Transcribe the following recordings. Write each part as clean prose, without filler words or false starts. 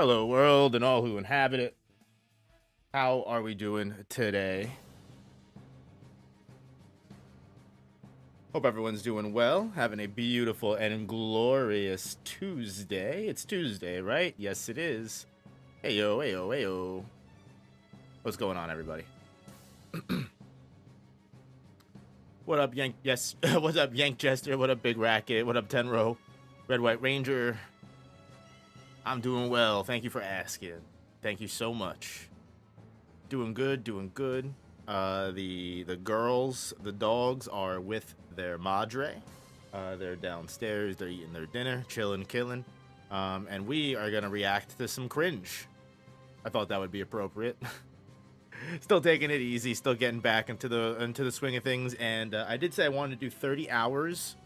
Hello, world, and all who inhabit it. How are we doing today? Hope everyone's doing well, having a beautiful and glorious Tuesday. It's Tuesday, right? Yes, it is. Heyo, heyo, heyo. What's going on, everybody? What up, Yank? Yes, what's up, Yank Jester? What up, Big Racket? What up, Tenro? Red White Ranger? I'm doing well. Thank you for asking. Thank you so much. Doing good, doing good. The girls, the dogs are with their madre. They're downstairs. They're eating their dinner, chilling, killing. And we are gonna react to some cringe. I thought that would be appropriate. Still taking it easy, still getting back into the swing of things. And I did say I wanted to do 30 hours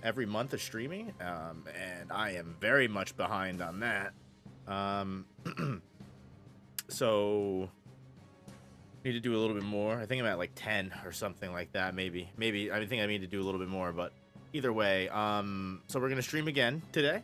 every month of streaming, and I am very much behind on that. So need to do a little bit more. I think I'm at like 10 or something like that. Maybe I think I need to do a little bit more, but either way, so we're gonna stream again today.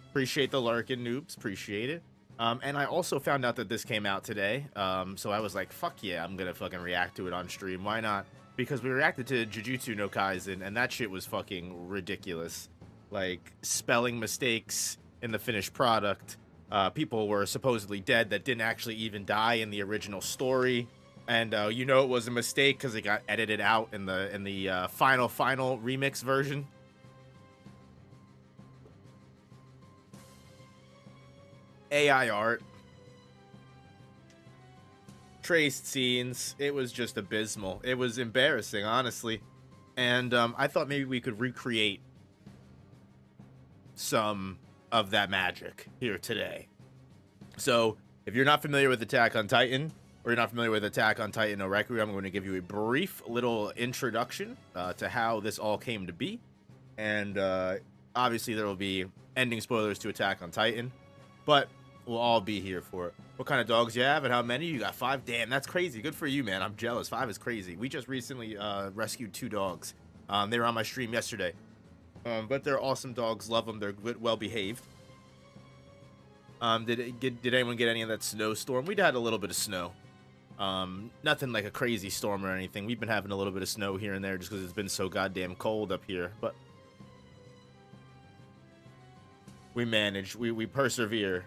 Appreciate the lurking, noobs, appreciate it. And I also found out that this came out today, so I was like, fuck yeah, I'm gonna fucking react to it on stream. Why not? Because we reacted to Jujutsu no Kaisen, and that shit was fucking ridiculous. Like, spelling mistakes in the finished product. People were supposedly dead that didn't actually even die in the original story. And you know it was a mistake because it got edited out in the final remix version. AI art. Traced scenes. It was just abysmal. It was embarrassing, honestly. And I thought maybe we could recreate some of that magic here today. So if you're not familiar with Attack on Titan, or you're not familiar with Attack on Titan no Requiem, I'm going to give you a brief little introduction to how this all came to be. And obviously there will be ending spoilers to Attack on Titan, but we'll all be here for it. What kind of dogs you have and how many? You got 5? Damn, that's crazy. Good for you, man. I'm jealous. 5 is crazy. We just recently rescued 2 dogs. They were on my stream yesterday. But they're awesome dogs. Love them. They're good, well behaved. Did anyone get any of that snowstorm? We'd had a little bit of snow. Nothing like a crazy storm or anything. We've been having a little bit of snow here and there just because it's been so goddamn cold up here. But we manage. We persevere.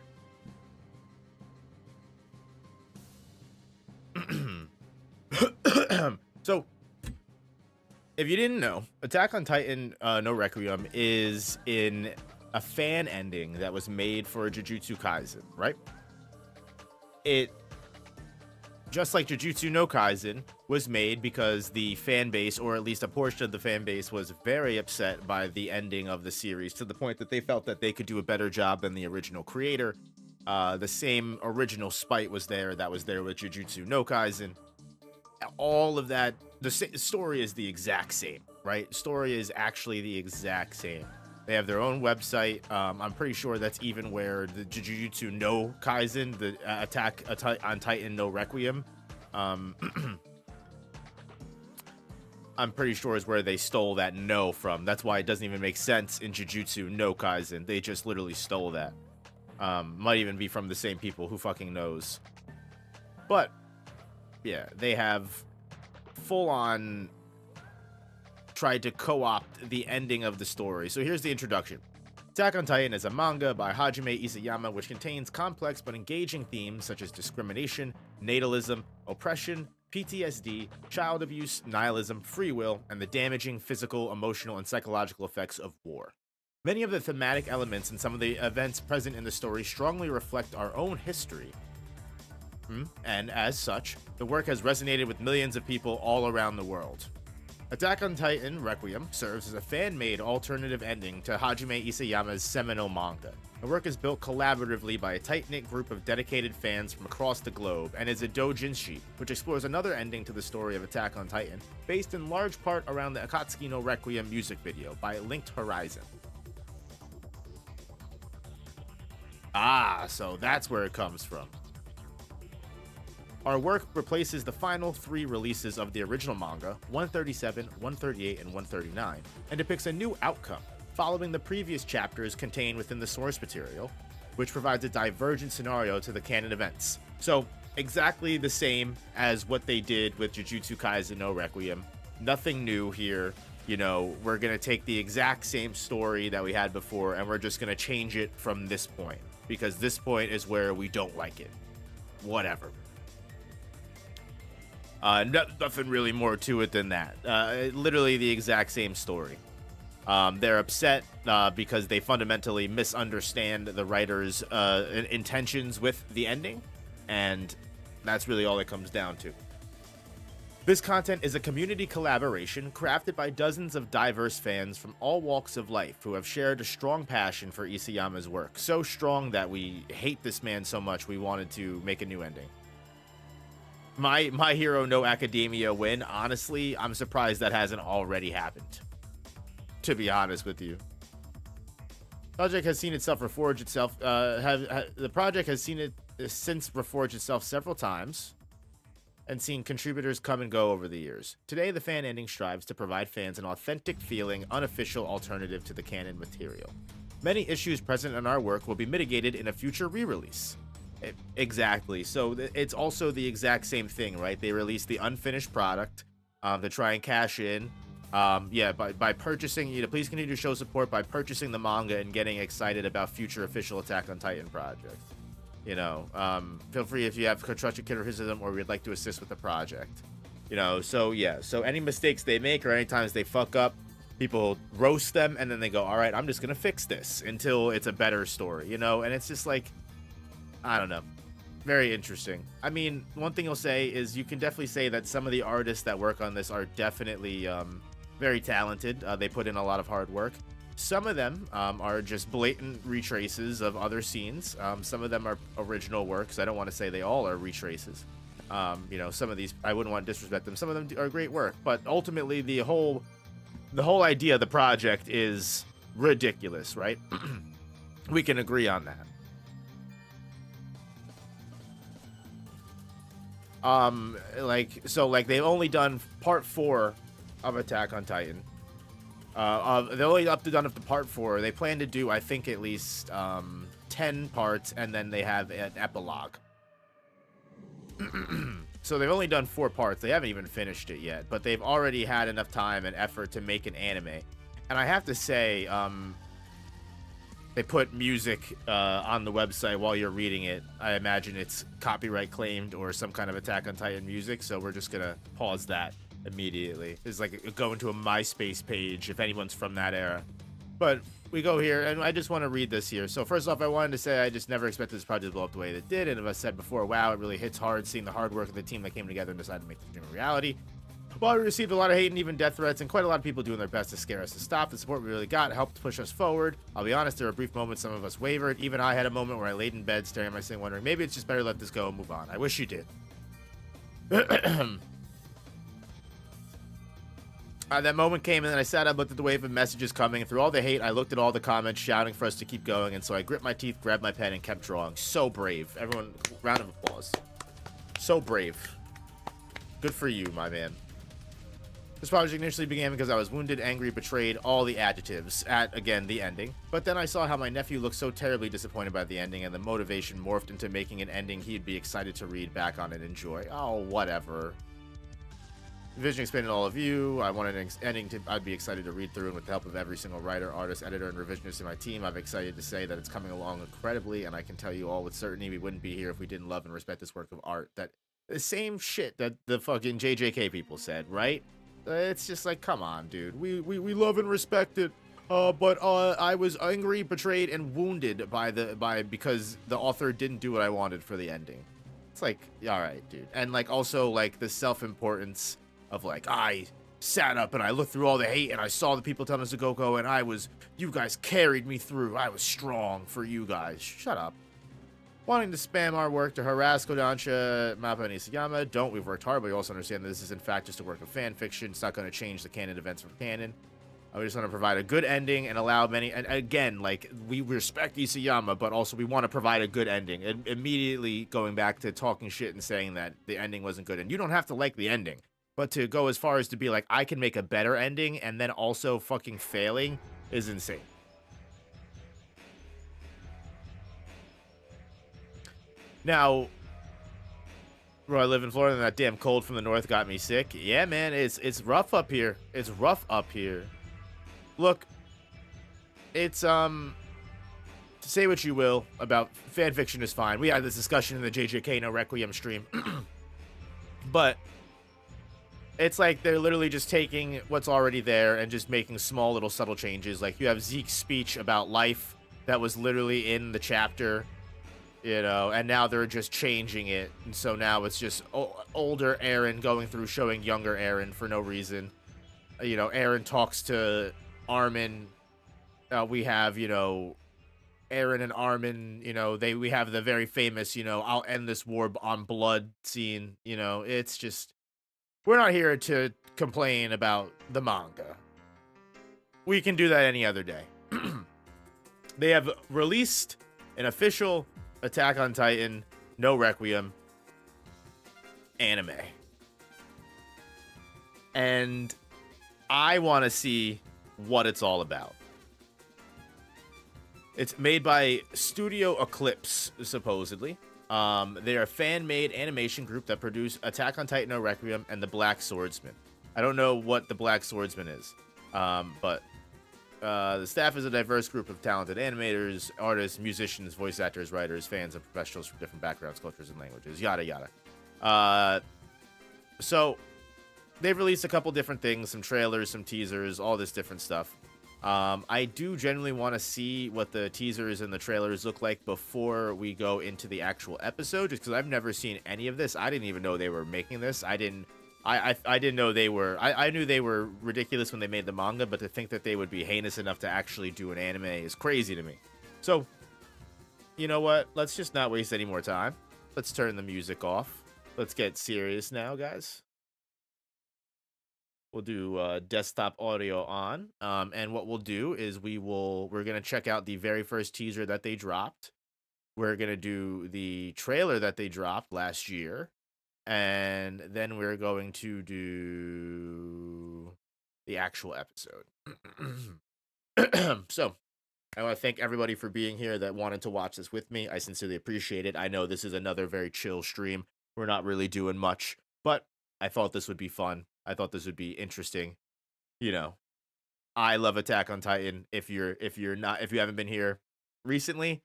So, if you didn't know, Attack on Titan no Requiem is in a fan ending that was made for Jujutsu Kaisen, right? It, just like Jujutsu no Kaisen, was made because the fan base, or at least a portion of the fan base, was very upset by the ending of the series, to the point that they felt that they could do a better job than the original creator. The same original spite was there that was there with Jujutsu no Kaisen. All of that, the story is the exact same, right? Story is actually the exact same. They have their own website. I'm pretty sure that's even where the Jujutsu no Kaisen, the Attack on Titan no Requiem, I'm pretty sure is where they stole that no from. That's why it doesn't even make sense in Jujutsu no Kaisen. They just literally stole that. Might even be from the same people, who fucking knows. But yeah, they have full-on tried to co-opt the ending of the story. So here's the introduction. Attack on Titan is a manga by Hajime Isayama which contains complex but engaging themes such as discrimination, natalism, oppression, PTSD, child abuse, nihilism, free will, and the damaging physical, emotional, and psychological effects of war. Many of the thematic elements and some of the events present in the story strongly reflect our own history. And as such, the work has resonated with millions of people all around the world. Attack on Titan Requiem serves as a fan-made alternative ending to Hajime Isayama's seminal manga. The work is built collaboratively by a tight-knit group of dedicated fans from across the globe and is a doujinshi, which explores another ending to the story of Attack on Titan, based in large part around the Akatsuki no Requiem music video by Linked Horizon. Ah, so that's where it comes from. Our work replaces the final 3 releases of the original manga, 137, 138, and 139, and depicts a new outcome, following the previous chapters contained within the source material, which provides a divergent scenario to the canon events. So exactly the same as what they did with Jujutsu Kaisen no Requiem. Nothing new here. You know, we're going to take the exact same story that we had before, and we're just going to change it from this point, because this point is where we don't like it. Whatever. Nothing really more to it than that. Literally the exact same story. They're upset because they fundamentally misunderstand the writer's intentions with the ending, and that's really all it comes down to. This content is a community collaboration crafted by dozens of diverse fans from all walks of life who have shared a strong passion for Isayama's work, so strong that we hate this man so much we wanted to make a new ending. My Hero No Academia win, honestly, I'm surprised that hasn't already happened, to be honest with you. Project has seen itself reforge itself. The project has seen it since reforge itself several times and seen contributors come and go over the years. Today, the fan ending strives to provide fans an authentic feeling, unofficial alternative to the canon material. Many issues present in our work will be mitigated in a future re-release. Exactly. So it's also the exact same thing, right? They release the unfinished product to try and cash in. By purchasing, please continue to show support by purchasing the manga and getting excited about future official Attack on Titan project. Feel free if you have constructive criticism or would like to assist with the project. So any mistakes they make or any times they fuck up, people roast them and then they go, all right, I'm just gonna fix this until it's a better story, and it's just like, I don't know, very interesting. I mean, one thing you'll say is you can definitely say that some of the artists that work on this are definitely very talented. They put in a lot of hard work. Some of them are just blatant retraces of other scenes. Some of them are original works. I don't want to say they all are retraces. Some of these, I wouldn't want to disrespect them. Some of them are great work, but ultimately the whole idea of the project is ridiculous, right? We can agree on that. They've only done part 4 of Attack on Titan. They're only done up to part 4. They plan to do, I think, at least 10 parts, and then they have an epilogue. So they've only done 4 parts. They haven't even finished it yet, but they've already had enough time and effort to make an anime. And I have to say, they put music on the website while you're reading it. I imagine it's copyright claimed or some kind of Attack on Titan music, so we're just gonna pause that immediately. It's like going to a MySpace page if anyone's from that era. But we go here, and I just want to read this here. So first off, I wanted to say I just never expected this project to blow up the way it did, and as I said before, wow, it really hits hard seeing the hard work of the team that came together and decided to make the dream a reality. While we received a lot of hate and even death threats, and quite a lot of people doing their best to scare us to stop, the support we really got helped push us forward. I'll be honest, there were brief moments some of us wavered. Even I had a moment where I laid in bed staring at my thing wondering, maybe it's just better to let this go and move on. I wish you did. That moment came, and then I sat up, looked at the wave of messages coming, and through all the hate, I looked at all the comments shouting for us to keep going, and so I gripped my teeth, grabbed my pen, and kept drawing. So brave. Everyone, round of applause. So brave. Good for you, my man. This project initially began because I was wounded, angry, betrayed, all the adjectives at, again, the ending. But then I saw how my nephew looked so terribly disappointed by the ending, and the motivation morphed into making an ending he'd be excited to read back on and enjoy. Oh, whatever. Vision expanded all of you. I wanted an ending I'd be excited to read through, and with the help of every single writer, artist, editor, and revisionist in my team, I'm excited to say that it's coming along incredibly, and I can tell you all with certainty we wouldn't be here if we didn't love and respect this work of art. That the same shit that the fucking JJK people said, right? It's just like, come on, dude. We love and respect it. But I was angry, betrayed, and wounded because the author didn't do what I wanted for the ending. It's like, all right, dude. And like also like the self-importance of like, I sat up and I looked through all the hate and I saw the people telling us to go, and you guys carried me through. I was strong for you guys. Shut up. Wanting to spam our work to harass Kodansha, Mappa, and Isayama. Don't. We've worked hard, but we also understand that this is in fact just a work of fan fiction. It's not going to change the canon events from canon. We just want to provide a good ending and allow many, and again, like, we respect Isayama, but also we want to provide a good ending. And immediately going back to talking shit and saying that the ending wasn't good. And you don't have to like the ending, but to go as far as to be like, I can make a better ending and then also fucking failing is insane. Now, where I live in Florida, and that damn cold from the north got me sick. Yeah, man, it's rough up here. It's rough up here. Look, it's say what you will about fan fiction is fine. We had this discussion in the JJK No Requiem stream, but it's like they're literally just taking what's already there and just making small little subtle changes. Like you have Zeke's speech about life that was literally in the chapter, you know, and now they're just changing it. And so now it's just older Aaron going through showing younger Aaron for no reason. You know, Aaron talks to Armin. We have, you know, Aaron and Armin, you know, we have the very famous, you know, I'll end this war on blood scene. You know, it's just, we're not here to complain about the manga. We can do that any other day. They have released an official Attack on Titan No Requiem anime. And I want to see what it's all about. It's made by Studio Eclipse, supposedly. They're a fan-made animation group that produced Attack on Titan No Requiem and The Black Swordsman. I don't know what The Black Swordsman is, but the staff is a diverse group of talented animators, artists, musicians, voice actors, writers, fans, and professionals from different backgrounds, cultures, and languages, yada, yada. So they've released a couple different things, some trailers, some teasers, all this different stuff. I do generally want to see what the teasers and the trailers look like before we go into the actual episode, just because I've never seen any of this. I didn't even know they were making this. I didn't know they were. I knew they were ridiculous when they made the manga, but to think that they would be heinous enough to actually do an anime is crazy to me. So, you know what? Let's just not waste any more time. Let's turn the music off. Let's get serious now, guys. We'll do desktop audio on, and what we'll do is we're gonna check out the very first teaser that they dropped. We're gonna do the trailer that they dropped last year, and then we're going to do the actual episode. So, I want to thank everybody for being here that wanted to watch this with me. I sincerely appreciate it. I know this is another very chill stream. We're not really doing much, but I thought this would be fun. I thought this would be interesting. You know, I love Attack on Titan. If you haven't been here recently,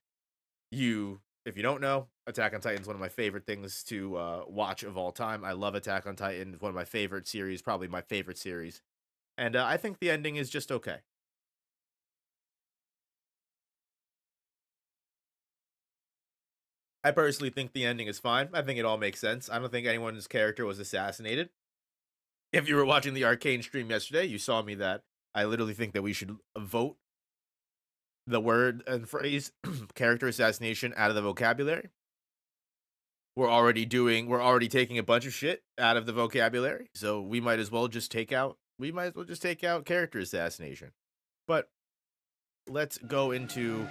if you don't know, Attack on Titan is one of my favorite things to watch of all time. I love Attack on Titan. It's one of my favorite series, probably my favorite series. And I think the ending is just okay. I personally think the ending is fine. I think it all makes sense. I don't think anyone's character was assassinated. If you were watching the Arcane stream yesterday, you saw me that I literally think that we should vote the word and phrase character assassination out of the vocabulary. We're already taking a bunch of shit out of the vocabulary, so we might as well just take out character assassination. But let's go into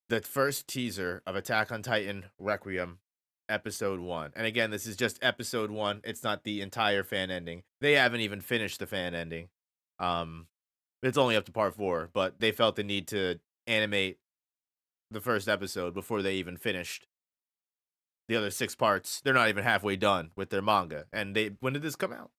the first teaser of Attack on Titan Requiem episode 1. And again, this is just episode 1. It's not the entire fan ending. They haven't even finished the fan ending. It's only up to part 4, but they felt the need to animate the first episode before they even finished the other 6 parts. They're not even halfway done with their manga. And when did this come out?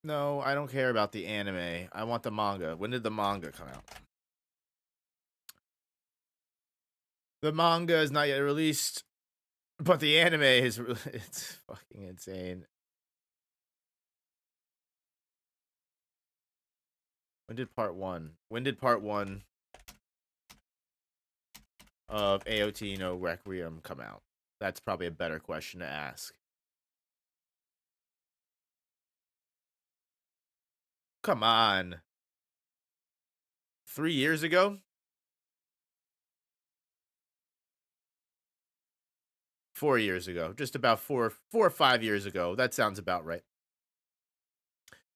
No, I don't care about the anime. I want the manga. When did the manga come out? The manga is not yet released, but the anime is. It's fucking insane. When did part 1? When did part 1 of AOT No Requiem come out? That's probably a better question to ask. Come on. 3 years ago? 4 years ago. Just about 4 or 5 years ago. That sounds about right.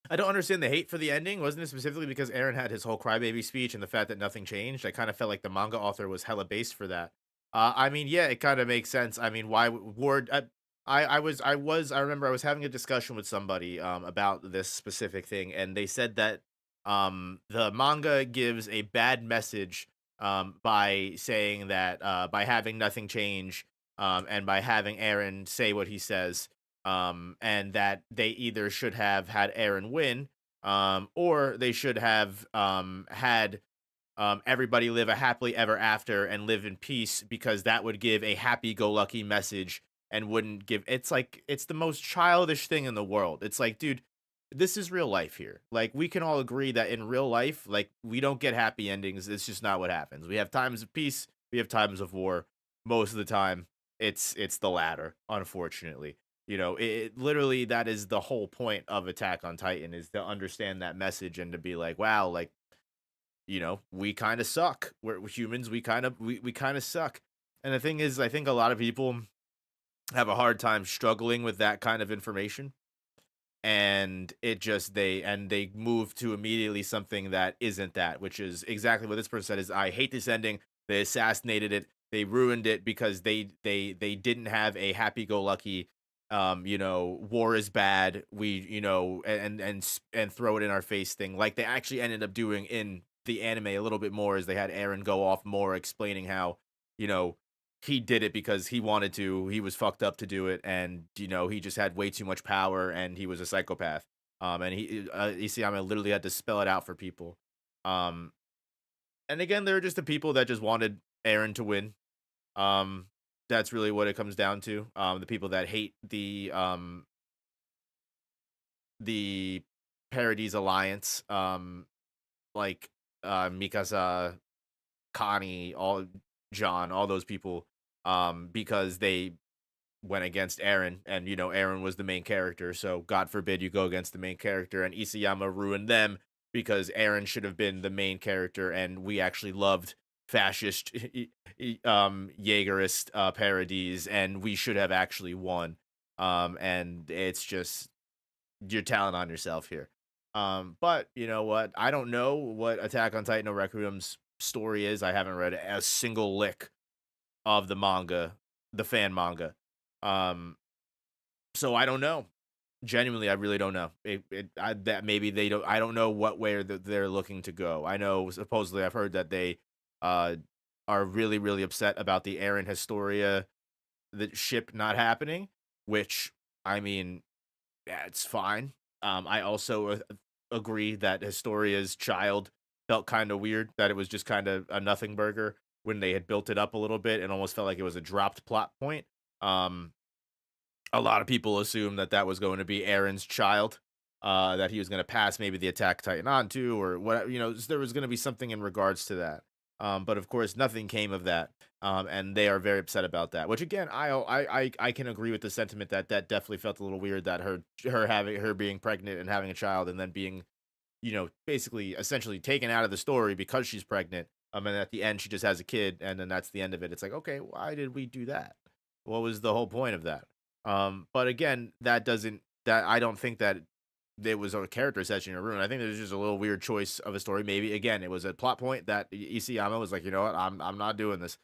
I don't understand the hate for the ending. Wasn't it specifically because Aaron had his whole crybaby speech and the fact that nothing changed? I kind of felt like the manga author was hella based for that. I mean, yeah, it kind of makes sense. I mean, why Ward? I remember I was having a discussion with somebody about this specific thing, and they said that the manga gives a bad message by saying that by having nothing change and by having Aaron say what he says, and that they either should have had Aaron win or they should have had everybody live a happily ever after and live in peace, because that would give a happy-go-lucky message and wouldn't give. It's like it's the most childish thing in the world. It's like, dude, this is real life here. Like, we can all agree that in real life, like, we don't get happy endings. It's just not what happens. We have times of peace, we have times of war. Most of the time, it's the latter, unfortunately. Literally, that is the whole point of Attack on Titan, is to understand that message and to be like, wow, like, we kind of suck. We're humans. We kind of suck. And the thing is, I think a lot of people have a hard time struggling with that kind of information, and they move to immediately something that isn't that, which is exactly what this person said: is I hate this ending. They assassinated it. They ruined it because they didn't have a happy go lucky. War is bad. We and throw it in our face thing, like they actually ended up doing in the anime a little bit more, as they had Aaron go off more explaining how you know he did it because he wanted to. He was fucked up to do it, and he just had way too much power, and he was a psychopath. And Isayama literally had to spell it out for people. Um, and again, they're just the people that just wanted Aaron to win. Um, that's really what it comes down to. The people that hate the Parodies Alliance, like Mikasa, Connie, all John, all those people, because they went against Aaron, and Aaron was the main character. So God forbid you go against the main character, and Isayama ruined them because Aaron should have been the main character, and we actually loved fascist Jaegerist parodies, and we should have actually won. And it's just, you're telling on yourself here. But you know what? I don't know what Attack on Titan or Requiem's story is. I haven't read a single lick of the manga, the fan manga. Um, so I don't know. Genuinely, I really don't know. That maybe they don't. I don't know what way they're looking to go. I know supposedly I've heard that they uh are really really upset about the Aaron Historia the ship not happening, which, I mean, yeah, it's fine. I also agree that Historia's child felt kind of weird, that it was just kind of a nothing burger when they had built it up a little bit and almost felt like it was a dropped plot point. Um, a lot of people assumed that that was going to be Aaron's child, that he was going to pass maybe the Attack Titan on to, or what, there was going to be something in regards to that. But of course, nothing came of that. And they are very upset about that. Which again, I can agree with the sentiment that that definitely felt a little weird, that her being pregnant and having a child, and then being basically essentially taken out of the story because she's pregnant. And at the end, she just has a kid, and then that's the end of it. It's like, okay, why did we do that? What was the whole point of that? But again, that I don't think that it was a character session or ruin. I think it was just a little weird choice of a story. Maybe again, it was a plot point that Isayama was like, you know what, I'm not doing this.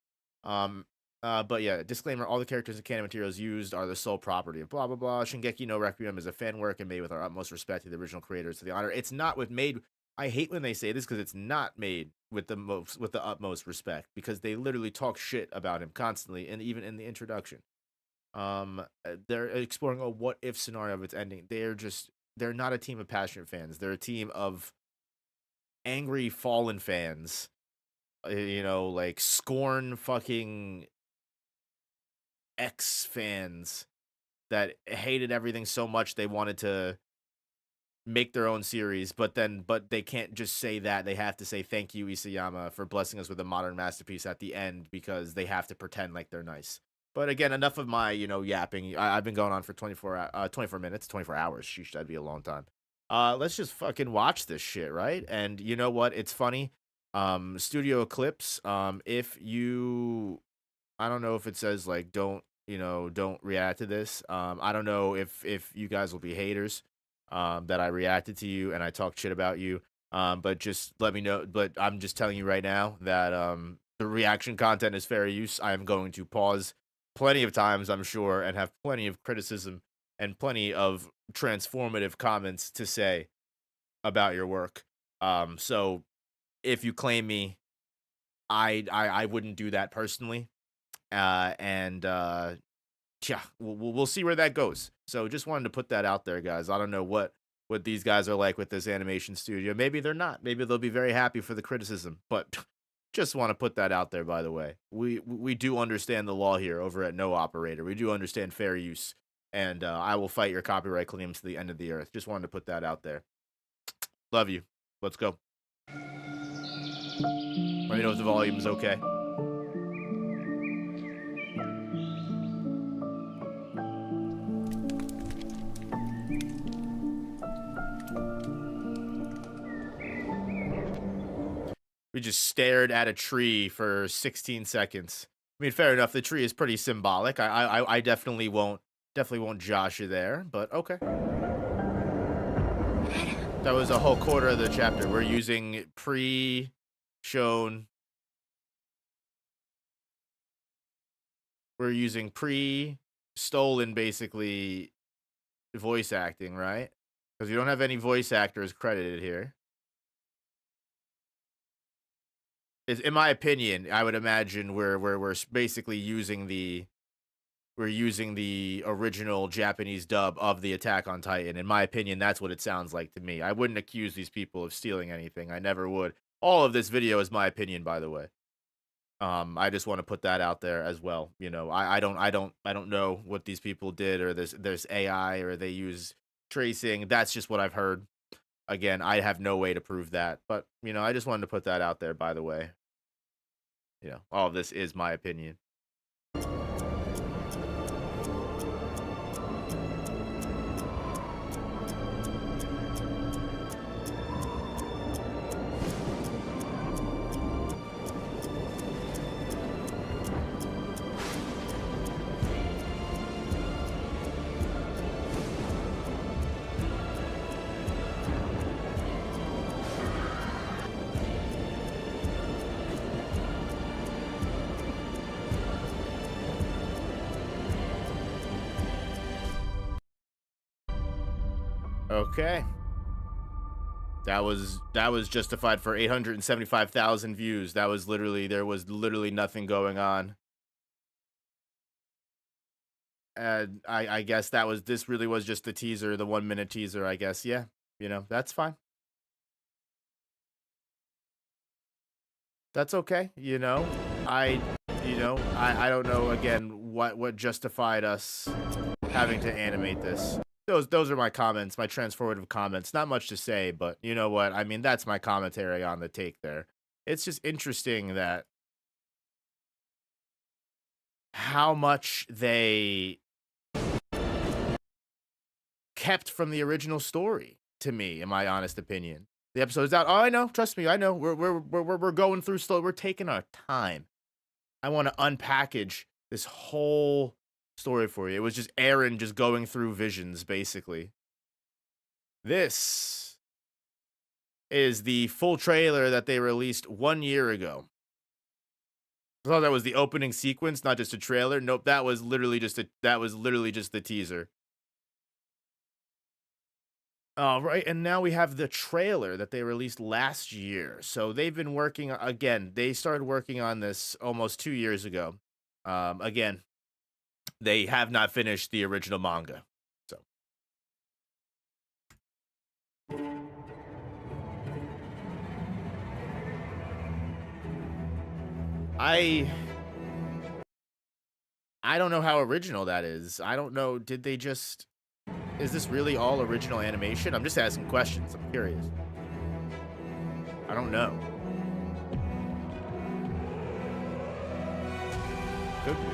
Um, but yeah, disclaimer: all the characters and canon materials used are the sole property of blah blah blah. Shingeki no Requiem is a fan work and made with our utmost respect to the original creators. To the honor, it's not with made. I hate when they say this, because it's not made with the utmost respect, because they literally talk shit about him constantly, and even in the introduction. They're exploring a what if scenario of its ending. They're not a team of passionate fans. They're a team of angry fallen fans. Like scorn fucking X fans that hated everything so much they wanted to make their own series, but they can't just say that. They have to say thank you, Isayama, for blessing us with a modern masterpiece at the end, because they have to pretend like they're nice. But again, enough of my yapping. I've been going on for 24 minutes, 24 hours. Sheesh, that'd be a long time. Let's just fucking watch this shit, right? And you know what? It's funny. Studio Eclipse. If you, I don't know if it says like don't react to this. I don't know if you guys will be haters that I reacted to you and I talked shit about you. But just let me know. But I'm just telling you right now that the reaction content is fair use. I am going to pause plenty of times, I'm sure, and have plenty of criticism and plenty of transformative comments to say about your work. So if you claim me, I wouldn't do that personally. And yeah, we'll see where that goes. So just wanted to put that out there, guys. I don't know what these guys are like with this animation studio. Maybe they're not. Maybe they'll be very happy for the criticism. But just want to put that out there. By the way, we do understand the law here over at No Operator. We do understand fair use, and I will fight your copyright claims to the end of the earth. Just wanted to put that out there. Love you. Let's go. Let me know if the volume is okay. We just stared at a tree for 16 seconds. I mean, fair enough. The tree is pretty symbolic. I definitely won't josh you there, but okay. That was a whole quarter of the chapter. We're using pre-shown. We're using pre-stolen, basically, voice acting, right? Because we don't have any voice actors credited here. In my opinion, I would imagine we're basically using the original Japanese dub of the Attack on Titan. In my opinion, that's what it sounds like to me. I wouldn't accuse these people of stealing anything. I never would. All of this video is my opinion, by the way. I just want to put that out there as well. You know, I don't know what these people did, or there's AI, or they use tracing. That's just what I've heard. Again, I have no way to prove that, but you know, I just wanted to put that out there, by the way. You know, all of this is my opinion. Okay. That was justified for 875,000 views. That was literally there was literally nothing going on. And I guess this really was just the teaser, the 1 minute teaser, I guess. Yeah. You know, that's fine. That's okay. I don't know again what justified us having to animate this. Those are my comments, my transformative comments. Not much to say, but you know what? I mean, that's my commentary on the take there. It's just interesting that how much they kept from the original story to me, in my honest opinion. The episode's out. Oh, I know. Trust me, I know. We're going through slow. We're taking our time. I want to unpackage this whole story for you. It was just Aaron just going through visions, basically. This is the full trailer that they released 1 year ago. I thought that was the opening sequence, not just a trailer. Nope, that was literally just the teaser. All right, and now we have the trailer that they released last year. So they've been working again. They started working on this almost 2 years ago. Again, they have not finished the original manga. So I don't know how original that is. I don't know. Is this really all original animation? I'm just asking questions. I'm curious. I don't know. Could be.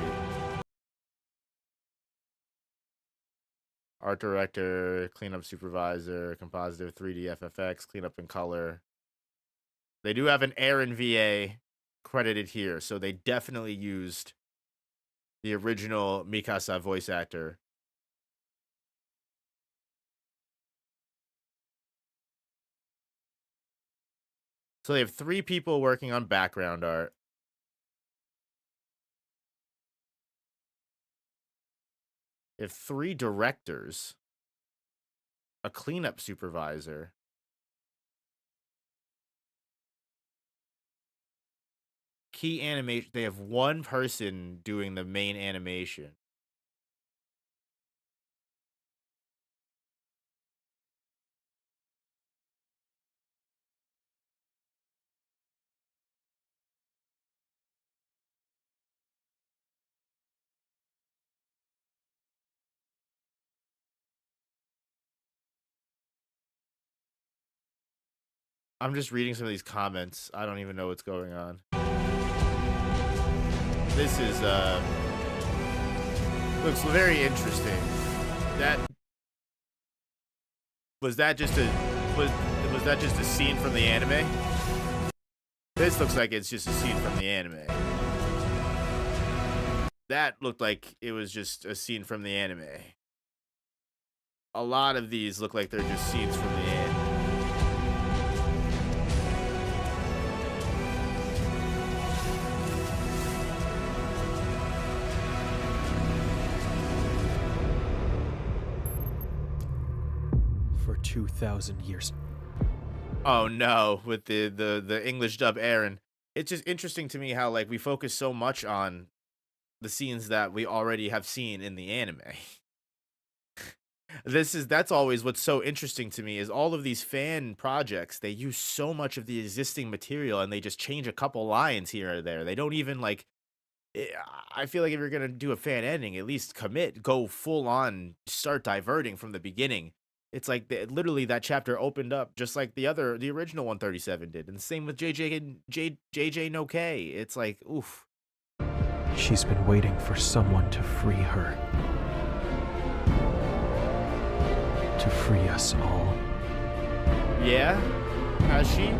Art director, cleanup supervisor, compositor, 3D FFX, cleanup in color. They do have an Aaron VA credited here, so they definitely used the original Mikasa voice actor. So they have 3 people working on background art. If 3 directors, a cleanup supervisor, key animation, they have 1 person doing the main animation. I'm just reading some of these comments. I don't even know what's going on. This is, looks very interesting. That was that just a was that just a scene from the anime? This looks like it's just a scene from the anime. That looked like it was just a scene from the anime. A lot of these look like they're just scenes from the anime. For 2,000 years. Oh no, with the English dub Aaron. It's just interesting to me how like we focus so much on the scenes that we already have seen in the anime. That's always what's so interesting to me is all of these fan projects, they use so much of the existing material and they just change a couple lines here or there. They don't even like eh, I feel like if you're gonna do a fan ending, at least commit, go full on, start diverting from the beginning. It's like literally that chapter opened up just like the original 137 did, and the same with JJ no K. It's like, oof. She's been waiting for someone to free her. To free us all. Yeah, has she?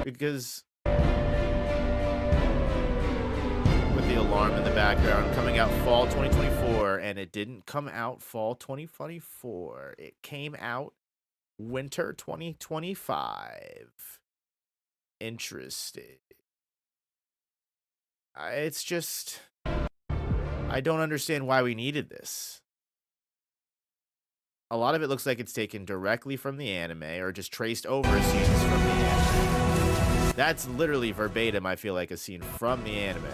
Because with the alarm in the background coming out fall 2024, and it didn't come out fall 2024. It came out winter 2025. Interesting. It's just I don't understand why we needed this. A lot of it looks like it's taken directly from the anime or just traced over scenes from the anime. That's literally verbatim, I feel like, a scene from the anime.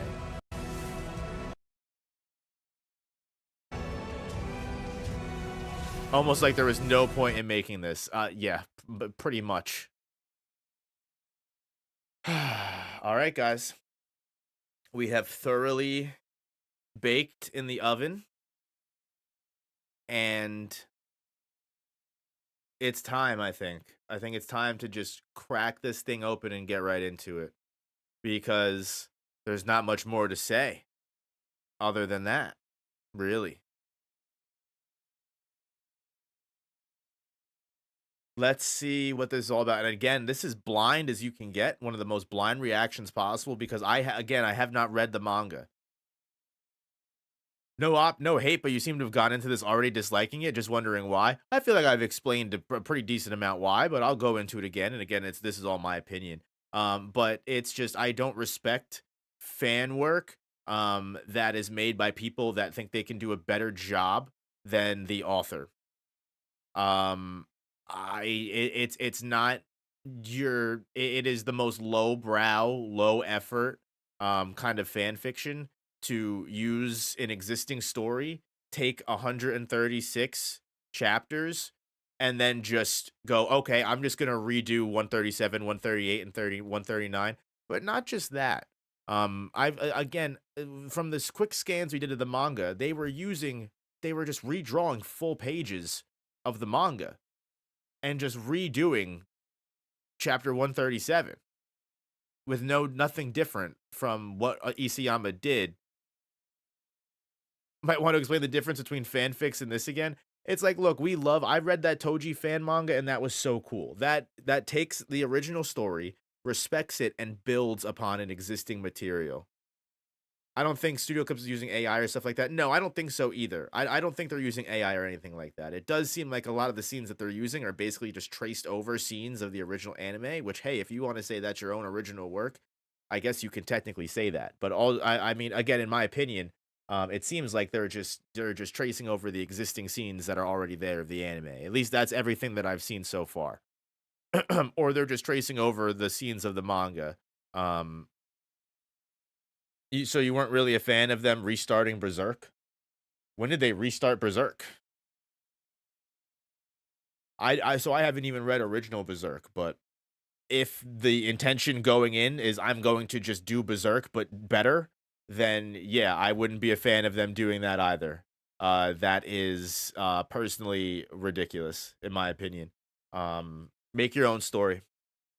Almost like there was no point in making this. Yeah, but pretty much. All right, guys. We have thoroughly baked in the oven. And it's time, I think. I think it's time to just crack this thing open and get right into it. Because there's not much more to say other than that, really. Let's see what this is all about. And again, this is blind as you can get, one of the most blind reactions possible because again, I have not read the manga. No hate, but you seem to have gone into this already disliking it, just wondering why. I feel like I've explained a pretty decent amount why, but I'll go into it again. And again, this is all my opinion. But it's just I don't respect fan work that is made by people that think they can do a better job than the author. Um, it's not it is the most lowbrow, low effort kind of fan fiction to use an existing story, take 136 chapters, and then just go, okay, I'm just gonna redo 137, 138, and 139. But not just that. I've again from this quick scans we did of the manga, they were just redrawing full pages of the manga and just redoing chapter 137 with nothing different from what Isayama did. Might want to explain the difference between fanfics and this again. It's like, look, I read that Toji fan manga and that was so cool. That takes the original story, respects it, and builds upon an existing material. I don't think Studio Clips is using AI or stuff like that. No, I don't think so either. I don't think they're using AI or anything like that. It does seem like a lot of the scenes that they're using are basically just traced over scenes of the original anime, which, hey, if you want to say that's your own original work, I guess you can technically say that. But I mean, again, in my opinion, It seems like they're just tracing over the existing scenes that are already there of the anime. At least that's everything that I've seen so far. Or they're just tracing over the scenes of the manga. Um, so you weren't really a fan of them restarting Berserk? When did they restart Berserk? I haven't even read original Berserk, but if the intention going in is I'm going to just do Berserk but better, then yeah, I wouldn't be a fan of them doing that either. That is personally ridiculous in my opinion. Make your own story.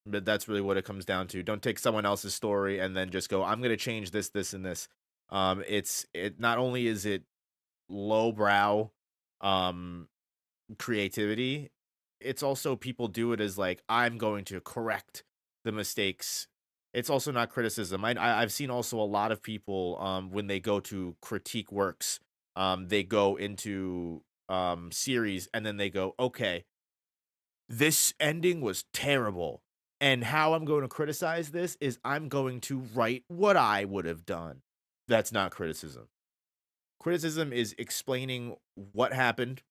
But that's really what it comes down to. Don't take someone else's story and then just go, I'm gonna change this, this, and this. It not only is it lowbrow um creativity, it's also people do it as like, I'm going to correct the mistakes. It's also not criticism. I've seen also a lot of people when they go to critique works, they go into series and then they go, okay, this ending was terrible. And how I'm going to criticize this is I'm going to write what I would have done. That's not criticism. Criticism is explaining what happened,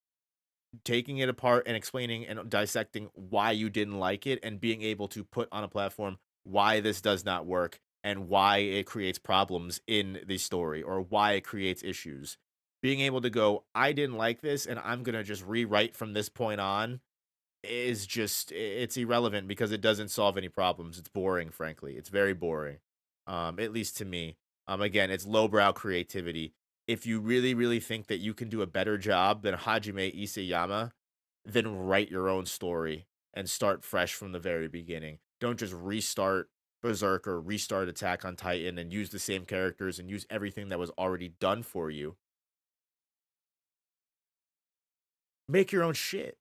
taking it apart and explaining and dissecting why you didn't like it and being able to put on a platform why this does not work and why it creates problems in the story or why it creates issues. Being able to go, I didn't like this and I'm going to just rewrite from this point on is just it's irrelevant because it doesn't solve any problems. It's boring, frankly. It's very boring. At least to me. Again, it's lowbrow creativity. If you really, really think that you can do a better job than Hajime Isayama, then write your own story and start fresh from the very beginning. Don't just restart Berserk or restart Attack on Titan and use the same characters and use everything that was already done for you. Make your own shit.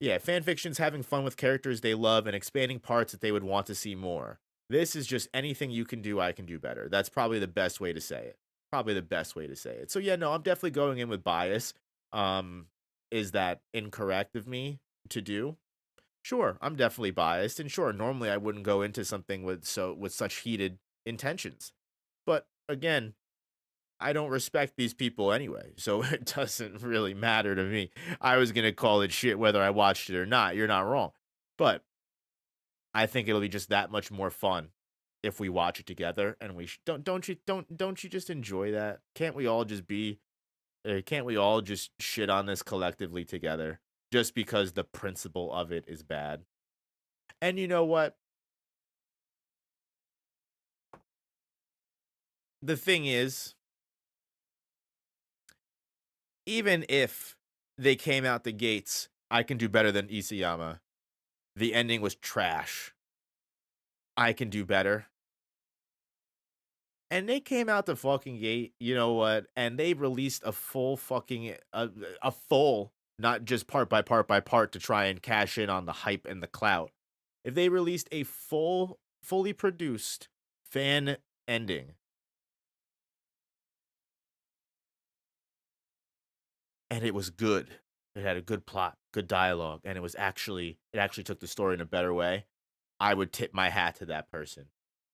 Yeah, fan fiction's having fun with characters they love and expanding parts that they would want to see more. This is just anything you can do, I can do better. That's probably the best way to say it. Probably the best way to say it. So yeah, no, I'm definitely going in with bias. Um, is that incorrect of me to do? Sure, I'm definitely biased, and sure, normally I wouldn't go into something with such heated intentions. But again, I don't respect these people anyway, so it doesn't really matter to me. I was gonna call it shit whether I watched it or not. You're not wrong, but I think it'll be just that much more fun if we watch it together. And we don't you just enjoy that? Can't we all just be? Can't we all just shit on this collectively together just because the principle of it is bad? And you know what? The thing is, even if they came out the gates, I can do better than Isayama. The ending was trash. I can do better. And they came out the fucking gate, you know what? And they released a full fucking a full, not just part by part by part to try and cash in on the hype and the clout. If they released a fully produced fan ending and it was good. It had a good plot, good dialogue, and it actually took the story in a better way. I would tip my hat to that person.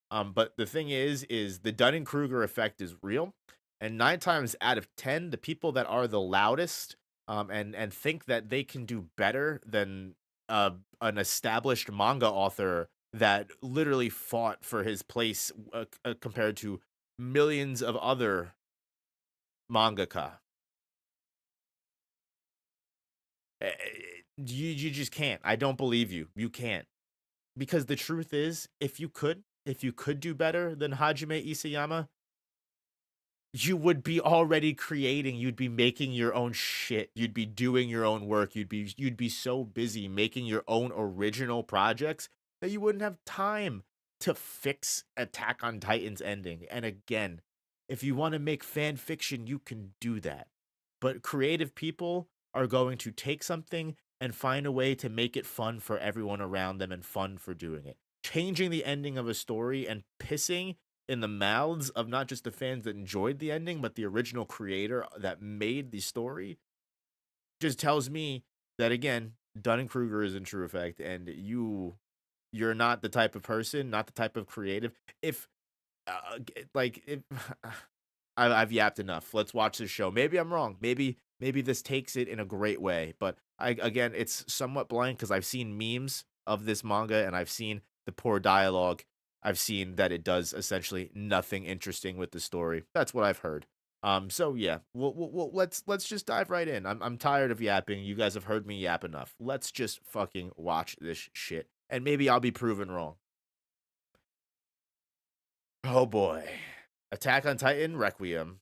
But the thing is the Dunning Kruger effect is real, and 9 times out of 10, the people that are the loudest, and think that they can do better than an established manga author that literally fought for his place compared to millions of other mangaka. You just can't. I don't believe you. You can't. Because the truth is, if you could do better than Hajime Isayama, you would be already creating, you'd be making your own shit, you'd be doing your own work, you'd be so busy making your own original projects that you wouldn't have time to fix Attack on Titan's ending. And again, if you want to make fan fiction, you can do that. But creative people are going to take something and find a way to make it fun for everyone around them and fun for doing it. Changing the ending of a story and pissing in the mouths of not just the fans that enjoyed the ending, but the original creator that made the story just tells me that again, Dunning Kruger is in true effect, and you're not the type of person, not the type of creative. If like if I've yapped enough. Let's watch this show. Maybe I'm wrong. Maybe this takes it in a great way. But again, it's somewhat blind because I've seen memes of this manga and I've seen the poor dialogue. I've seen that it does essentially nothing interesting with the story. That's what I've heard. So yeah, let's just dive right in. I'm tired of yapping. You guys have heard me yap enough. Let's just fucking watch this shit, and maybe I'll be proven wrong. Oh boy, Attack on Titan Requiem.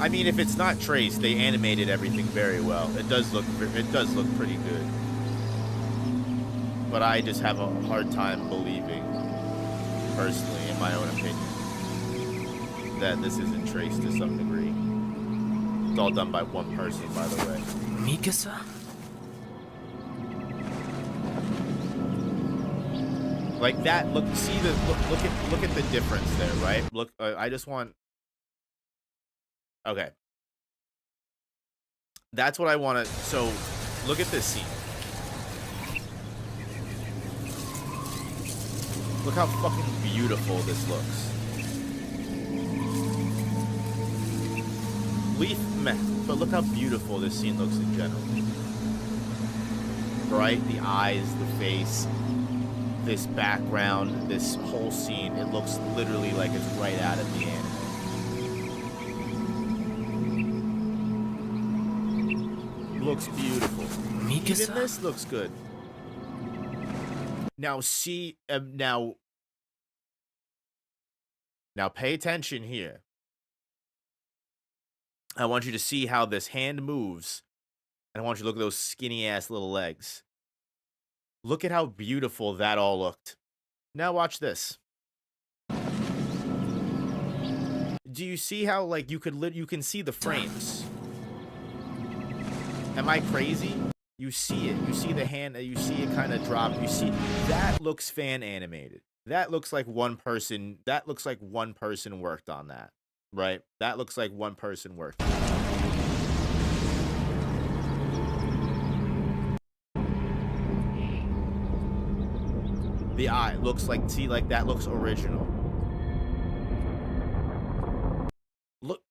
I mean, if it's not traced, they animated everything very well. It does look pretty good. But I just have a hard time believing, personally, in my own opinion, that this isn't traced to some degree. It's all done by one person, by the way. Mikasa? Like that. Look at the difference there, right? Look, I just want. Okay. That's what I want to... So, look at this scene. Look how fucking beautiful this looks. Leaf meh, but look how beautiful this scene looks in general. Right? The eyes, the face, this background, this whole scene. It looks literally like it's right out of the anime. Looks beautiful. Mikasa? Even this looks good. Now see, now pay attention here. I want you to see how this hand moves, and I want you to look at those skinny ass little legs. Look at how beautiful that all looked. Now watch this. Do you see how like you can see the frames? Am I crazy? You see it. You see the hand. You see it kind of drop. You see that looks fan animated. That looks like one person. That looks like one person worked on that, right? That looks like one person worked. The eye looks like, see, like that looks original. Look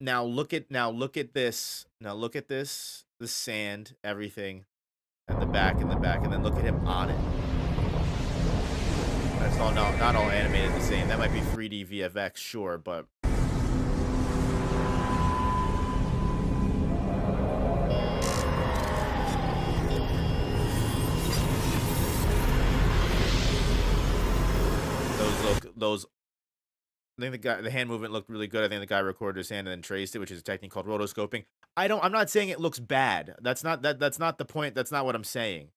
now. Look at this. Now look at this. The sand, everything, and the back, and then look at him on it. That's all not all animated the same. That might be 3D VFX, sure, but those. I think the hand movement looked really good. I think the guy recorded his hand and then traced it, which is a technique called rotoscoping. I'm not saying it looks bad. That's not the point. That's not what I'm saying.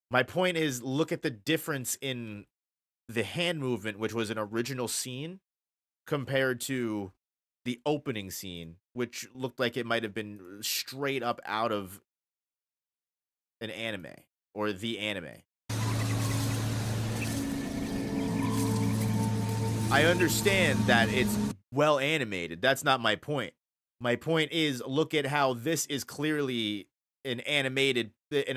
My point is, look at the difference in the hand movement, which was an original scene, compared to the opening scene, which looked like it might have been straight up out of an anime or the anime. I understand that it's well animated. That's not my point. My point is, look at how this is clearly an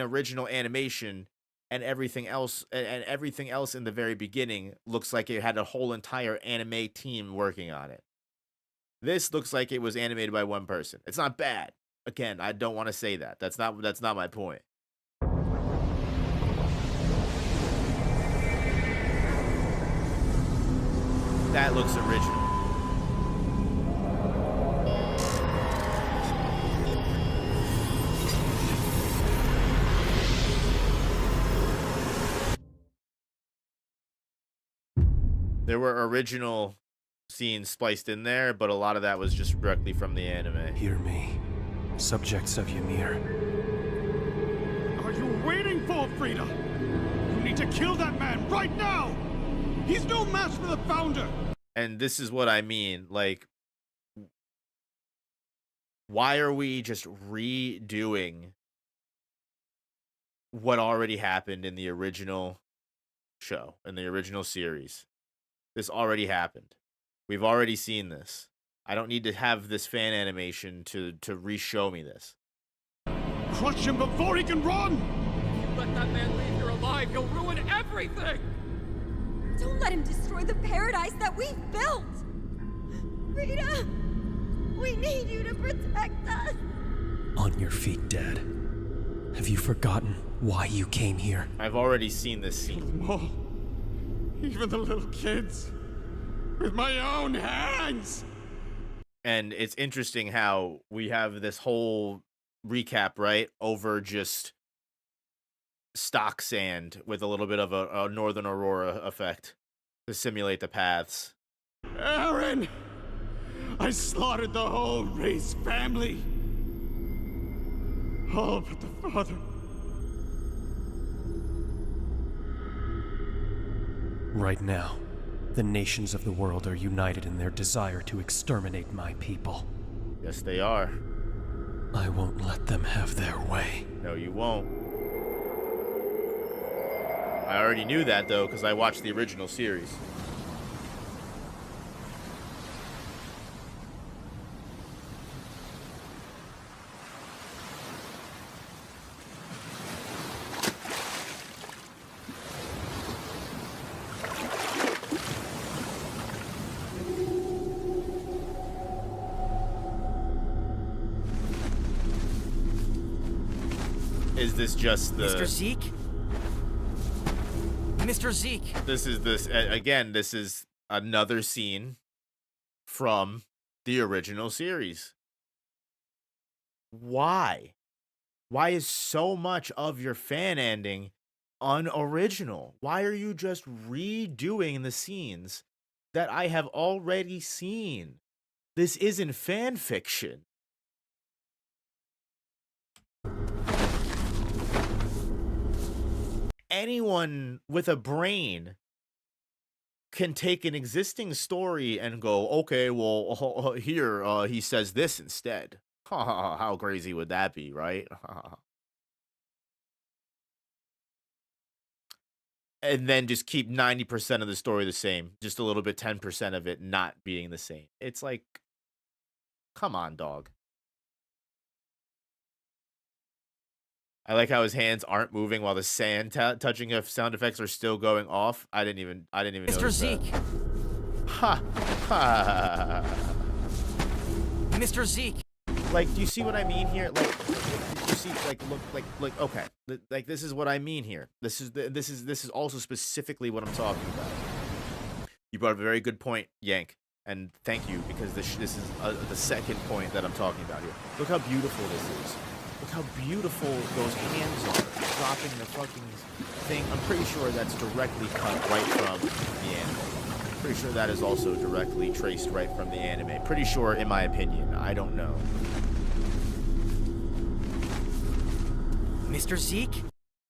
original animation, and everything else in the very beginning looks like it had a whole entire anime team working on it. This looks like it was animated by one person. It's not bad. Again, I don't want to say that. That's not my point. That looks original. There were original scenes spliced in there, but a lot of that was just directly from the anime. Hear me, subjects of Ymir. Are you waiting for, Frida? You need to kill that man right now! He's no match for the Founder! And this is what I mean, like, why are we just redoing what already happened in the original show, in the original series. This already happened. We've already seen this. I don't need to have this fan animation to re-show me this. Crush him before he can run! Let that man leave here alive, he'll ruin everything! Don't let him destroy the paradise that we've built! Frida! We need you to protect us! On your feet, Dad. Have you forgotten why you came here? I've already seen this scene. Them all. Even the little kids. With my own hands! And it's interesting how we have this whole recap, right, over just stock sand with a little bit of a Northern Aurora effect to simulate the paths. Aaron! I slaughtered the whole Race family! All but the father. Right now, the nations of the world are united in their desire to exterminate my people. Yes, they are. I won't let them have their way. No, you won't. I already knew that, though, because I watched the original series. Is this just the... Mr. Zeke? Mr. Zeke! This is another scene from the original series. Why? Why is so much of your fan ending unoriginal? Why are you just redoing the scenes that I have already seen? This isn't fan fiction. Anyone with a brain can take an existing story and go, okay, well, here, he says this instead. How crazy would that be, right? And then just keep 90% of the story the same. Just a little bit, 10% of it not being the same. It's like, come on, dog. I like how his hands aren't moving while the sand touching sound effects are still going off. I didn't even Mr. notice Zeke! that. Ha! Ha! Mr. Zeke! Like, do you see what I mean here? Like, you see, like, look, okay, like this is what I mean here. This is also specifically what I'm talking about. You brought up a very good point, Yank, and thank you, because this is the second point that I'm talking about here. Look how beautiful this is. Look how beautiful those hands are, dropping the fucking thing. I'm pretty sure that's directly cut right from the anime. Pretty sure that is also directly traced right from the anime. Pretty sure, in my opinion. I don't know. Mr. Zeke?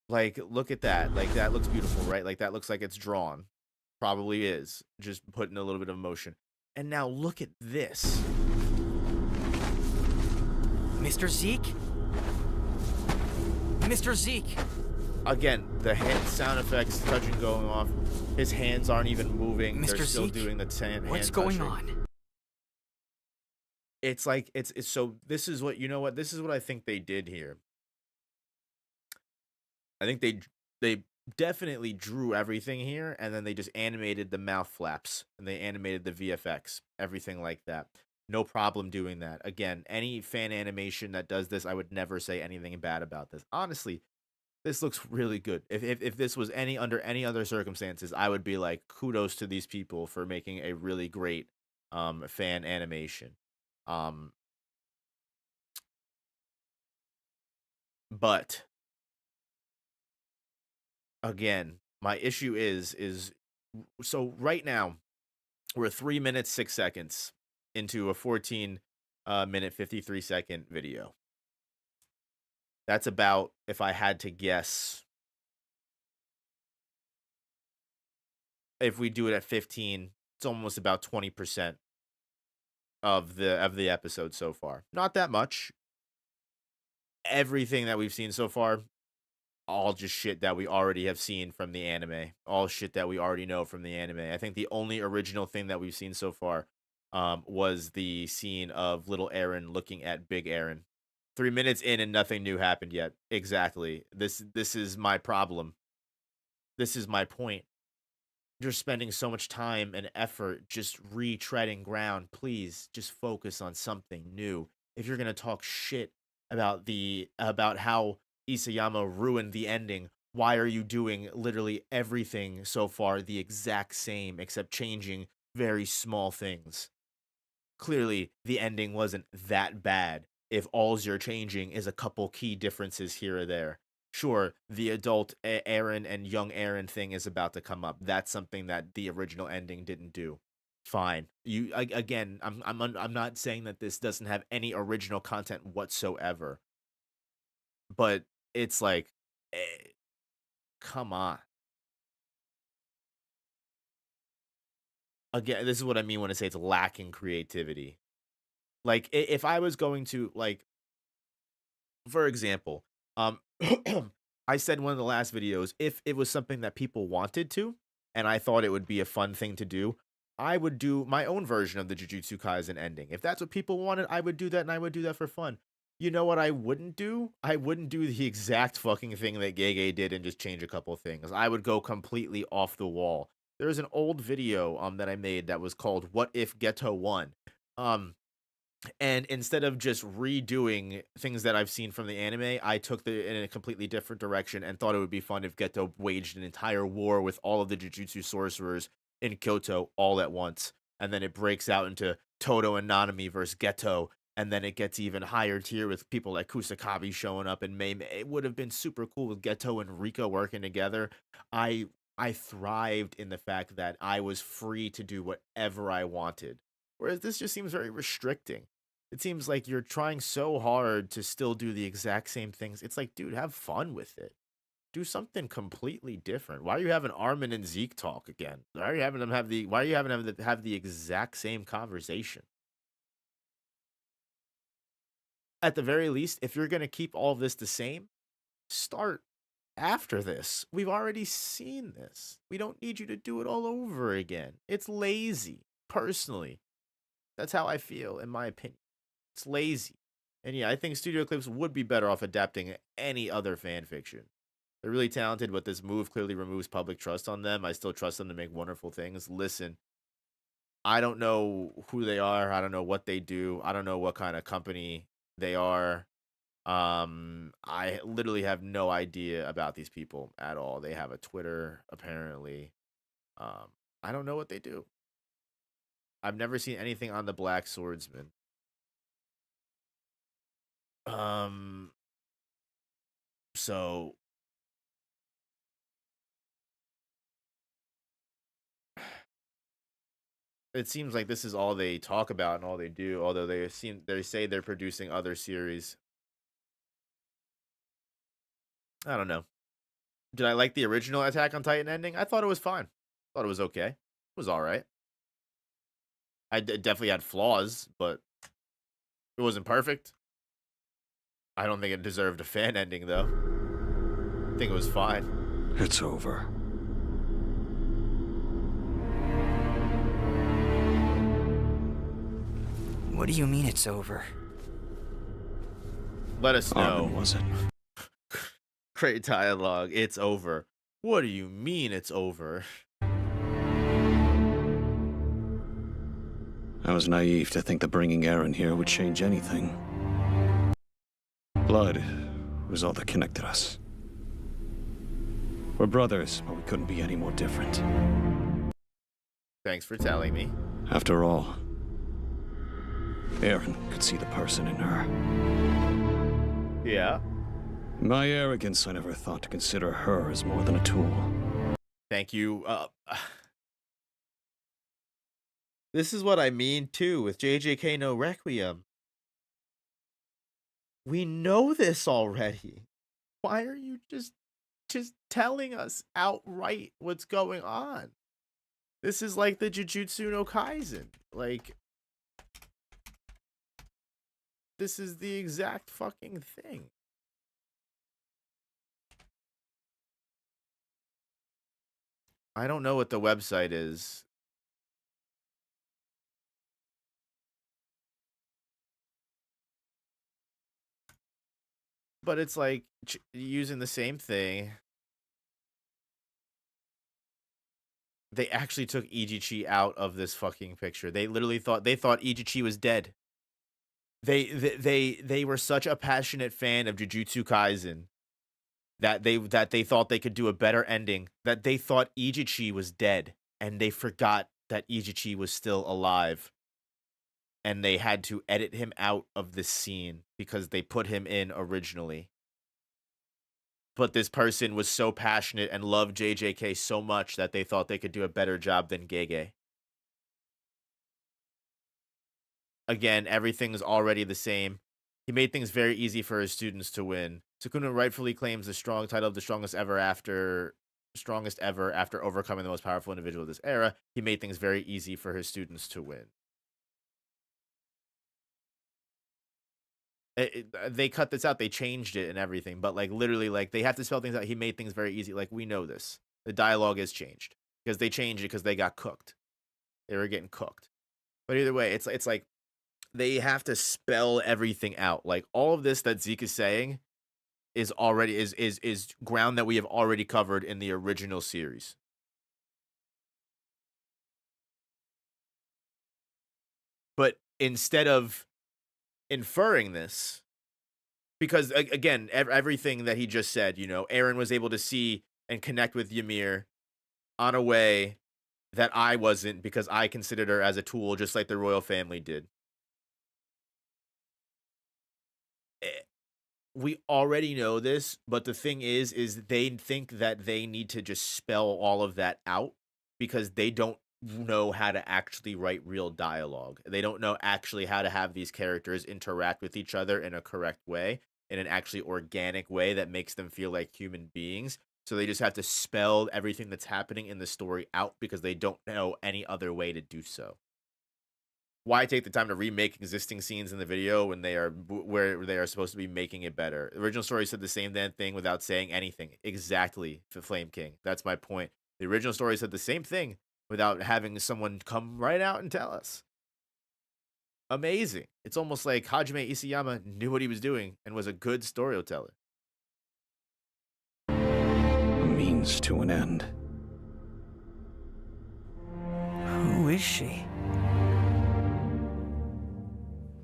Like, look at that. Like, that looks beautiful, right? Like, that looks like it's drawn. Probably is. Just putting a little bit of motion. And now look at this. Mr. Zeke? Mr. Zeke! Again, the hand sound effects touching going off. His hands aren't even moving. Mr. They're still Zeke? doing the hand What's going touching. on? It's like it's so this is what, you know what, this is what I think they did here. I think they definitely drew everything here, and then they just animated the mouth flaps and they animated the VFX, everything like that. No problem doing that. Again, any fan animation that does this, I would never say anything bad about this. Honestly, this looks really good. If this was under any other circumstances, I would be like, kudos to these people for making a really great fan animation. But again, my issue is so right now we're 3 minutes 6 seconds into a 14 minute 53-second video. That's about, if I had to guess, if we do it at 15, it's almost about 20% of the episode so far. Not that much. Everything that we've seen so far, all just shit that we already have seen from the anime. All shit that we already know from the anime. I think the only original thing that we've seen so far was the scene of little Aaron looking at big Aaron. 3 minutes in and nothing new happened yet. Exactly. This is my problem. This is my point. You're spending so much time and effort just retreading ground. Please just focus on something new. If you're gonna talk shit about how Isayama ruined the ending, why are you doing literally everything so far the exact same except changing very small things? Clearly, the ending wasn't that bad if alls you're changing is a couple key differences here or there. Sure, the adult Aaron and young Aaron thing is about to come up. That's something that the original ending didn't do. Fine. Again, I'm not saying that this doesn't have any original content whatsoever, but it's like, eh, come on. Again, this is what I mean when I say it's lacking creativity. Like, if I was going to, like, for example, um, I said in one of the last videos, if it was something that people wanted to, and I thought it would be a fun thing to do, I would do my own version of the Jujutsu Kaisen ending. If that's what people wanted, I would do that, and I would do that for fun. You know what I wouldn't do? I wouldn't do the exact fucking thing that Gege did and just change a couple things. I would go completely off the wall. There's an old video that I made that was called "What If Geto Won?" And instead of just redoing things that I've seen from the anime, I took it in a completely different direction and thought it would be fun if Geto waged an entire war with all of the Jujutsu sorcerers in Kyoto all at once. And then it breaks out into Todo and Nanami versus Geto. And then it gets even higher tier with people like Kusakabe showing up and Mei. It would have been super cool with Geto and Rika working together. I I thrived in the fact that I was free to do whatever I wanted. Whereas this just seems very restricting. It seems like you're trying so hard to still do the exact same things. It's like, dude, have fun with it. Do something completely different. Why are you having Armin and Zeke talk again? Why are you having them have the why are you having them have the exact same conversation? At the very least, if you're gonna keep all of this the same, start after this. We've already seen this. We don't need you to do it all over again. It's lazy, personally. That's how I feel, in my opinion. It's lazy. And yeah, I think Studio Clips would be better off adapting any other fan fiction. They're really talented, but this move clearly removes public trust on them. I still trust them to make wonderful things. Listen, I don't know who they are. I don't know what they do. I don't know what kind of company they are. I literally have no idea about these people at all. They have a Twitter, apparently. Um, I don't know what they do. I've never seen anything on the Black Swordsman. Um, so it seems like this is all they talk about and all they do, although they say they're producing other series. I don't know. Did I like the original Attack on Titan ending? I thought it was fine. Thought it was okay. It was all right. It definitely had flaws, but it wasn't perfect. I don't think it deserved a fan ending, though. I think it was fine. It's over. What do you mean it's over? Let us know. Armin, was it? Great dialogue. It's over. What do you mean it's over? I was naive to think that bringing Aaron here would change anything. Blood was all that connected us. We're brothers, but we couldn't be any more different. Thanks for telling me. After all, Aaron could see the person in her. Yeah. In my arrogance, I never thought to consider her as more than a tool. Thank you. This is what I mean, too, with JJK no Requiem. We know this already. Why are you just telling us outright what's going on? This is like the Jujutsu no Kaisen. Like, this is the exact fucking thing. I don't know what the website is. But it's like using the same thing. They actually took Ijichi out of this fucking picture. They literally thought Ijichi was dead. They were such a passionate fan of Jujutsu Kaisen that they thought they could do a better ending, that they thought Ijichi was dead, and they forgot that Ijichi was still alive. And they had to edit him out of this scene because they put him in originally. But this person was so passionate and loved JJK so much that they thought they could do a better job than Gege. Again, everything's already the same. He made things very easy for his students to win. Sukuna rightfully claims the strong title of the strongest ever after overcoming the most powerful individual of this era. He made things very easy for his students to win. They cut this out. They changed it and everything, but like literally, like they have to spell things out. He made things very easy. Like we know this. The dialogue is changed because they changed it because they got cooked. They were getting cooked. But either way, it's like they have to spell everything out. Like all of this that Zeke is saying is already is ground that we have already covered in the original series. But instead of inferring this, because again, everything that he just said, you know, Eren was able to see and connect with Ymir on a way that I wasn't, because I considered her as a tool, just like the royal family did. We already know this, but the thing is they think that they need to just spell all of that out because they don't know how to actually write real dialogue. They don't know actually how to have these characters interact with each other in a correct way, in an actually organic way that makes them feel like human beings. So they just have to spell everything that's happening in the story out because they don't know any other way to do so. Why take the time to remake existing scenes in the video when they are where they are supposed to be making it better? The original story said the same damn thing without saying anything. Exactly, for Flame King. That's my point. The original story said the same thing without having someone come right out and tell us. Amazing. It's almost like Hajime Isayama knew what he was doing and was a good storyteller. A means to an end. Who is she?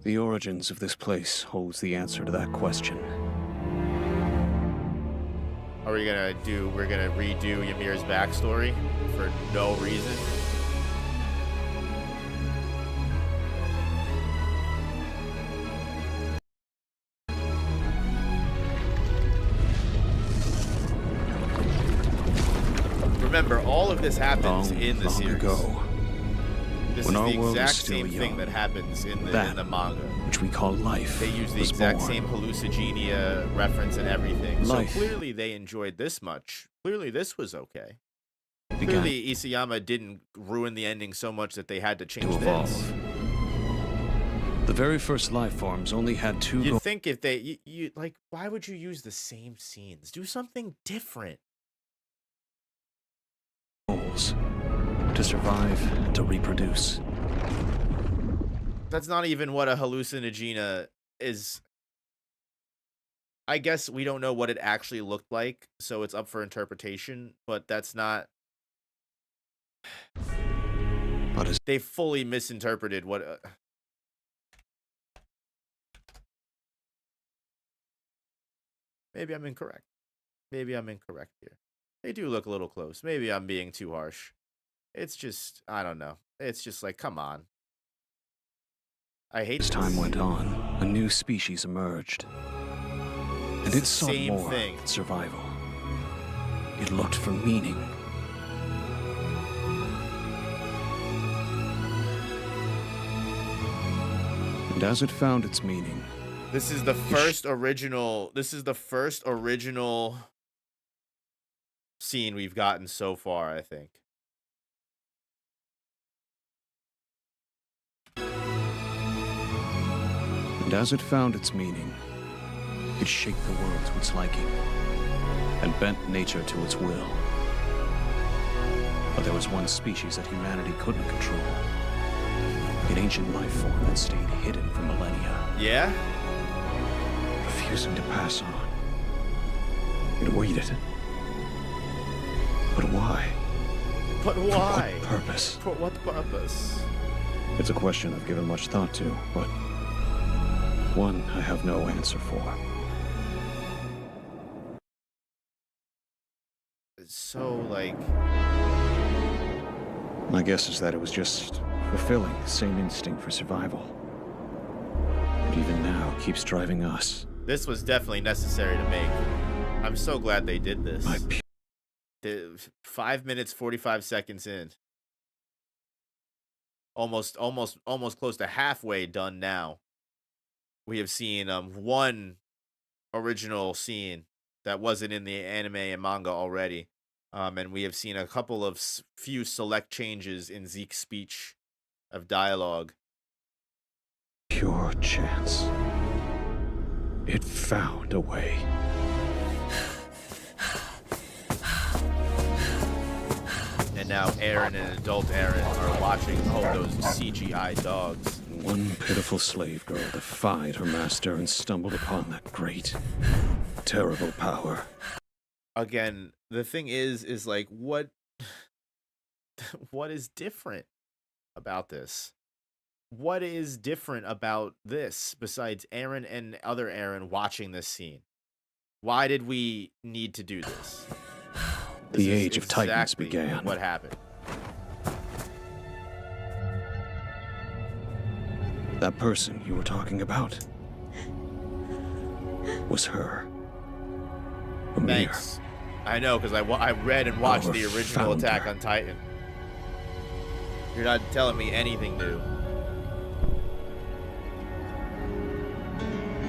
The origins of this place holds the answer to that question. Are we gonna we're gonna redo Ymir's backstory for no reason? Remember, all of this happens in the series. Ago, this when is our the world exact was still same thing young, that happens in the manga. which we call life, They use the was exact born. same hallucigenia reference and everything. Life. So clearly they enjoyed this much. Clearly this was okay. Began Clearly Isayama didn't ruin the ending so much that they had to change to evolve. this. The very first life forms only had two You'd think if they, you like, why would you use the same scenes? Do something different. goals: to survive and to reproduce. That's not even what a hallucinogenia is. I guess we don't know what it actually looked like, so it's up for interpretation, but that's not... But as They fully misinterpreted what... Maybe I'm incorrect. Maybe I'm incorrect here. They do look a little close. Maybe I'm being too harsh. It's just, I don't know. It's just like, come on. I hate as time went on, a new species emerged. And It's it the sought same more thing. than survival. It looked for meaning. And as it found its meaning, This is the first original scene we've gotten so far, I think. and as it found its meaning, it shaped the world to its liking and bent nature to its will. But there was one species that humanity couldn't control. An ancient life form that stayed hidden for millennia, Yeah? refusing to pass on. It waited. But why? But For why? what purpose? For what purpose? It's a question I've given much thought to, but one I have no answer for. So, like, My guess is that it was just fulfilling the same instinct for survival. That even now keeps driving us. this was definitely necessary to make. I'm so glad they did this. My 5 minutes 45 seconds in. Almost close to halfway done now. We have seen one original scene that wasn't in the anime and manga already. And we have seen a couple of few select changes in Zeke's speech of dialogue. Pure chance. It found a way. And now Eren and adult Eren are watching those CGI dogs. One pitiful slave girl defied her master and stumbled upon that great, terrible power. Again, the thing is like, what is different about this? What is different about this besides Eren and other Eren watching this scene? Why did we need to do this? The is Age of Titans exactly began. What happened? That person you were talking about was her. Ymir. Thanks. I know, because I read and watched Our the original founder. Attack on Titan. You're not telling me anything new.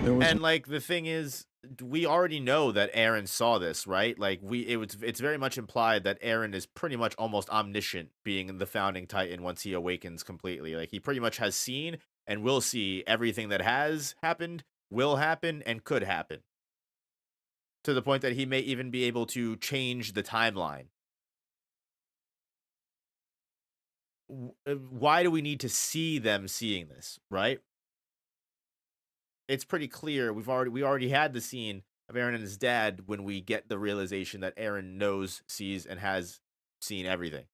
There was And like, the thing is, we already know that Eren saw this, right? Like, it's very much implied that Eren is pretty much almost omniscient, being the founding Titan once he awakens completely. Like, he pretty much has seen and will see everything that has happened, will happen, and could happen. To the point that he may even be able to change the timeline. Why do we need to see them seeing this, right? It's pretty clear. We already had the scene of Eren and his dad when we get the realization that Eren knows, sees, and has seen everything.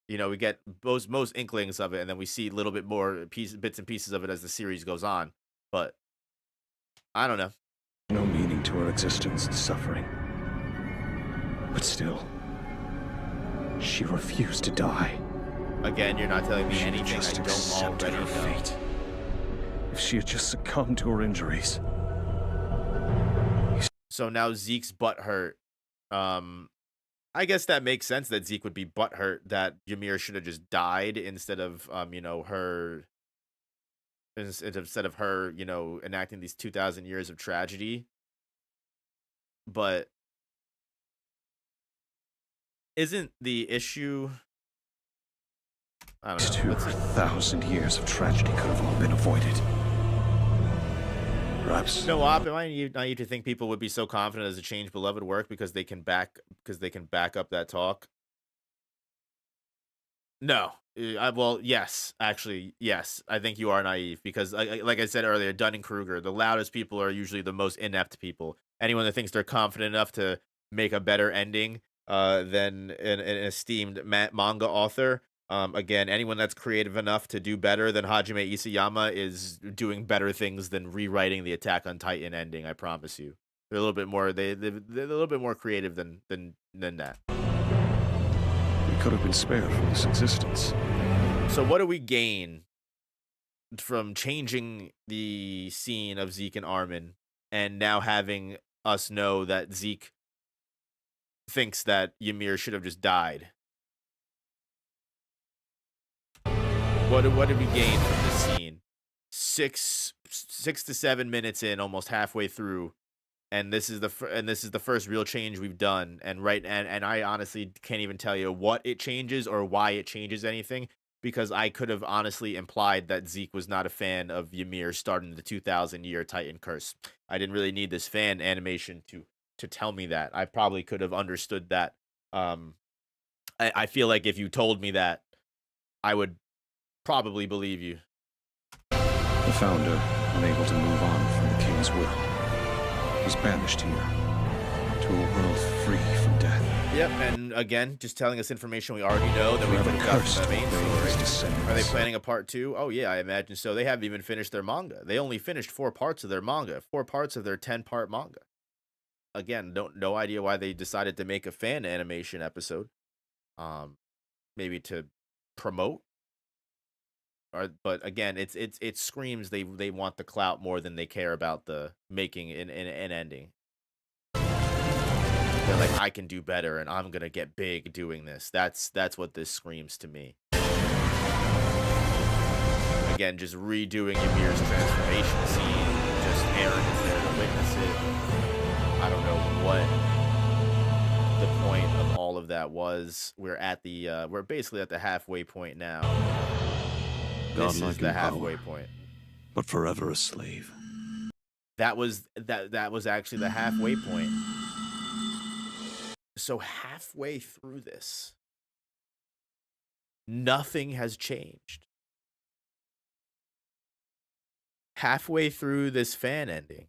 You know, we get most inklings of it, and then we see a little bit more bits and pieces of it as the series goes on. But I don't know. no meaning to her existence and suffering. But still, she refused to die. Again, you're not telling me She anything I just don't accepted already her know. fate. If she had just succumbed to her injuries. So now Zeke's butthurt. I guess that makes sense that Zeke would be butthurt that Ymir should have just died instead of her enacting these 2,000 years of tragedy. But isn't the issue, I don't know. 2,000 years of tragedy could have all been avoided. Perhaps. No, Op, am I naive to think people would be so confident as a change beloved work because they can back up that talk? No. Well, yes, actually, yes. I think you are naive because, like I said earlier, Dunning-Kruger, the loudest people are usually the most inept people. Anyone that thinks they're confident enough to make a better ending than an esteemed manga author. Again, anyone that's creative enough to do better than Hajime Isayama is doing better things than rewriting the Attack on Titan ending. I promise you, they're a little bit more they're a little bit more creative than that. We could have been spared from this existence. So what do we gain from changing the scene of Zeke and Armin and now having us know that Zeke thinks that Ymir should have just died? What did we gain from this scene? 6 to 7 minutes in, almost halfway through, and this is the first real change we've done. And I honestly can't even tell you what it changes or why it changes anything, because I could have honestly implied that Zeke was not a fan of Ymir starting the 2,000-year Titan curse. I didn't really need this fan animation to tell me that. I probably could have understood that I feel like if you told me that, I would probably believe you. The founder, unable to move on from the king's will, was banished here to a world free from death. Yep, and again, just telling us information we already know that we Forever could have got cursed from the main they and his story. descendants. Are they planning a part 2? Oh yeah, I imagine so. They haven't even finished their manga. They only finished 4 parts of their manga, 4 parts of their 10-part manga. Again, no idea why they decided to make a fan animation episode. Maybe to promote, but again, it screams they want the clout more than they care about the making an ending. They're like, I can do better, and I'm gonna get big doing this. That's what this screams to me. Again, just redoing Ymir's transformation scene. Just Aaron is there to witness it. I don't know what the point of all of that was. We're basically at the halfway point now. This is Godlike the in halfway power, point. but forever a slave. That was actually the halfway point. So halfway through this, nothing has changed. Halfway through this fan ending,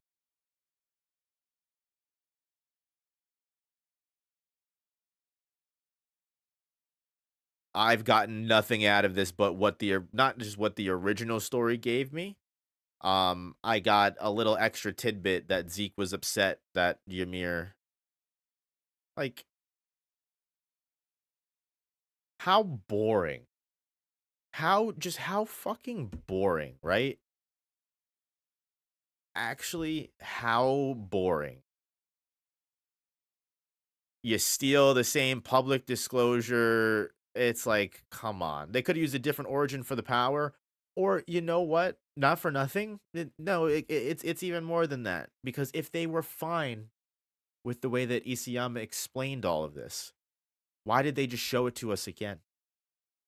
I've gotten nothing out of this but not just what the original story gave me. I got a little extra tidbit that Zeke was upset that Ymir, like, how boring. How fucking boring, right? Actually, how boring. You steal the same public disclosure. It's like, come on. They could have used a different origin for the power. Or, you know what? Not for nothing. It's even more than that. Because if they were fine with the way that Isayama explained all of this, why did they just show it to us again?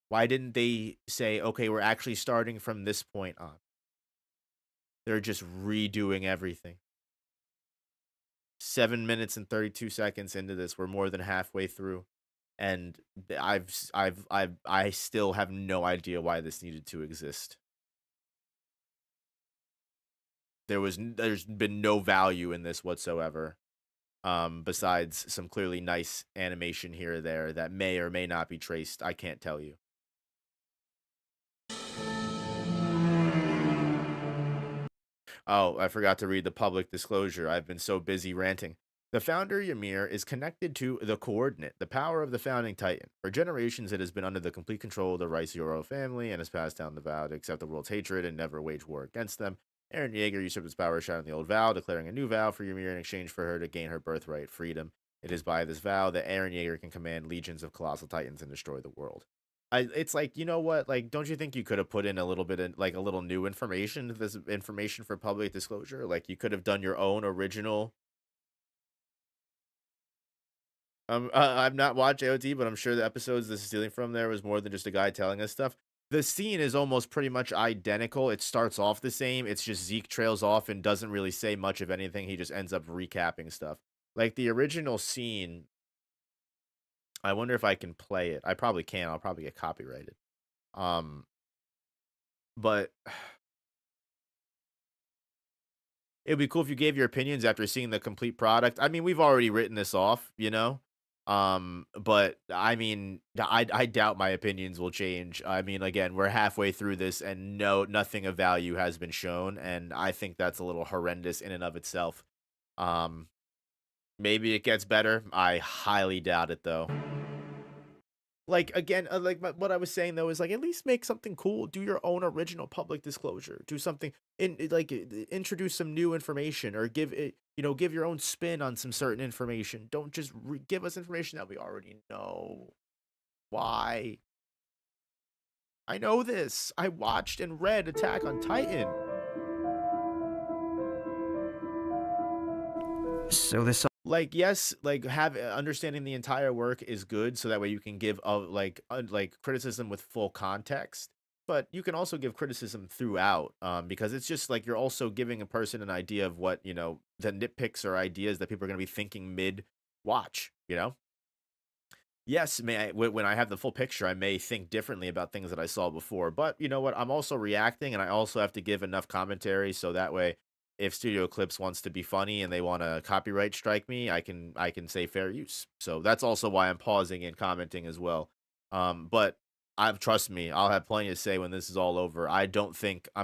Why didn't they say, okay, we're actually starting from this point on? They're just redoing everything. 7 minutes and 32 seconds into this, we're more than halfway through, and I still have no idea why this needed to exist. There's been no value in this whatsoever, besides some clearly nice animation here or there that may or may not be traced. I can't tell you. Oh, I forgot to read the public disclosure. I've been so busy ranting. The founder, Ymir, is connected to the Coordinate, the power of the founding titan. For generations, it has been under the complete control of the Rice royal family and has passed down the vow to accept the world's hatred and never wage war against them. Eren Yeager usurped its power, shouting the old vow, declaring a new vow for Ymir in exchange for her to gain her birthright freedom. It is by this vow that Eren Yeager can command legions of colossal titans and destroy the world. It's like, you know what? Like, don't you think you could have put in a little bit of, like, a little new information, this information for public disclosure? Like, you could have done your own original. I've not watched AOT, but I'm sure the episodes this is stealing from there was more than just a guy telling us stuff. The scene is almost pretty much identical. It starts off the same. It's just Zeke trails off and doesn't really say much of anything. He just ends up recapping stuff. Like, the original scene, I wonder if I can play it. I probably can. I'll probably get copyrighted. But it'd be cool if you gave your opinions after seeing the complete product. I mean, we've already written this off, you know? But I mean, I doubt my opinions will change. I mean, again, we're halfway through this and nothing of value has been shown, and I think that's a little horrendous in and of itself. Maybe it gets better. I highly doubt it, though. Like, again, what I was saying, though, is, like, at least make something cool. Do your own original public disclosure. Do something, introduce some new information, or give your own spin on some certain information. Don't just give us information that we already know. Why? I know this. I watched and read Attack on Titan. So this Like, yes, like, understanding the entire work is good, so that way you can give criticism with full context. But you can also give criticism throughout, because it's just like you're also giving a person an idea of what, the nitpicks or ideas that people are going to be thinking mid watch. yes, when I have the full picture, I may think differently about things that I saw before. But you know what? I'm also reacting, and I also have to give enough commentary so that way, if Studio Clips wants to be funny and they want to copyright strike me, I can say fair use. So that's also why I'm pausing and commenting as well. But trust me, I'll have plenty to say when this is all over. I don't think I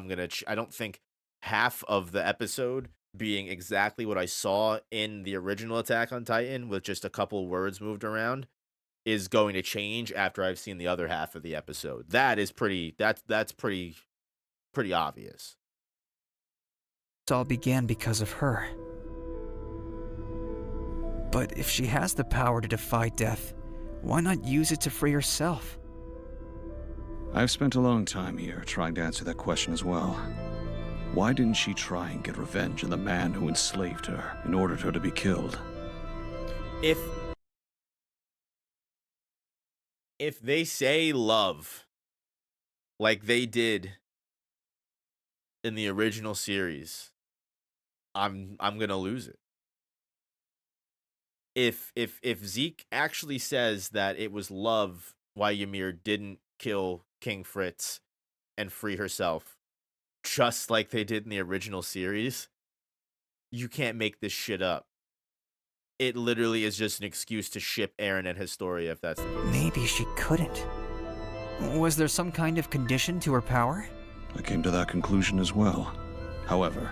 don't think half of the episode being exactly what I saw in the original Attack on Titan with just a couple words moved around is going to change after I've seen the other half of the episode. That's pretty obvious. It all began because of her. But if she has the power to defy death, why not use it to free herself? I've spent a long time here trying to answer that question as well. Why didn't she try and get revenge on the man who enslaved her and ordered her to be killed? If they say love like they did in the original series, I'm gonna lose it. If Zeke actually says that it was love why Ymir didn't kill King Fritz and free herself, just like they did in the original series, you can't make this shit up. It literally is just an excuse to ship Eren and Historia if that's the case. Maybe she couldn't. Was there some kind of condition to her power? I came to that conclusion as well. However,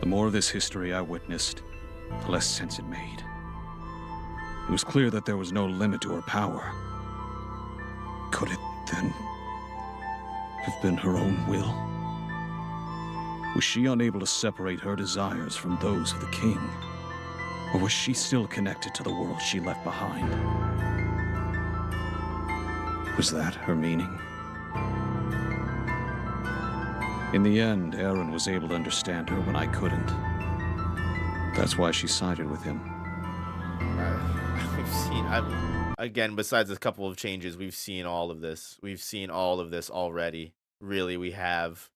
the more of this history I witnessed, the less sense it made. It was clear that there was no limit to her power. Could it, then, have been her own will? Was she unable to separate her desires from those of the king? Or was she still connected to the world she left behind? Was that her meaning? In the end, Eren was able to understand her when I couldn't. That's why she sided with him. Again, besides a couple of changes, we've seen all of this. We've seen all of this already. Really, we have.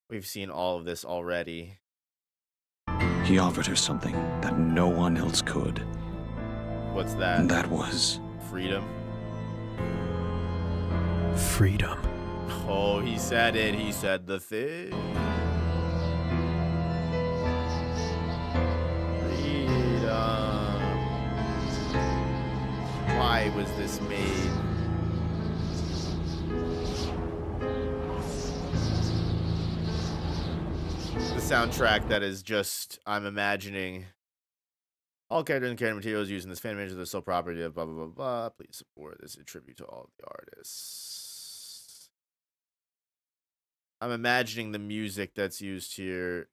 We've seen all of this already. He offered her something that no one else could. What's that? And that was... freedom. Freedom. Oh, he said it. He said the thing. Freedom. Why was this made? The soundtrack that is just, I'm imagining all characters and character materials used in this fan image are sole property of blah, blah, blah, blah. Please support this. A tribute to all the artists. I'm imagining the music that's used here.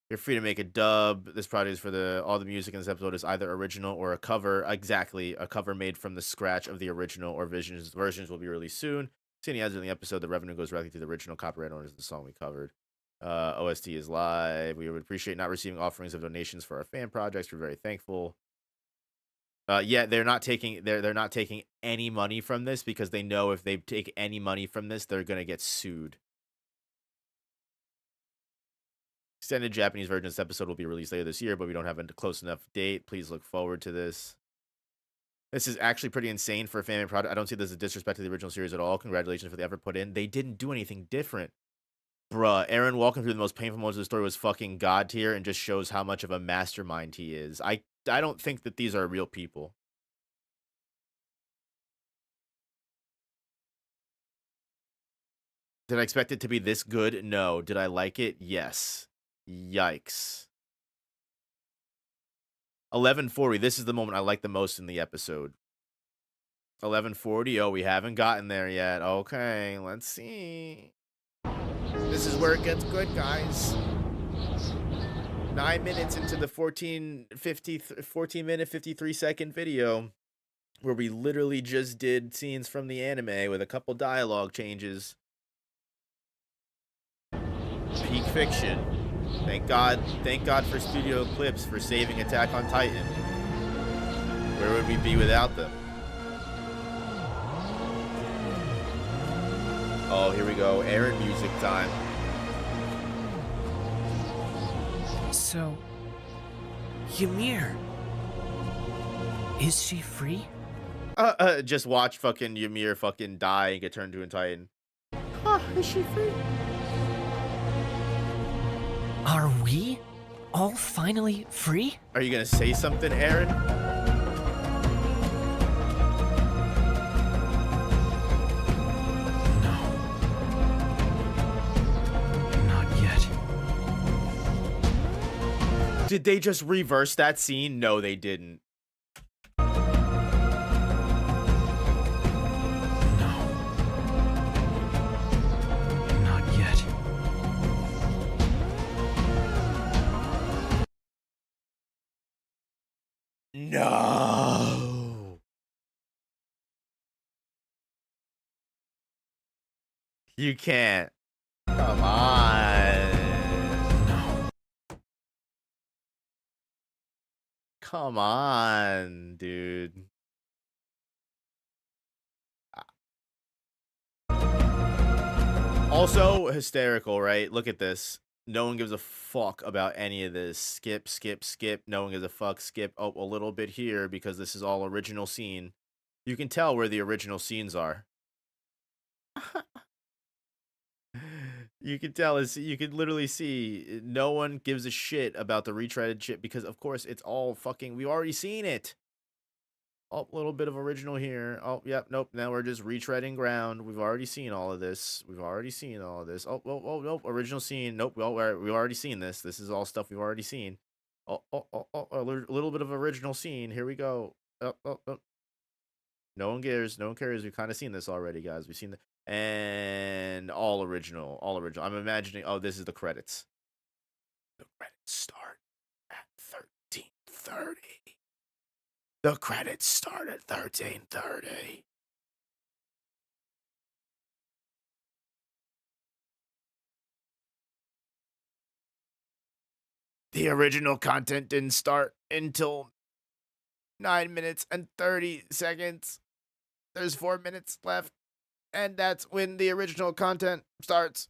You're free to make a dub. This project is for all the music in this episode is either original or a cover. Exactly. A cover made from the scratch of the original or versions will be released soon. See any ads in the episode, the revenue goes directly to the original copyright owners of the song we covered. OST is live. We would appreciate not receiving offerings of donations for our fan projects. We're very thankful. Yeah, they're not taking any money from this because they know if they take any money from this, they're gonna get sued. Extended Japanese version of this episode will be released later this year, but we don't have a close enough date. Please look forward to this. This is actually pretty insane for a fan product. I don't see this as a disrespect to the original series at all. Congratulations for the effort put in. They didn't do anything different. Bruh, Eren walking through the most painful moments of the story was fucking god tier and just shows how much of a mastermind he is. I don't think that these are real people. Did I expect it to be this good? No. Did I like it? Yes. Yikes. 11:40. This is the moment I like the most in the episode. 11:40. Oh, we haven't gotten there yet. Okay, let's see. This is where it gets good, guys. 9 minutes into the 14 minute 53 second video where we literally just did scenes from the anime with a couple dialogue changes. Peak fiction. Thank God for Studio Clips for saving Attack on Titan. Where would we be without them? Oh, here we go. Eren music time. So, Ymir. Is she free? Just watch fucking Ymir fucking die and get turned to a Titan. Is she free? Are we all finally free? Are you gonna say something, Aaron? No. Not yet. Did they just reverse that scene? No, they didn't. No. Not yet. No. You can't. Come on. No. Come on, dude. Also hysterical, right? Look at this. No one gives a fuck about any of this. Skip, skip, skip. No one gives a fuck. Skip. Oh, a little bit here because this is all original scene. You can tell where the original scenes are. You can tell, you can literally see no one gives a shit about the retreaded shit because, of course, it's all fucking. We've already seen it. Oh, a little bit of original here. Oh, yep, nope. Now we're just retreading ground. We've already seen all of this. We've already seen all of this. Oh, oh, oh, nope. Original scene. Nope. Well, we've already seen this. This is all stuff we've already seen. Oh, oh, oh, oh, a little bit of original scene. Here we go. Oh, oh, oh. No one cares. No one cares. We've kind of seen this already, guys. We've seen the and all original. All original. I'm imagining. Oh, this is the credits. The credits start at 13:30. The credits start at 13:30. The original content didn't start until 9 minutes and 30 seconds. There's 4 minutes left, and that's when the original content starts.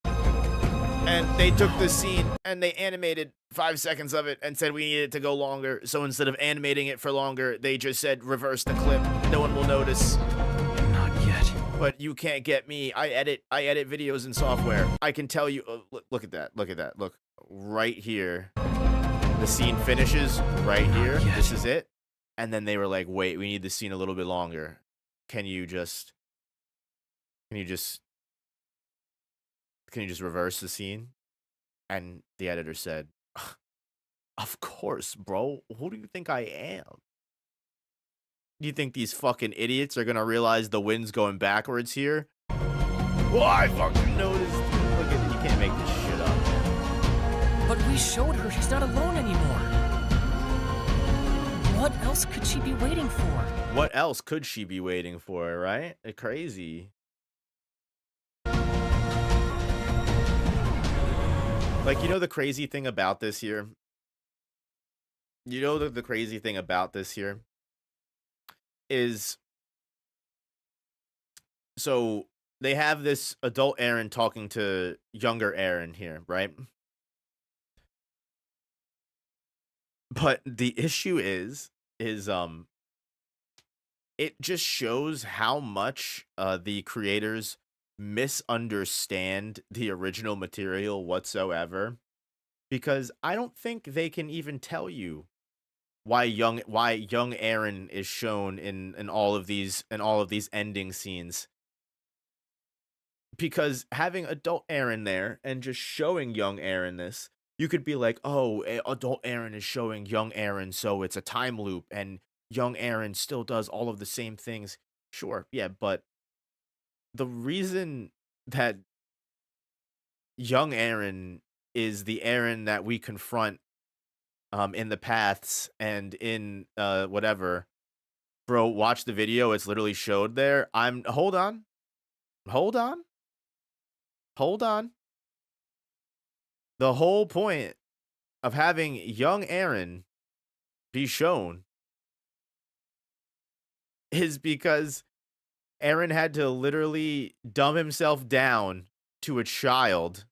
And they took this scene and they animated 5 seconds of it and said we need it to go longer. So instead of animating it for longer, they just said reverse the clip. No one will notice. Not yet. But you can't get me. I edit videos in software. I can tell you. Look at that. Look at that. Look right here. The scene finishes right here. This is it. And then they were like, "Wait, we need the scene a little bit longer. Can you just reverse the scene?" And the editor said, "Of course, bro. Who do you think I am? Do you think these fucking idiots are gonna realize the wind's going backwards here?" Well, I fucking noticed. Look at it. You can't make this shit up, man. But we showed her she's not alone anymore. What else could she be waiting for? What else could she be waiting for, right? Crazy. Like, you know the crazy thing about this here? You know the crazy thing about this here is, so they have this adult Aaron talking to younger Aaron here, right? But the issue is it just shows how much the creators misunderstand the original material whatsoever, because I don't think they can even tell you why young Aaron is shown in all of these ending scenes. Because having adult Aaron there and just showing young Aaron this, you could be like, "Oh, adult Aaron is showing young Aaron, so it's a time loop and young Aaron still does all of the same things." Sure, yeah, but the reason that young Aaron is the Aaron that we confront in the paths and in whatever, bro, watch the video, it's literally showed there. Hold on. The whole point of having young Aaron be shown is because Aaron had to literally dumb himself down to a child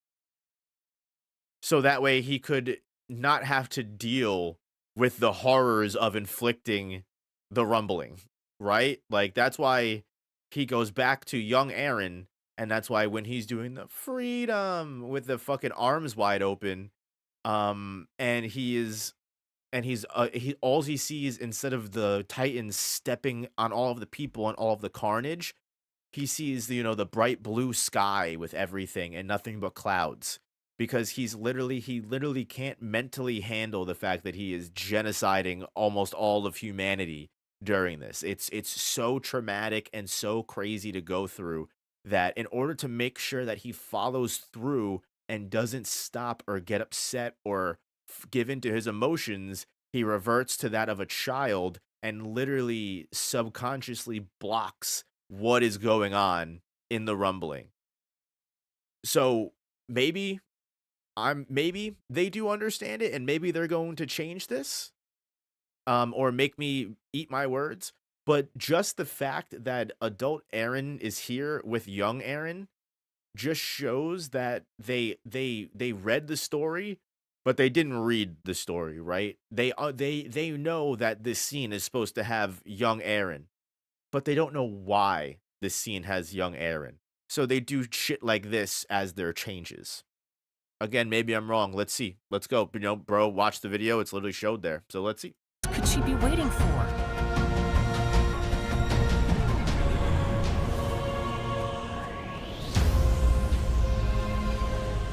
so that way he could not have to deal with the horrors of inflicting the rumbling, right? Like, that's why he goes back to young Aaron, and that's why when he's doing the freedom with the fucking arms wide open, and he's all he sees, instead of the Titans stepping on all of the people and all of the carnage, he sees the, the bright blue sky with everything and nothing but clouds, because he literally can't mentally handle the fact that he is genociding almost all of humanity during this. It's so traumatic and so crazy to go through, that in order to make sure that he follows through and doesn't stop or get upset or give in to his emotions, he reverts to that of a child and literally subconsciously blocks what is going on in the rumbling. So maybe they do understand it, and maybe they're going to change this, or make me eat my words. But just the fact that adult Aaron is here with young Aaron just shows that they read the story, but they didn't read the story, right? They know that this scene is supposed to have young Aaron, but they don't know why this scene has young Aaron. So they do shit like this as their changes. Again, maybe I'm wrong. Let's see. Let's go. Bro, watch the video. It's literally showed there. So let's see. What could she be waiting for?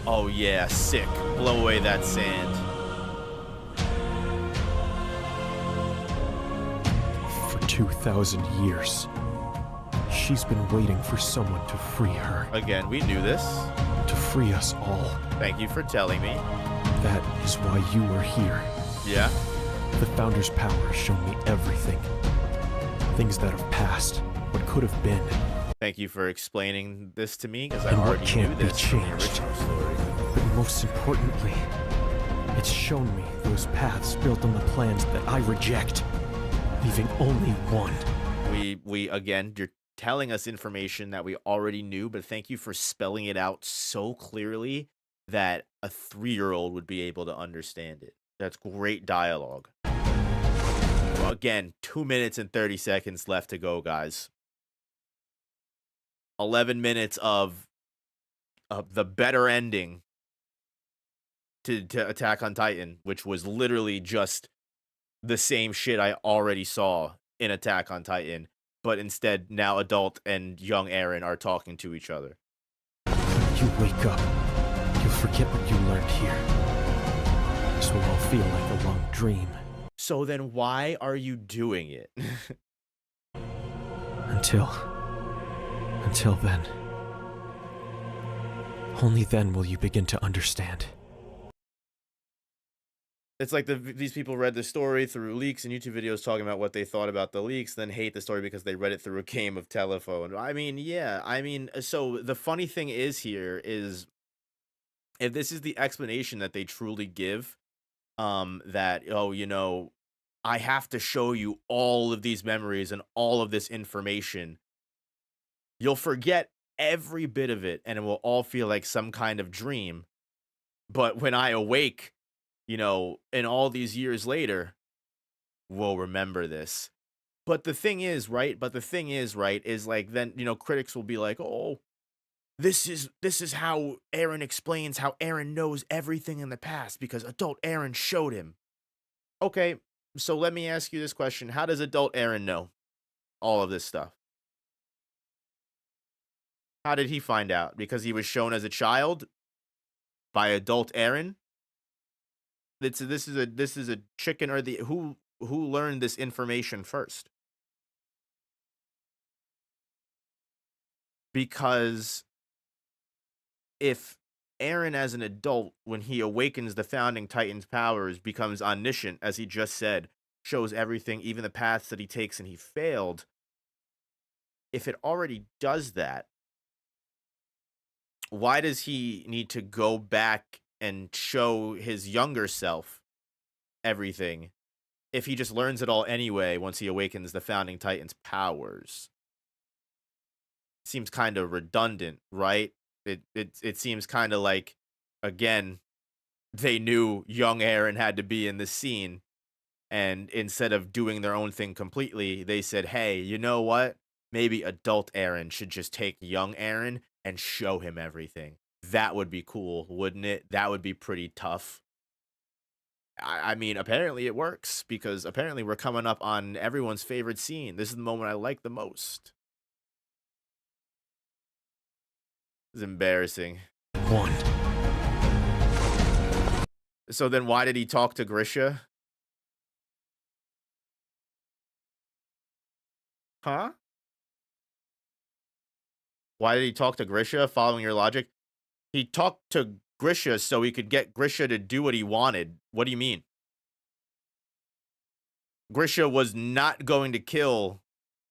Oh yeah, sick. Blow away that sand. For 2,000 years, she's been waiting for someone to free her. Again, we knew this. To free us all. Thank you for telling me. That is why you are here. Yeah? The Founder's power has shown me everything. Things that have passed, what could have been. Thank you for explaining this to me, because I And what already can't knew be this from the changed. original story. But most importantly, it's shown me those paths built on the plans that I reject, leaving only one. We again, you're telling us information that we already knew, but thank you for spelling it out so clearly that a 3-year-old would be able to understand it. That's great dialogue. Well, again, 2 minutes and 30 seconds left to go, guys. 11 minutes of the better ending to Attack on Titan, which was literally just the same shit I already saw in Attack on Titan, but instead now adult and young Aaron are talking to each other. You wake up, you'll forget what you learned here. This will all feel like a long dream. So then why are you doing it? Until then. Only then will you begin to understand. It's like these people read the story through leaks and YouTube videos talking about what they thought about the leaks, then hate the story because they read it through a game of telephone. I mean, yeah. I mean, so the funny thing is here is, if this is the explanation that they truly give, that, oh, I have to show you all of these memories and all of this information, you'll forget every bit of it, and it will all feel like some kind of dream. But when I awake, and all these years later, we'll remember this. But the thing is, right? Is like, then, critics will be like, oh, this is how Aaron explains how Aaron knows everything in the past, because adult Aaron showed him. Okay, so let me ask you this question. How does adult Aaron know all of this stuff? How did he find out? Because he was shown as a child by adult Aaron? This is a chicken or the who learned this information first? Because if Aaron, as an adult, when he awakens the founding Titan's powers, becomes omniscient, as he just said, shows everything, even the paths that he takes, and he failed, if it already does that, why does he need to go back and show his younger self everything if he just learns it all anyway once he awakens the founding Titan's powers? Seems kind of redundant, right? It seems kind of like, again, they knew young Aaron had to be in the scene, And instead of doing their own thing completely, they said, hey, you know what? Maybe adult Aaron should just take young Aaron and show him everything. That would be cool, wouldn't it? That would be pretty tough. I mean, apparently it works, because apparently we're coming up on everyone's favorite scene. This is the moment I like the most. It's embarrassing. One. So then why did he talk to Grisha? Huh? Why did he talk to Grisha, following your logic? He talked to Grisha so he could get Grisha to do what he wanted. What do you mean? Grisha was not going to kill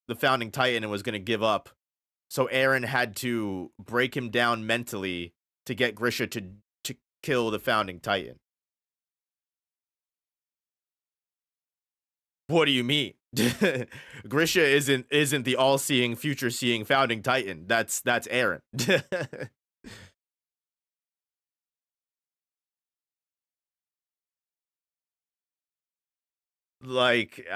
the Founding Titan and was going to give up. So Aaron had to break him down mentally to get Grisha to kill the Founding Titan. What do you mean? Grisha isn't the all-seeing, future-seeing Founding Titan. That's Aaron. Like,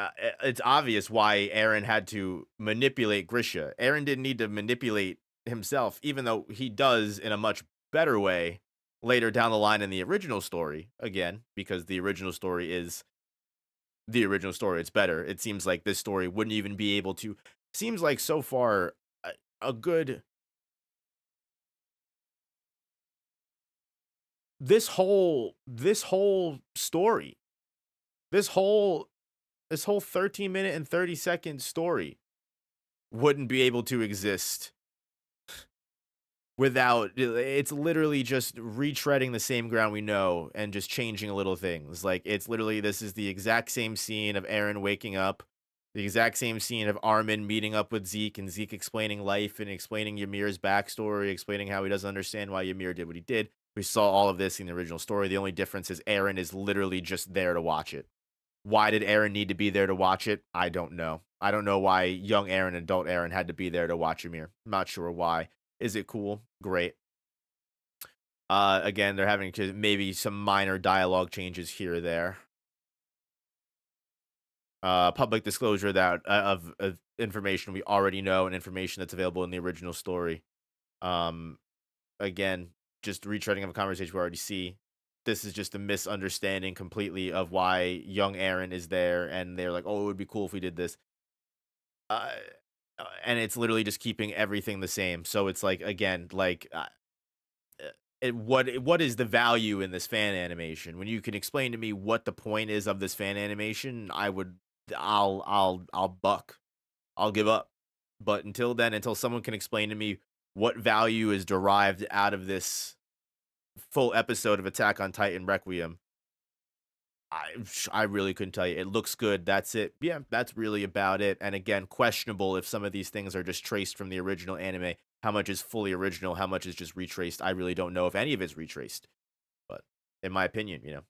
it's obvious why Aaron had to manipulate Grisha. Aaron didn't need to manipulate himself, even though he does in a much better way later down the line in the original story. Again, because the original story is the original story. It's better. It seems like this story wouldn't even be able to. Seems like so far a good. This whole story, this whole 13-minute and 30-second story wouldn't be able to exist without, it's literally just retreading the same ground we know and just changing little things. Like, it's literally, this is the exact same scene of Aaron waking up, the exact same scene of Armin meeting up with Zeke and Zeke explaining life and explaining Ymir's backstory, explaining how he doesn't understand why Ymir did what he did. We saw all of this in the original story. The only difference is Aaron is literally just there to watch it. Why did Aaron need to be there to watch it? I don't know. I don't know why young Aaron and adult Aaron had to be there to watch Ymir. I'm not sure why. Is it cool? Great. Again, they're having maybe some minor dialogue changes here or there. Public disclosure that of information we already know and information that's available in the original story. Again, just retreading of a conversation we already see. This is just a misunderstanding completely of why young Aaron is there, and they're like, oh, it would be cool if we did this. And it's literally just keeping everything the same. So it's like, again, like, what is the value in this fan animation? When you can explain to me what the point is of this fan animation, I'll buck. I'll give up. But until then, until someone can explain to me what value is derived out of this full episode of Attack on Titan Requiem, I really couldn't tell you. It looks good. That's it. Yeah, that's really about it. And again, questionable if some of these things are just traced from the original anime. How much is fully original? How much is just retraced? I really don't know if any of it's retraced. But in my opinion, you know.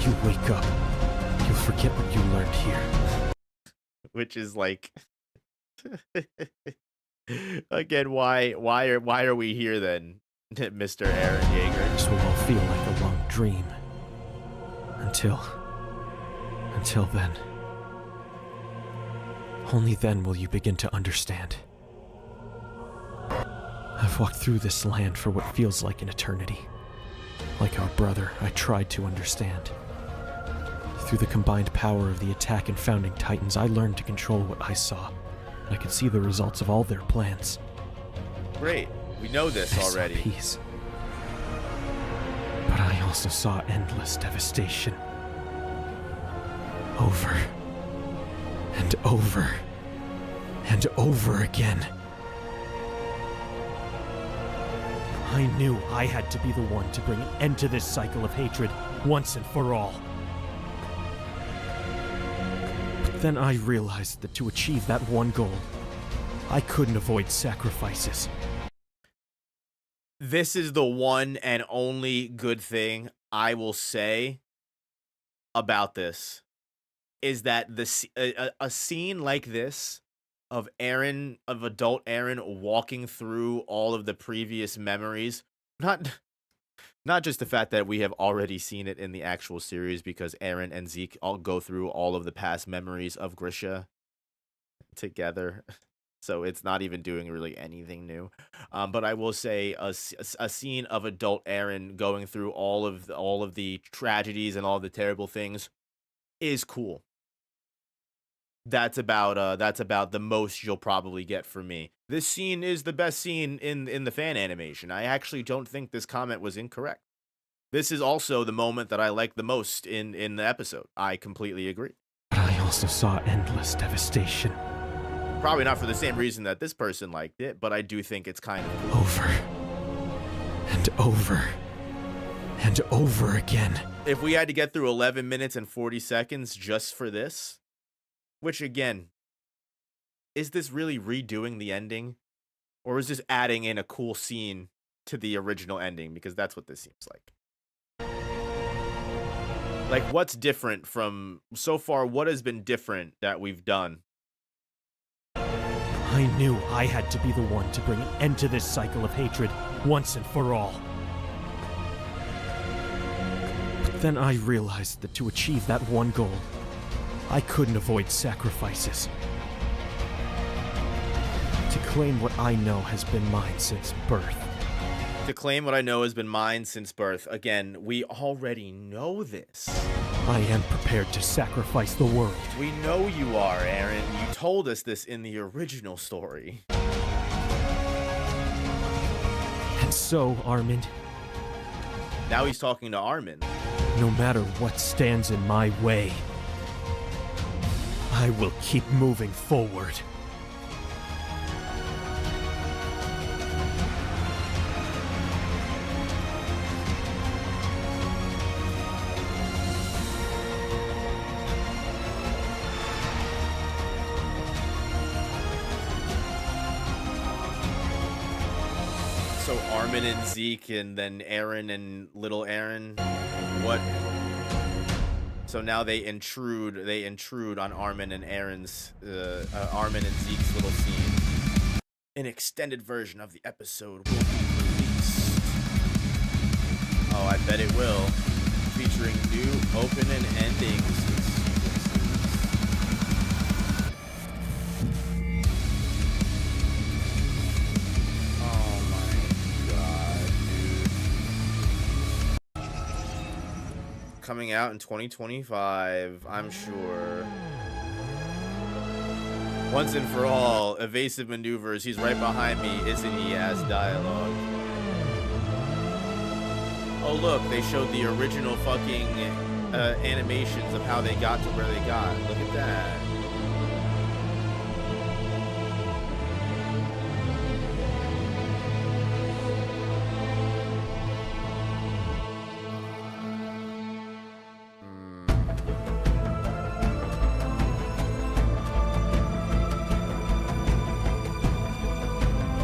You wake up. You'll forget what you learned here. Which is like, again, why are we here then, Mr. Aaron Yeager? This will all feel like a long dream. Until then. Only then will you begin to understand. I've walked through this land for what feels like an eternity. Like our brother, I tried to understand. Through the combined power of the Attack and Founding Titans, I learned to control what I saw. I could see the results of all their plans. Great. We know this already. I saw peace. But I also saw endless devastation. Over and over and over again. I knew I had to be the one to bring an end to this cycle of hatred once and for all. But then I realized that to achieve that one goal, I couldn't avoid sacrifices. This is the one and only good thing I will say about this, is that a scene like this of adult Aaron walking through all of the previous memories, not Not just the fact that we have already seen it in the actual series because Eren and Zeke all go through all of the past memories of Grisha together. So it's not even doing really anything new. But I will say a scene of adult Eren going through all of the tragedies and all the terrible things is cool. That's about the most you'll probably get from me. This scene is the best scene in the fan animation. I actually don't think this comment was incorrect. This is also the moment that I like the most in the episode. I completely agree. But I also saw endless devastation. Probably not for the same reason that this person liked it, but I do think it's kind of cool. Over and over and over again. If we had to get through 11 minutes and 40 seconds just for this, which again, is this really redoing the ending? Or is this adding in a cool scene to the original ending? Because that's what this seems like. Like, what's different from so far? What has been different that we've done? I knew I had to be the one to bring an end to this cycle of hatred once and for all. But then I realized that to achieve that one goal, I couldn't avoid sacrifices. To claim what I know has been mine since birth. To claim what I know has been mine since birth. Again, we already know this. I am prepared to sacrifice the world. We know you are, Eren. You told us this in the original story. And so, Armin, Now he's talking to Armin. no matter what stands in my way, I will keep moving forward. So Armin and Zeke, and then Eren and little Eren. What? So now they intrude on Armin and Eren's, Armin and Zeke's little scene. An extended version of the episode will be released. Oh, I bet it will. Featuring new open and endings. Coming out in 2025, I'm sure. Once and for all, evasive maneuvers. He's right behind me, isn't he? As dialogue. Oh look, they showed the original fucking animations of how they got to where they got. Look at that.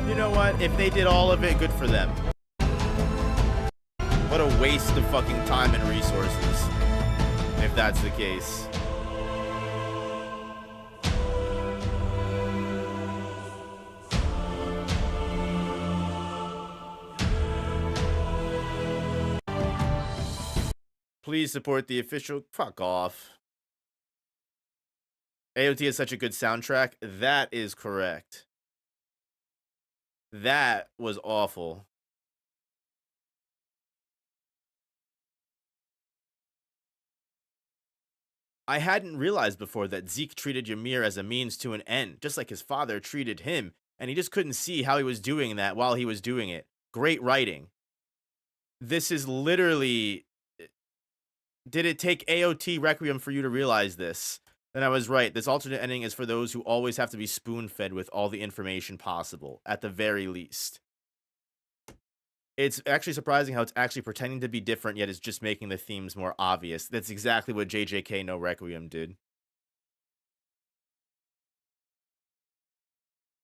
You know what? If they did all of it, good for them. What a waste of fucking time and resources. If that's the case. Please support the official. Fuck off. AOT is such a good soundtrack. That is correct. That was awful. I hadn't realized before that Zeke treated Ymir as a means to an end, just like his father treated him, and he just couldn't see how he was doing that while he was doing it. Great writing. This is literally... Did it take AOT Requiem for you to realize this? Then I was right. This alternate ending is for those who always have to be spoon-fed with all the information possible, at the very least. It's actually surprising how it's actually pretending to be different, yet it's just making the themes more obvious. That's exactly what JJK No Requiem did.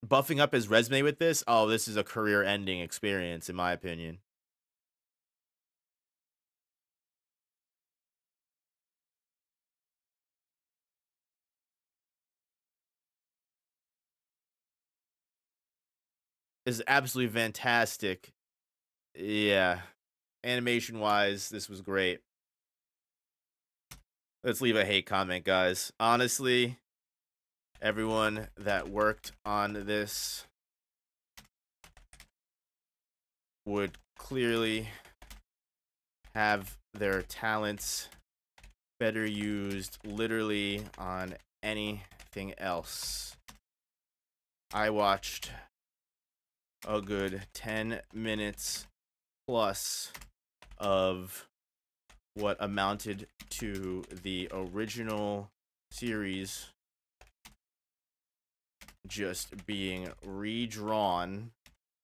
Buffing up his resume with this? Oh, this is a career-ending experience, in my opinion. Is absolutely fantastic. Yeah. Animation wise, this was great. Let's leave a hate comment, guys. Honestly, everyone that worked on this would clearly have their talents better used literally on anything else. I watched a good 10 minutes plus of what amounted to the original series just being redrawn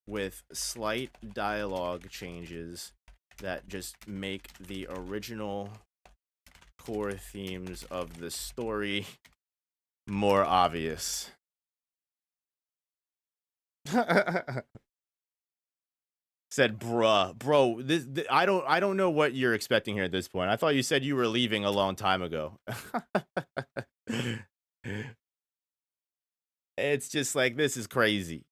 with slight dialogue changes that just make the original core themes of the story more obvious. Said, bruh, bro, this I don't know what you're expecting here at this point. I thought you said you were leaving a long time ago. It's just like, this is crazy.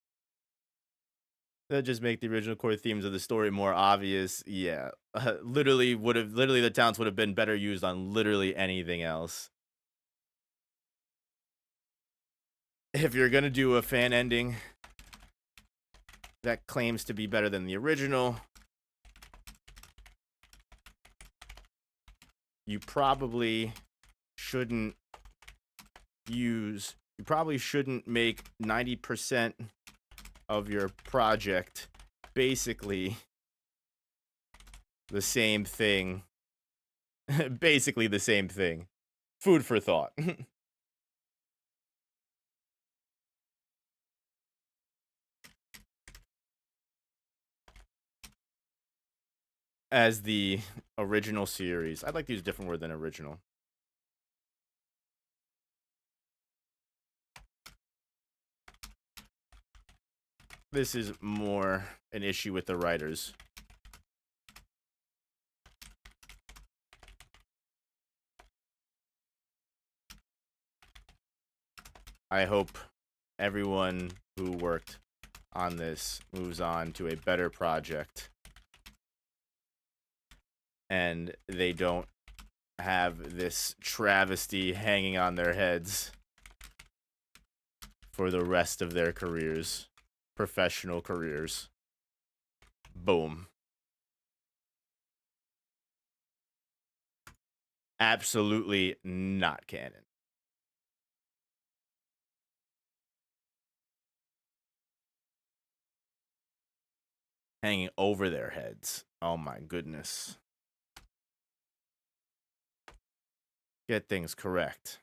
That just make the original core themes of the story more obvious. Yeah, literally the talents would have been better used on literally anything else. If you're gonna do a fan ending that claims to be better than the original, you probably shouldn't make 90% of your project basically the same thing. Basically the same thing. Food for thought. As the original series. I'd like to use a different word than original. This is more an issue with the writers. I hope everyone who worked on this moves on to a better project, and they don't have this travesty hanging on their heads for the rest of their careers. Professional careers. Boom. Absolutely not canon. Hanging over their heads. Oh my goodness. Get things correct.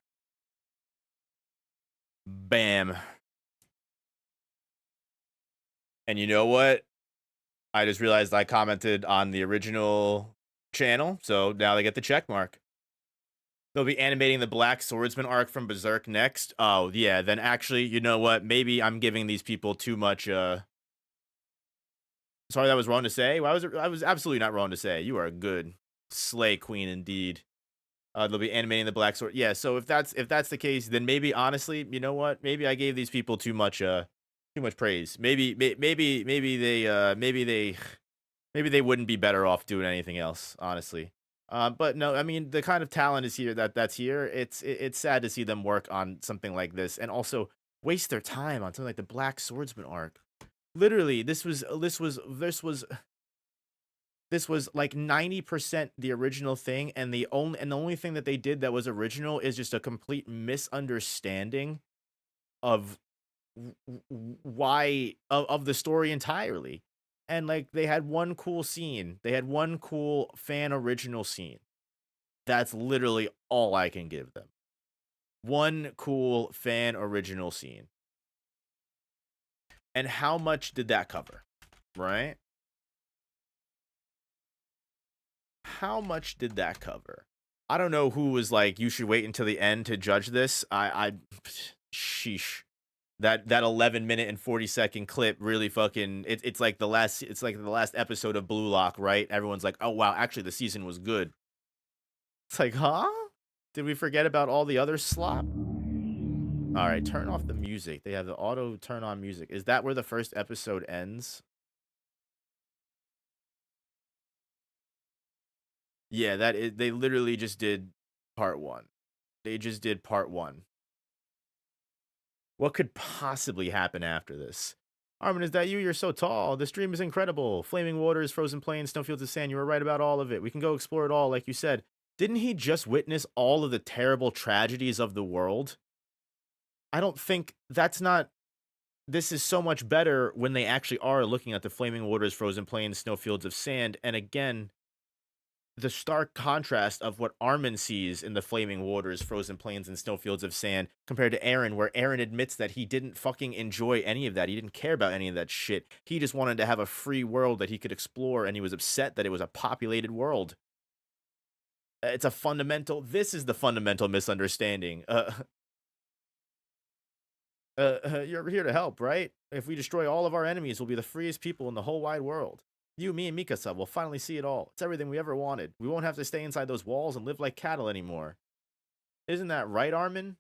Bam. And you know what? I just realized I commented on the original channel, so now they get the check mark. They'll be animating the Black Swordsman arc from Berserk next. Oh, yeah, then actually, you know what? Maybe I'm giving these people too much, Sorry, that was wrong to say. Well, I was absolutely not wrong to say. You are a good slay queen indeed. They'll be animating the Black Sword. Yeah, so if that's the case, then maybe honestly, you know what? Maybe I gave these people too much praise. Maybe they wouldn't be better off doing anything else, honestly. But no, I mean, the kind of talent is here that's here. It's sad to see them work on something like this and also waste their time on something like the Black Swordsman arc. Literally, this was like 90% the original thing, and the only thing that they did that was original is just a complete misunderstanding of why of the story entirely. And like, they had one cool scene, they had one cool fan original scene. That's literally all I can give them. One cool fan original scene. And how much did that cover, right? How much did that cover? I don't know who was like, you should wait until the end to judge this. Sheesh. That 11-minute and 40-second clip really fucking, it's like the last episode of Blue Lock, right? Everyone's like, oh wow, actually the season was good. It's like, huh? Did we forget about all the other slop? All right, turn off the music. They have the auto turn on music. Is that where the first episode ends? Yeah, that is, they literally just did part one. They just did part one. What could possibly happen after this? Armin, is that you? You're so tall. This dream is incredible. Flaming waters, frozen plains, snowfields of sand. You were right about all of it. We can go explore it all, like you said. Didn't he just witness all of the terrible tragedies of the world? I don't think that's not. This is so much better when they actually are looking at the flaming waters, frozen plains, snowfields of sand. And again, the stark contrast of what Armin sees in the flaming waters, frozen plains, and snowfields of sand compared to Eren, where Eren admits that he didn't fucking enjoy any of that. He didn't care about any of that shit. He just wanted to have a free world that he could explore, and he was upset that it was a populated world. It's a fundamental. This is the fundamental misunderstanding. You're here to help, right? If we destroy all of our enemies, we'll be the freest people in the whole wide world. You, me, and Mikasa will finally see it all. It's everything we ever wanted. We won't have to stay inside those walls and live like cattle anymore. Isn't that right, Armin?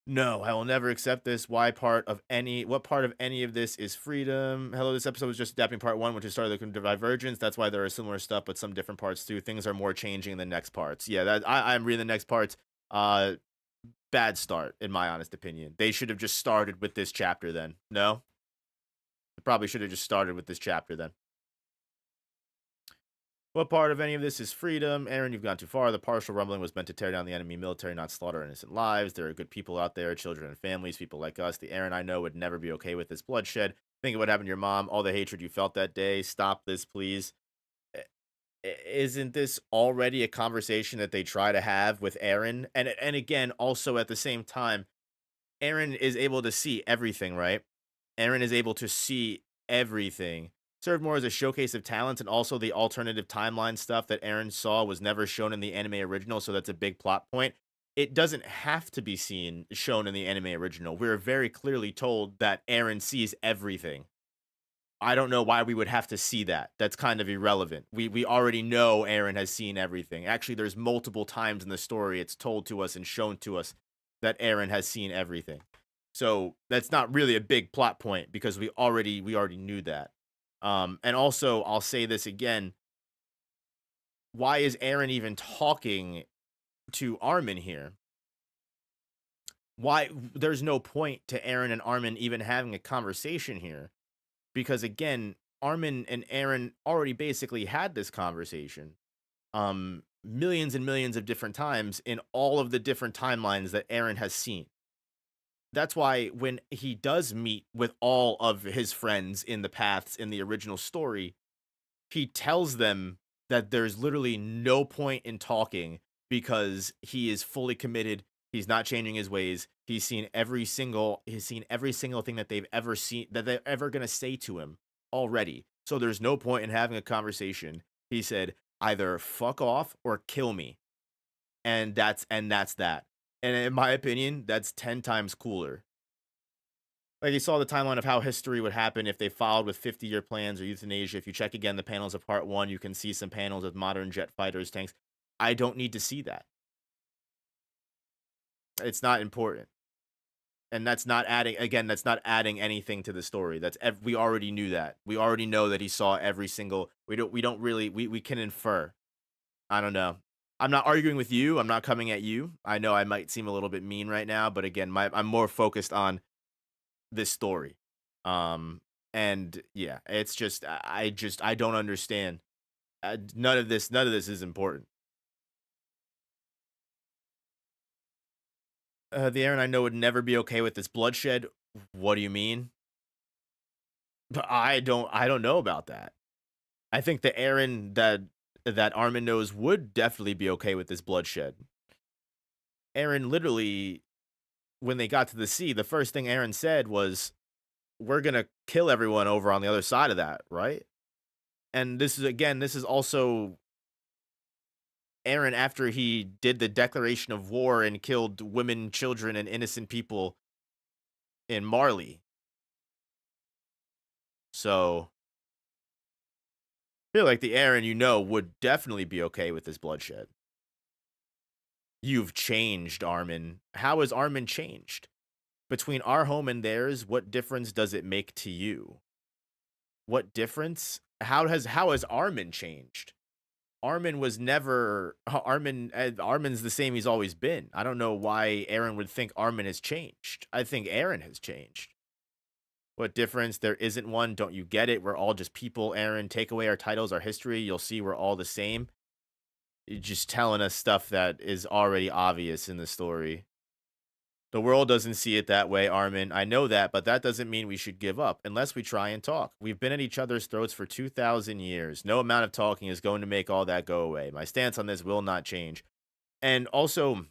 No, I will never accept this. What part of any of this is freedom? Hello, this episode was just adapting part one, which is started the divergence. That's why there are similar stuff, but some different parts too. Things are more changing in the next parts. Yeah, I'm reading the next parts. Bad start, in my honest opinion. They should have just started with this chapter then. No? They probably should have just started with this chapter then. What part of any of this is freedom? Eren, you've gone too far. The partial rumbling was meant to tear down the enemy military, not slaughter innocent lives. There are good people out there, children and families, people like us. The Eren I know would never be okay with this bloodshed. Think of what happened to your mom, all the hatred you felt that day. Stop this, please. Isn't this already a conversation that they try to have with Eren? And again, also at the same time, Eren is able to see everything, right? Eren is able to see everything. Served more as a showcase of talents, and also the alternative timeline stuff that Eren saw was never shown in the anime original, so that's a big plot point. It doesn't have to be shown in the anime original. We're very clearly told that Eren sees everything. I don't know why we would have to see that. That's kind of irrelevant. We already know Eren has seen everything. Actually, there's multiple times in the story it's told to us and shown to us that Eren has seen everything. So that's not really a big plot point because we already knew that. And also, I'll say this again. Why is Eren even talking to Armin here? Why? There's no point to Eren and Armin even having a conversation here. Because again, Armin and Eren already basically had this conversation millions and millions of different times in all of the different timelines that Eren has seen. That's why when he does meet with all of his friends in the paths in the original story, he tells them that there's literally no point in talking because he is fully committed. He's not changing his ways. He's seen every single thing that they've ever seen, that they're ever going to say to him already. So there's no point in having a conversation. He said, either fuck off or kill me. And that's that. And in my opinion, that's 10 times cooler. Like, you saw the timeline of how history would happen if they followed with 50-year plans or euthanasia. If you check again the panels of part one, you can see some panels of modern jet fighters, tanks. I don't need to see that. It's not important. And that's not adding anything to the story. We already knew that. We already know that he saw every single, we can infer. I don't know. I'm not arguing with you. I'm not coming at you. I know I might seem a little bit mean right now, but again, I'm more focused on this story. And yeah, it's just, I don't understand. None of this is important. The Eren I know would never be okay with this bloodshed. What do you mean? I don't know about that. I think the Eren that Armin knows would definitely be okay with this bloodshed. Eren literally, when they got to the sea, the first thing Eren said was, we're gonna kill everyone over on the other side of that, right? And this is also Eren after he did the declaration of war and killed women, children, and innocent people in Marley. So I feel like the Eren you know would definitely be okay with this bloodshed. You've changed, Armin. How has Armin changed? Between our home and theirs, what difference does it make to you? What difference? How has Armin changed? Armin was never Armin's the same he's always been. I don't know why Eren would think Armin has changed. I think Eren has changed. What difference? There isn't one. Don't you get it? We're all just people, Eren. Take away our titles, our history. You'll see we're all the same. You're just telling us stuff that is already obvious in the story. The world doesn't see it that way, Armin. I know that, but that doesn't mean we should give up unless we try and talk. We've been at each other's throats for 2,000 years. No amount of talking is going to make all that go away. My stance on this will not change. And also,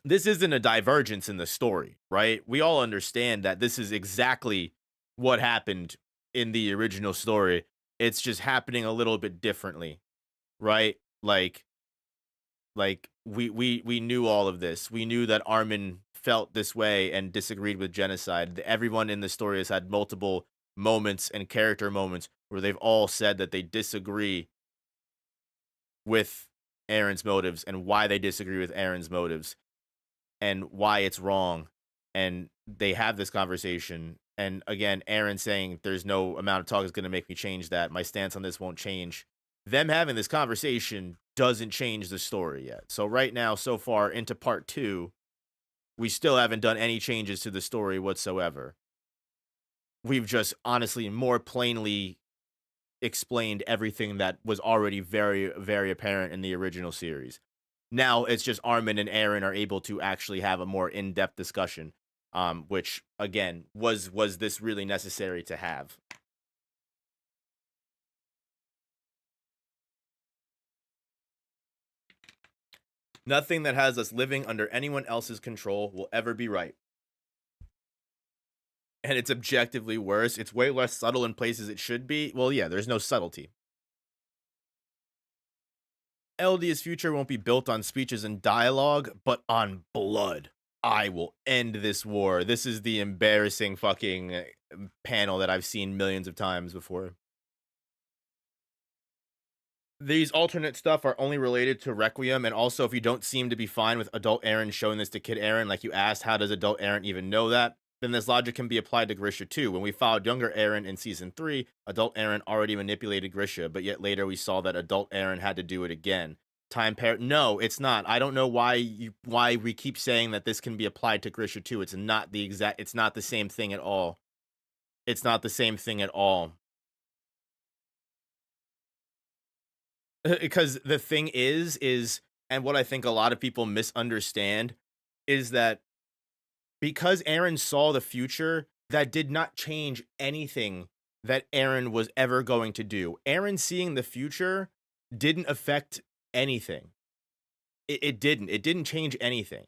this isn't a divergence in the story, right? We all understand that this is exactly what happened in the original story. It's just happening a little bit differently, right? Like we knew all of this. We knew that Armin felt this way and disagreed with genocide. Everyone in the story has had multiple moments and character moments where they've all said that they disagree with Eren's motives and why they disagree with Eren's motives and why it's wrong. And they have this conversation. And again, Eren saying there's no amount of talk is going to make me change that. My stance on this won't change. Them having this conversation doesn't change the story yet. So right now, so far into part 2, we still haven't done any changes to the story whatsoever. We've just honestly more plainly explained everything that was already very, very apparent in the original series. Now it's just Armin and Eren are able to actually have a more in-depth discussion, which again was this really necessary to have? Nothing that has us living under anyone else's control will ever be right. And it's objectively worse. It's way less subtle in places it should be. Well, yeah, there's no subtlety. Eldia's future won't be built on speeches and dialogue, but on blood. I will end this war. This is the embarrassing fucking panel that I've seen millions of times before. These alternate stuff are only related to Requiem, and also if you don't seem to be fine with adult Eren showing this to kid Eren, like you asked, how does adult Eren even know that? Then this logic can be applied to Grisha too. When we followed younger Eren in season 3, adult Eren already manipulated Grisha, but yet later we saw that adult Eren had to do it again. No, it's not. I don't know why we keep saying that this can be applied to Grisha too. It's not the same thing at all. It's not the same thing at all. Because the thing is, and what I think a lot of people misunderstand, is that because Eren saw the future, that did not change anything that Eren was ever going to do. Eren seeing the future didn't affect anything. It didn't change anything.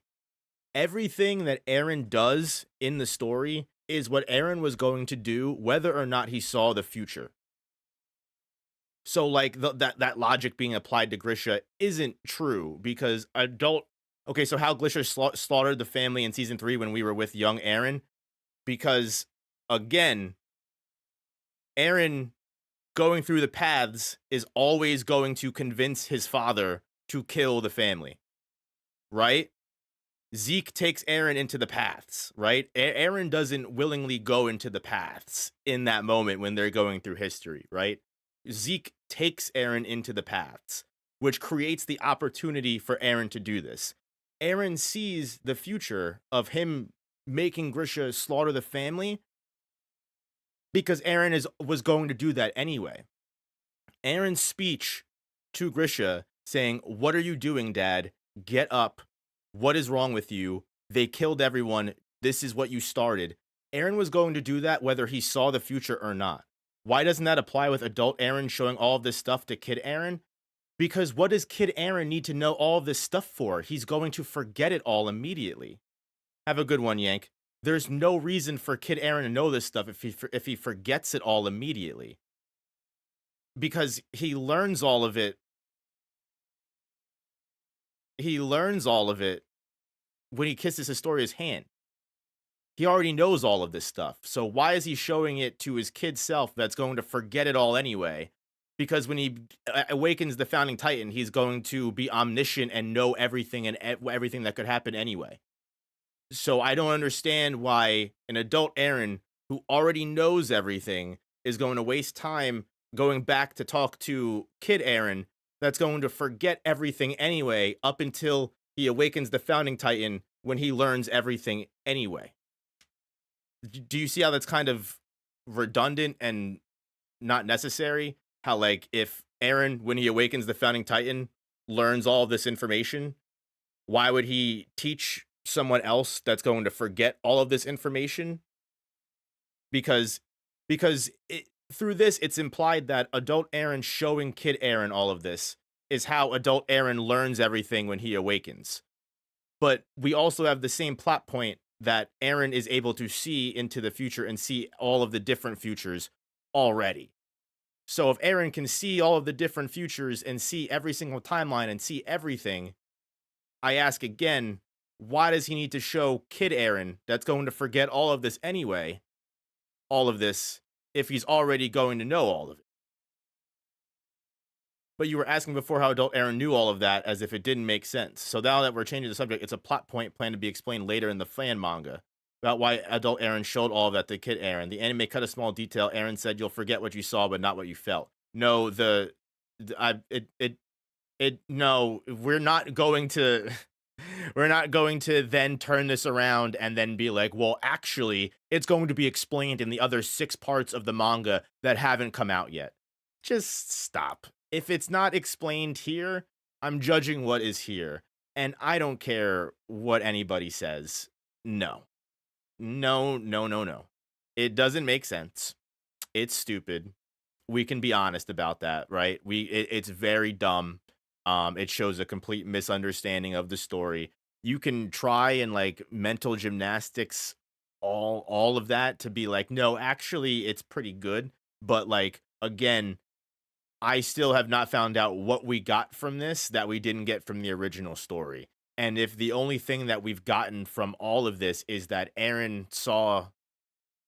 Everything that Eren does in the story is what Eren was going to do, whether or not he saw the future. So, like, that logic being applied to Grisha isn't true, because okay, so how Grisha slaughtered the family in season 3 when we were with young Eren? Because, again, Eren going through the paths is always going to convince his father to kill the family, right? Zeke takes Eren into the paths, right? Eren doesn't willingly go into the paths in that moment when they're going through history, right? Zeke takes Eren into the paths, which creates the opportunity for Eren to do this. Eren sees the future of him making Grisha slaughter the family because Eren was going to do that anyway. Eren's speech to Grisha saying, "What are you doing, Dad? Get up. What is wrong with you? They killed everyone. This is what you started." Eren was going to do that whether he saw the future or not. Why doesn't that apply with adult Eren showing all of this stuff to kid Eren? Because what does kid Eren need to know all of this stuff for? He's going to forget it all immediately. Have a good one, Yank. There's no reason for kid Eren to know this stuff if he forgets it all immediately. Because he learns all of it. He learns all of it when he kisses Historia's hand. He already knows all of this stuff. So why is he showing it to his kid self that's going to forget it all anyway? Because when he awakens the Founding Titan, he's going to be omniscient and know everything and everything that could happen anyway. So I don't understand why an adult Eren who already knows everything is going to waste time going back to talk to kid Eren that's going to forget everything anyway up until he awakens the founding titan when he learns everything anyway. Do you see how that's kind of redundant and not necessary? How, like, if Eren, when he awakens the founding titan, learns all this information, why would he teach someone else that's going to forget all of this information? Because through this, it's implied that adult Eren showing kid Eren all of this is how adult Eren learns everything when he awakens. But we also have the same plot point that Eren is able to see into the future and see all of the different futures already. So if Eren can see all of the different futures and see every single timeline and see everything, I ask again, why does he need to show kid Eren that's going to forget all of this anyway, all of this, if he's already going to know all of it? But you were asking before how adult Eren knew all of that as if it didn't make sense. So now that we're changing the subject, it's a plot point planned to be explained later in the fan manga about why adult Eren showed all of that to kid Eren. The anime cut a small detail. Eren said, "You'll forget what you saw, but not what you felt." No, no, we're not going to, we're not going to then turn this around and then be like, well, actually, it's going to be explained in the other 6 parts of the manga that haven't come out yet. Just stop. If it's not explained here, I'm judging what is here. And I don't care what anybody says. No. No, no, no, no. It doesn't make sense. It's stupid. We can be honest about that, right? It's very dumb. It shows a complete misunderstanding of the story. You can try and like mental gymnastics all of that to be like, no, actually it's pretty good. But like, again, I still have not found out what we got from this that we didn't get from the original story. And if the only thing that we've gotten from all of this is that Eren saw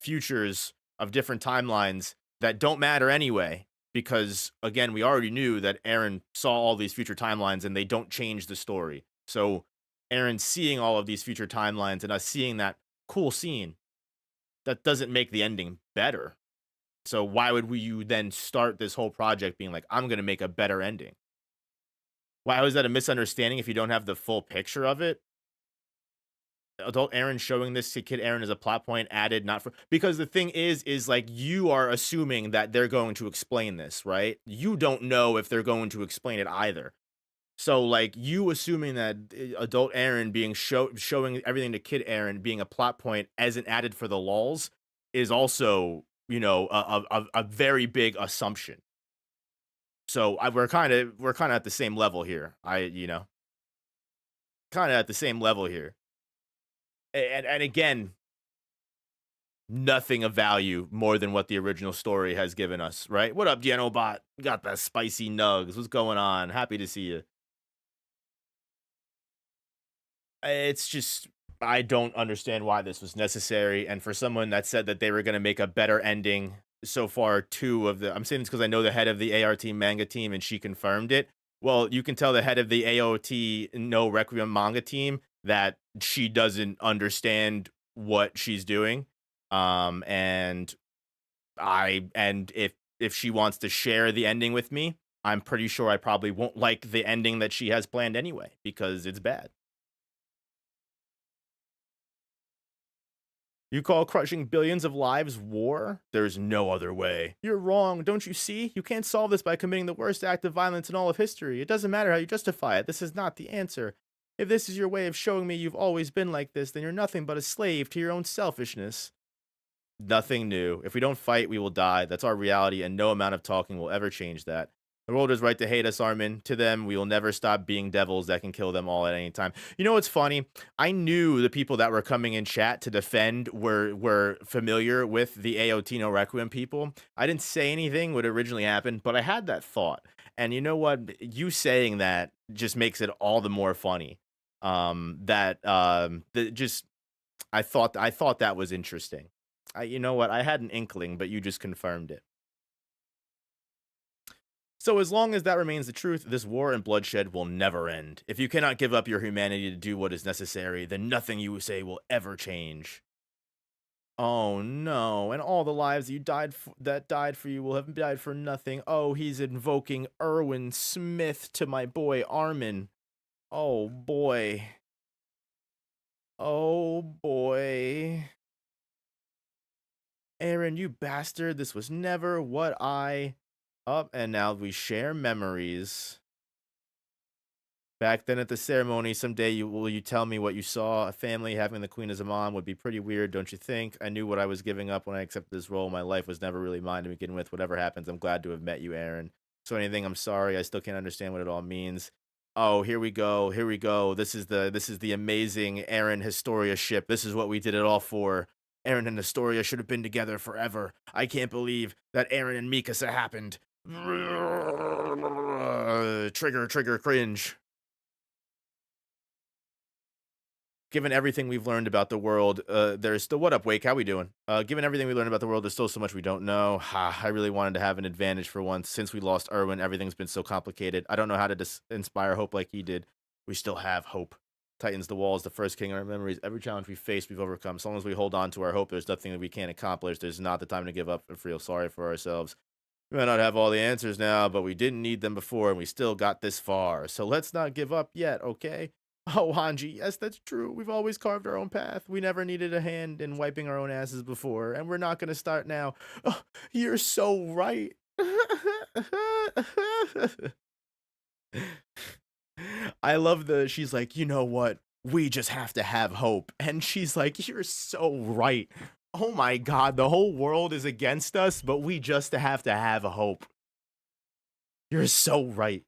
futures of different timelines that don't matter anyway, because again, we already knew that Eren saw all these future timelines and they don't change the story. So Eren seeing all of these future timelines and us seeing that cool scene, that doesn't make the ending better. So why would you then start this whole project being like, I'm going to make a better ending? Why was that a misunderstanding if you don't have the full picture of it? Adult Eren showing this to kid Eren as a plot point added, not for, because the thing is like, you are assuming that they're going to explain this, right? You don't know if they're going to explain it either. So like, you assuming that adult Eren being showing everything to kid Eren being a plot point as an added for the lulz is also, you know, a very big assumption. So we're kind of at the same level here. Kind of at the same level here. And again, nothing of value more than what the original story has given us, right? What up, Genobot? Got the spicy nugs. What's going on? Happy to see you. It's just, I don't understand why this was necessary. And for someone that said that they were going to make a better ending, so far, 2 of the, I'm saying this because I know the head of the ART manga team and she confirmed it. Well, you can tell the head of the AOT no Requiem manga team that she doesn't understand what she's doing. And if she wants to share the ending with me, I'm pretty sure I probably won't like the ending that she has planned anyway, because it's bad. You call crushing billions of lives war? There's no other way. You're wrong, don't you see? You can't solve this by committing the worst act of violence in all of history. It doesn't matter how you justify it. This is not the answer. If this is your way of showing me you've always been like this, then you're nothing but a slave to your own selfishness. Nothing new. If we don't fight, we will die. That's our reality, and no amount of talking will ever change that. The world is right to hate us, Armin. To them, we will never stop being devils that can kill them all at any time. You know what's funny? I knew the people that were coming in chat to defend were familiar with the AOT no Requiem people. I didn't say anything would originally happen, but I had that thought. And you know what? You saying that just makes it all the more funny. I thought that was interesting. You know what? I had an inkling, but you just confirmed it. So as long as that remains the truth, this war and bloodshed will never end. If you cannot give up your humanity to do what is necessary, then nothing you say will ever change. Oh no, and all the lives you that died for you will have died for nothing. Oh, he's invoking Erwin Smith to my boy Armin. Oh boy. Oh boy. Aaron, you bastard, this was never what I... Up, and now we share memories. Back then at the ceremony, someday will you tell me what you saw? A family having the queen as a mom would be pretty weird, don't you think? I knew what I was giving up when I accepted this role. My life was never really mine to begin with. Whatever happens, I'm glad to have met you, Aaron. So anything, I'm sorry. I still can't understand what it all means. Oh, here we go. Here we go. This is the amazing Aaron Historia ship. This is what we did it all for. Aaron and Historia should have been together forever. I can't believe that Aaron and Mikasa happened. Trigger, cringe. Given everything we've learned about the world, there's still... What up, Wake? How we doing? Given everything we learned about the world, there's still so much we don't know. I really wanted to have an advantage for once. Since we lost Erwin, everything's been so complicated. I don't know how to inspire hope like he did. We still have hope. Titans the walls, the first king in our memories. Every challenge we face, we've overcome. As long as we hold on to our hope, there's nothing that we can't accomplish. There's not the time to give up and feel sorry for ourselves. We might not have all the answers now, but we didn't need them before, and we still got this far. So let's not give up yet, okay? Oh, Hanji, yes, that's true. We've always carved our own path. We never needed a hand in wiping our own asses before, and we're not going to start now. Oh, you're so right. I love she's like, you know what? We just have to have hope. And she's like, you're so right. Oh my God, the whole world is against us, but we just have to have hope. You're so right.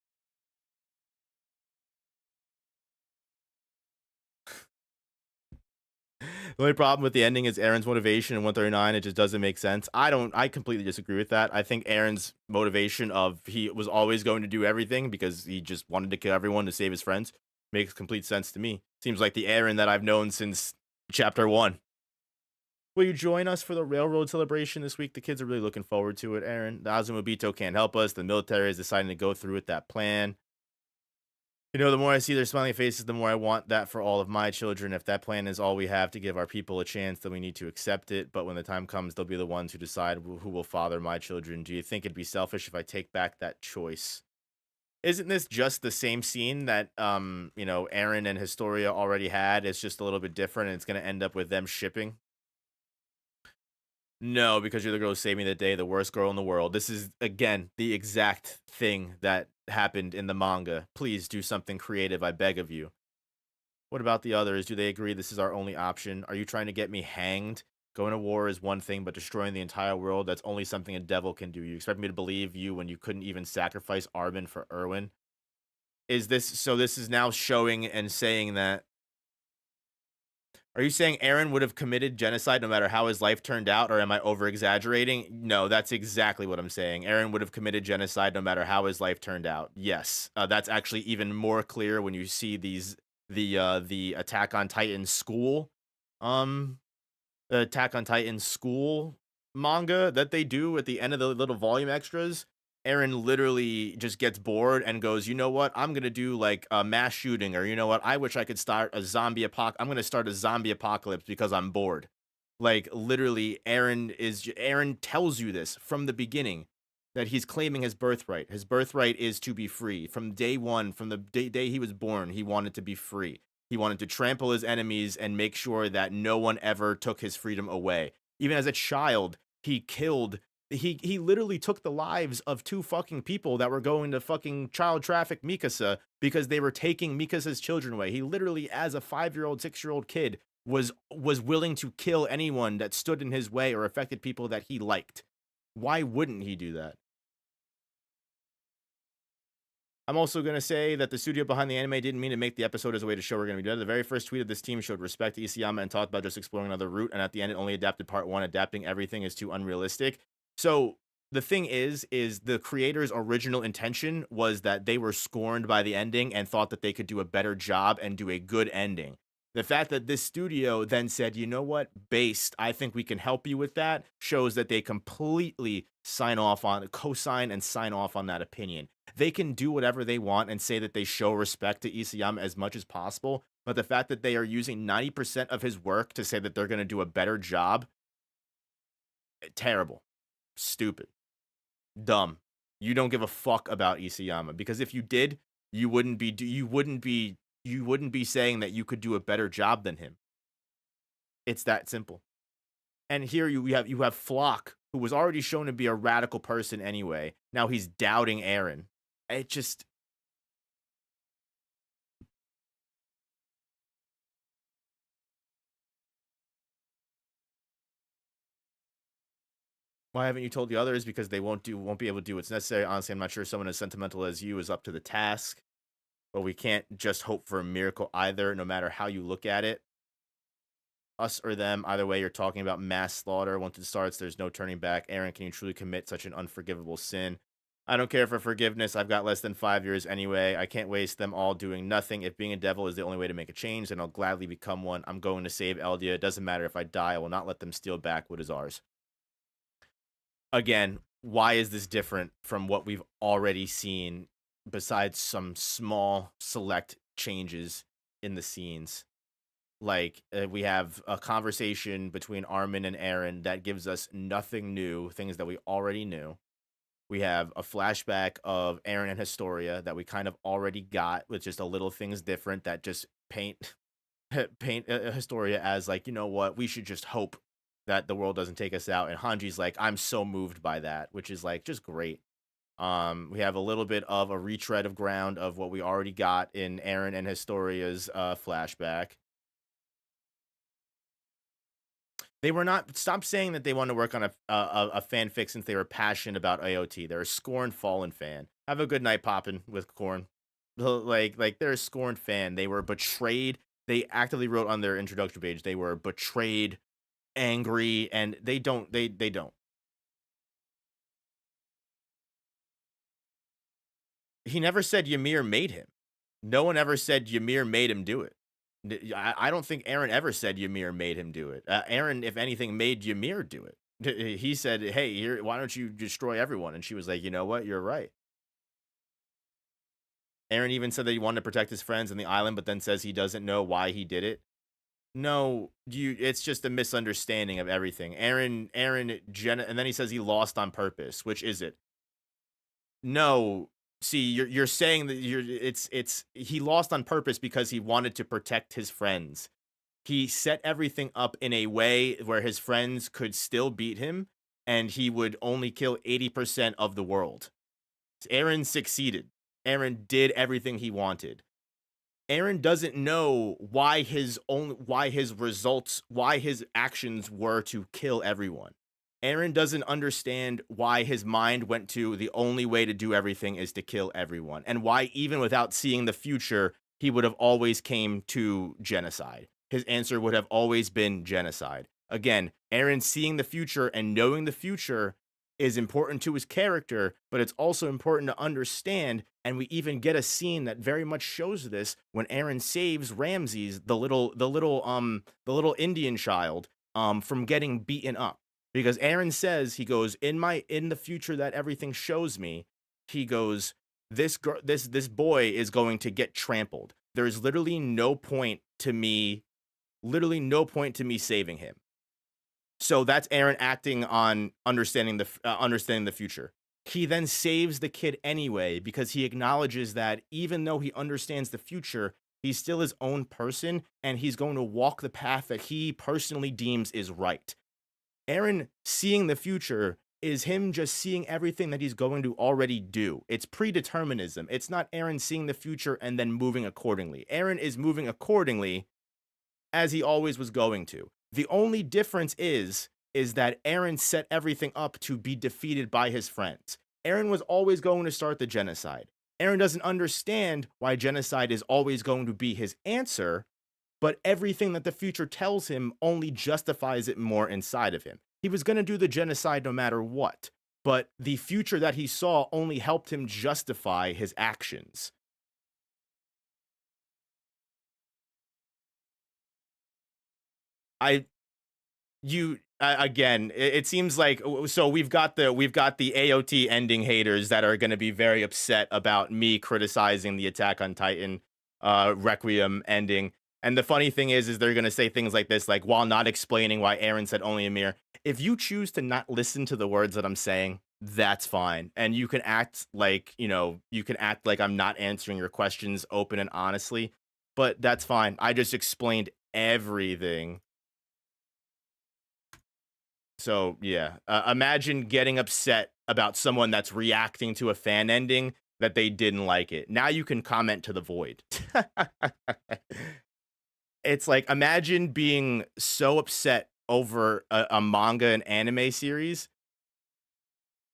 The only problem with the ending is Aaron's motivation in 139. It just doesn't make sense. I completely disagree with that. I think Aaron's motivation of he was always going to do everything because he just wanted to kill everyone to save his friends makes complete sense to me. Seems like the Aaron that I've known since chapter 1. Will you join us for the railroad celebration this week? The kids are really looking forward to it, Aaron. The Azumabito can't help us. The military is deciding to go through with that plan. You know, the more I see their smiling faces, the more I want that for all of my children. If that plan is all we have to give our people a chance, then we need to accept it. But when the time comes, they'll be the ones who decide who will father my children. Do you think it'd be selfish if I take back that choice? Isn't this just the same scene that, you know, Aaron and Historia already had? It's just a little bit different, and it's going to end up with them shipping. No, because you're the girl who saved me that day, the worst girl in the world. This is, again, the exact thing that happened in the manga. Please do something creative, I beg of you. What about the others? Do they agree this is our only option? Are you trying to get me hanged? Going to war is one thing, but destroying the entire world, that's only something a devil can do. You expect me to believe you when you couldn't even sacrifice Armin for Erwin? So this is now showing and saying that... Are you saying Aaron would have committed genocide no matter how his life turned out, or am I over-exaggerating? No, that's exactly what I'm saying. Aaron would have committed genocide no matter how his life turned out. Yes, that's actually even more clear when you see the Attack on Titan school, the Attack on Titan school manga that they do at the end of the little volume extras. Aaron literally just gets bored and goes, you know what? I'm going to do like a mass shooting, or you know what? I wish I could start a zombie apocalypse. I'm going to start a zombie apocalypse because I'm bored. Like literally Aaron tells you this from the beginning that he's claiming his birthright. His birthright is to be free. From day one, from the day he was born, he wanted to be free. He wanted to trample his enemies and make sure that no one ever took his freedom away. Even as a child, he literally took the lives of 2 fucking people that were going to fucking child traffic Mikasa because they were taking Mikasa's children away. He literally, as a 5-year-old, 6-year-old kid, was willing to kill anyone that stood in his way or affected people that he liked. Why wouldn't he do that? I'm also going to say that the studio behind the anime didn't mean to make the episode as a way to show we're going to be done. The very first tweet of this team showed respect to Isayama and talked about just exploring another route, and at the end it only adapted part 1. Adapting everything is too unrealistic. So the thing is the creator's original intention was that they were scorned by the ending and thought that they could do a better job and do a good ending. The fact that this studio then said, you know what, based, I think we can help you with that, shows that they completely co-sign and sign off on that opinion. They can do whatever they want and say that they show respect to Isayama as much as possible, but the fact that they are using 90% of his work to say that they're going to do a better job Terrible. Stupid. Dumb. You don't give a fuck about Isayama, because if you did, you wouldn't be saying that you could do a better job than him. It's that simple. And here you have Flock, who was already shown to be a radical person anyway. Now he's doubting Eren. It just... Why haven't you told the others? Because they won't be able to do what's necessary. Honestly, I'm not sure someone as sentimental as you is up to the task. But we can't just hope for a miracle either, no matter how you look at it. Us or them, either way, you're talking about mass slaughter. Once it starts, there's no turning back. Eren, can you truly commit such an unforgivable sin? I don't care for forgiveness. I've got less than 5 years anyway. I can't waste them all doing nothing. If being a devil is the only way to make a change, then I'll gladly become one. I'm going to save Eldia. It doesn't matter if I die. I will not let them steal back what is ours. Again, why is this different from what we've already seen, besides some small select changes in the scenes? Like, we have a conversation between Armin and Eren that gives us nothing new, things that we already knew. We have a flashback of Eren and Historia that we kind of already got, with just a little things different that just paint Historia as like, you know what, we should just hope that the world doesn't take us out. And Hanji's like, I'm so moved by that, which is like just great. We have a little bit of a retread of ground of what we already got in Eren and Historia's flashback. They were not... Stop saying that they want to work on a fanfic since they were passionate about AOT. They're a Scorn Fallen fan. Have a good night, Poppin' with Corn. Like they're a Scorn fan. They were betrayed. They actively wrote on their introduction page, they were betrayed, angry, and they don't. He never said Ymir made him. No one ever said Ymir made him do it. I don't think Eren ever said Ymir made him do it. Eren, if anything, made Ymir do it. He said, hey, here, why don't you destroy everyone? And she was like, you know what? You're right. Eren even said that he wanted to protect his friends on the island, but then says he doesn't know why he did it. No, it's just a misunderstanding of everything. Eren, and then he says he lost on purpose. Which is it? No. See, you're saying that he lost on purpose because he wanted to protect his friends. He set everything up in a way where his friends could still beat him, and he would only kill 80% of the world. Eren succeeded. Eren did everything he wanted. Eren doesn't know why his actions were to kill everyone. Eren doesn't understand why his mind went to the only way to do everything is to kill everyone, and why even without seeing the future, he would have always came to genocide. His answer would have always been genocide. Again, Eren seeing the future and knowing the future is important to his character, but it's also important to understand, and we even get a scene that very much shows this when Eren saves Ramses, the little Indian child, from getting beaten up. Because Eren says, he goes, in the future that everything shows me, he goes, this boy is going to get trampled. There is literally no point to me saving him. So that's Eren acting on understanding the future. He then saves the kid anyway because he acknowledges that even though he understands the future, he's still his own person, and he's going to walk the path that he personally deems is right. Eren seeing the future is him just seeing everything that he's going to already do. It's predeterminism. It's not Eren seeing the future and then moving accordingly. Eren is moving accordingly as he always was going to. The only difference is that Eren set everything up to be defeated by his friends. Eren was always going to start the genocide. Eren doesn't understand why genocide is always going to be his answer, but everything that the future tells him only justifies it more inside of him. He was going to do the genocide no matter what, but the future that he saw only helped him justify his actions. Again, it seems like, so we've got the AOT ending haters that are going to be very upset about me criticizing the Attack on Titan Requiem ending. And the funny thing is they're going to say things like this, like, while not explaining why Aaron said only Ymir. If you choose to not listen to the words that I'm saying, that's fine. And you can act like, you can act like I'm not answering your questions open and honestly, but that's fine. I just explained everything. So, yeah. Imagine getting upset about someone that's reacting to a fan ending that they didn't like it. Now you can comment to the void. It's like, imagine being so upset over a manga and anime series.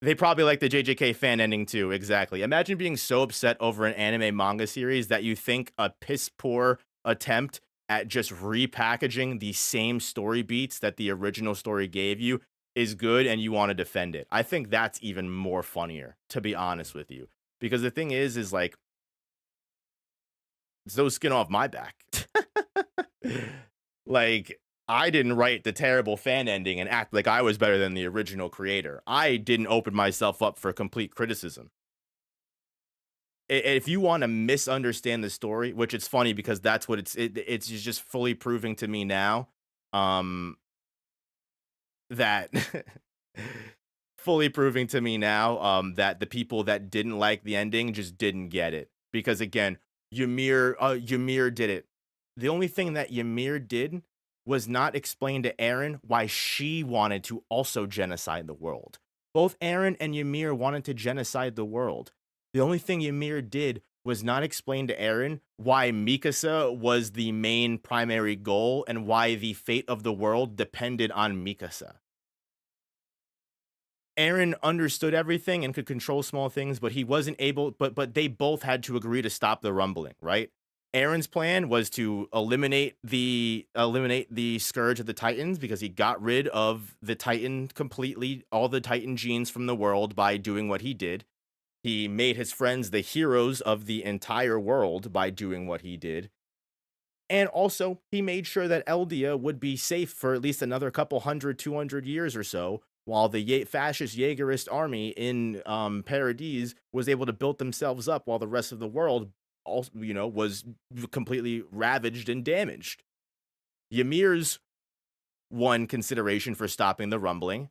They probably like the JJK fan ending too, exactly. Imagine being so upset over an anime manga series that you think a piss poor attempt at just repackaging the same story beats that the original story gave you is good and you want to defend it. I think that's even more funnier, to be honest with you. Because the thing is like, it's no skin off my back. Like, I didn't write the terrible fan ending and act like I was better than the original creator. I didn't open myself up for complete criticism. If you want to misunderstand the story, which it's funny because that's what it's just fully proving to me now, that fully proving to me now, that the people that didn't like the ending just didn't get it. Because again, Ymir did it. The only thing that Ymir did was not explain to Eren why she wanted to also genocide the world. Both Eren and Ymir wanted to genocide the world. The only thing Ymir did was not explain to Eren why Mikasa was the main primary goal and why the fate of the world depended on Mikasa. Eren understood everything and could control small things, but he wasn't able, but they both had to agree to stop the rumbling, right? Eren's plan was to eliminate the scourge of the Titans because he got rid of the Titan completely, all the Titan genes from the world by doing what he did. He made his friends the heroes of the entire world by doing what he did. And also, he made sure that Eldia would be safe for at least another couple 200 years or so, while the fascist Jaegerist army in Paradise was able to build themselves up while the rest of the world also, was completely ravaged and damaged. Ymir's one consideration for stopping the rumbling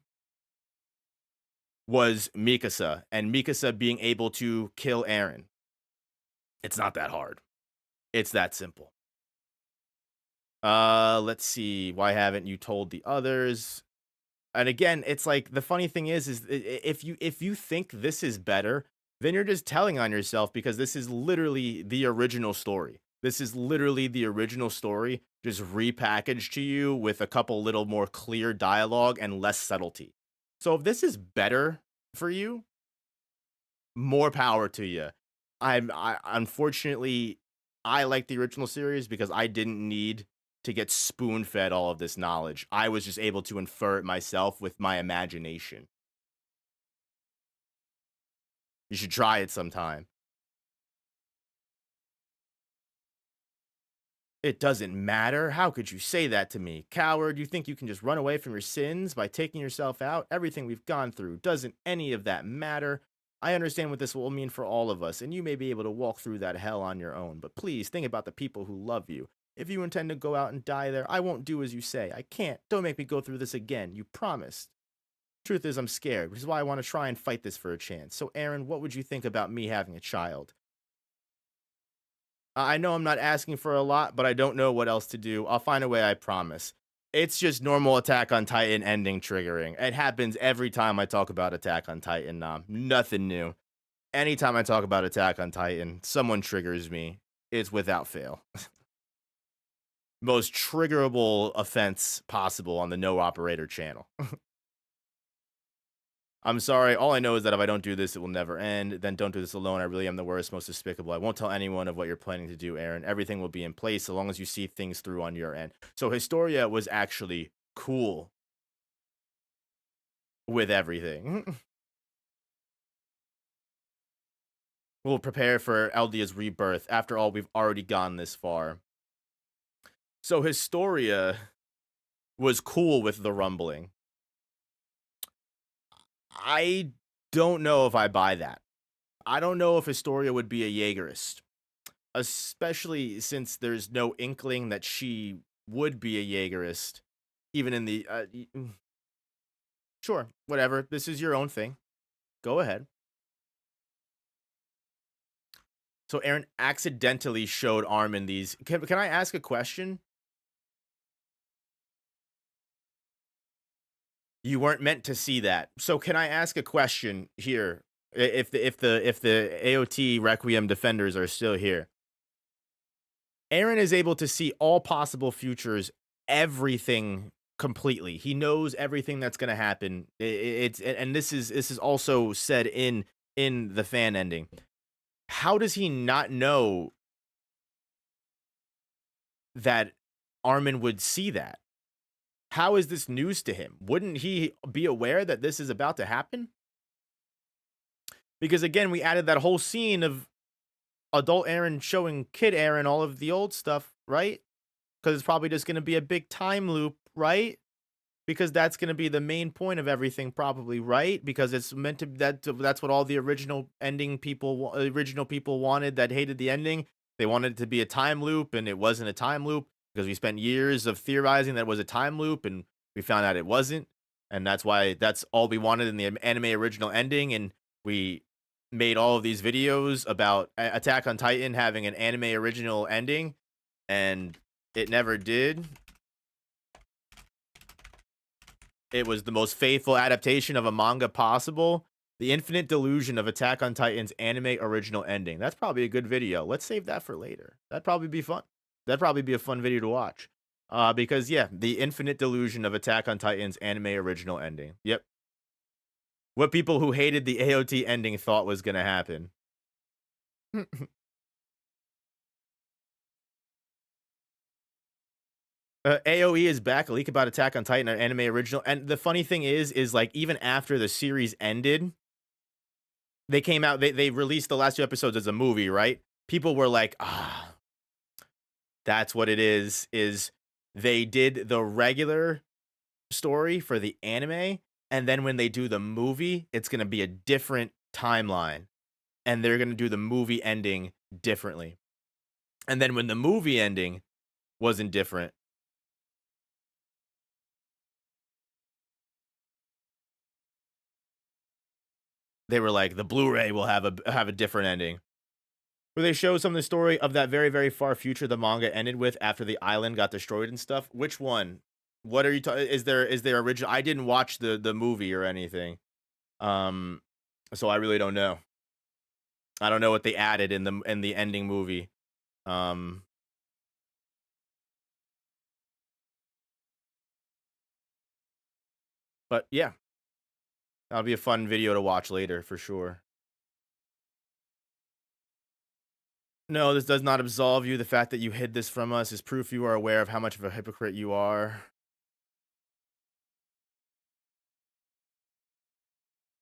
was Mikasa, and Mikasa being able to kill Eren. It's not that hard. It's that simple. Let's see. Why haven't you told the others? And again, it's like, the funny thing is if you think this is better, then you're just telling on yourself, because this is literally the original story. This is literally the original story, just repackaged to you with a couple little more clear dialogue and less subtlety. So if this is better for you, more power to you. Unfortunately, I like the original series because I didn't need to get spoon-fed all of this knowledge. I was just able to infer it myself with my imagination. You should try it sometime. It doesn't matter? How could you say that to me? Coward, you think you can just run away from your sins by taking yourself out? Everything we've gone through, doesn't any of that matter? I understand what this will mean for all of us, and you may be able to walk through that hell on your own, but please think about the people who love you. If you intend to go out and die there, I won't do as you say. I can't. Don't make me go through this again. You promised. Truth is, I'm scared, which is why I want to try and fight this for a chance. So, Eren, what would you think about me having a child? I know I'm not asking for a lot, but I don't know what else to do. I'll find a way, I promise. It's just normal Attack on Titan ending triggering. It happens every time I talk about Attack on Titan. Nothing new. Anytime I talk about Attack on Titan, someone triggers me. It's without fail. Most triggerable offense possible on the No Operator channel. I'm sorry, all I know is that if I don't do this, it will never end. Then don't do this alone. I really am the worst, most despicable. I won't tell anyone of what you're planning to do, Eren. Everything will be in place so long as you see things through on your end. So Historia was actually cool with everything. We'll prepare for Eldia's rebirth. After all, we've already gone this far. So Historia was cool with the rumbling. I don't know if I buy that. I don't know if Historia would be a Jaegerist. especially since there's no inkling that she would be a Jaegerist, even in the sure, whatever. This is your own thing. Go ahead. So Aaron accidentally showed Armin these. Can I ask a question? You weren't meant to see that. So can I ask a question here? If the AOT Requiem defenders are still here, Aaron is able to see all possible futures, everything completely. He knows everything that's going to happen. It's and this is also said in the fan ending. How does he not know that Armin would see that? How is this news to him? Wouldn't he be aware that this is about to happen? Because again, we added that whole scene of adult Aaron showing kid Aaron all of the old stuff, right? Because it's probably just going to be a big time loop, right? Because that's going to be the main point of everything, probably, right? Because it's meant to that's what all the original people wanted that hated the ending. They wanted it to be a time loop, and it wasn't a time loop because we spent years of theorizing that it was a time loop, and we found out it wasn't, and that's why that's all we wanted in the anime original ending, and we made all of these videos about Attack on Titan having an anime original ending, and it never did. It was the most faithful adaptation of a manga possible. The Infinite Delusion of Attack on Titan's anime original ending. That's probably a good video. Let's save that for later. That'd probably be fun. That'd probably be a fun video to watch. Because, yeah, The Infinite Delusion of Attack on Titan's anime original ending. Yep. What people who hated the AOT ending thought was going to happen. AOE is back. A leak about Attack on Titan, an anime original. And the funny thing is like even after the series ended, they came out. They released the last 2 episodes as a movie, right? People were like, that's what it is. Is they did the regular story for the anime, and then when they do the movie, it's gonna be a different timeline, and they're gonna do the movie ending differently. And then when the movie ending wasn't different, they were like, the Blu-ray will have a different ending. Where they show some of the story of that very, very far future the manga ended with after the island got destroyed and stuff. Which one? What are you talking? Is there original? I didn't watch the movie or anything. So I really don't know. I don't know what they added in the ending movie. But yeah. That'll be a fun video to watch later for sure. No, this does not absolve you. The fact that you hid this from us is proof you are aware of how much of a hypocrite you are.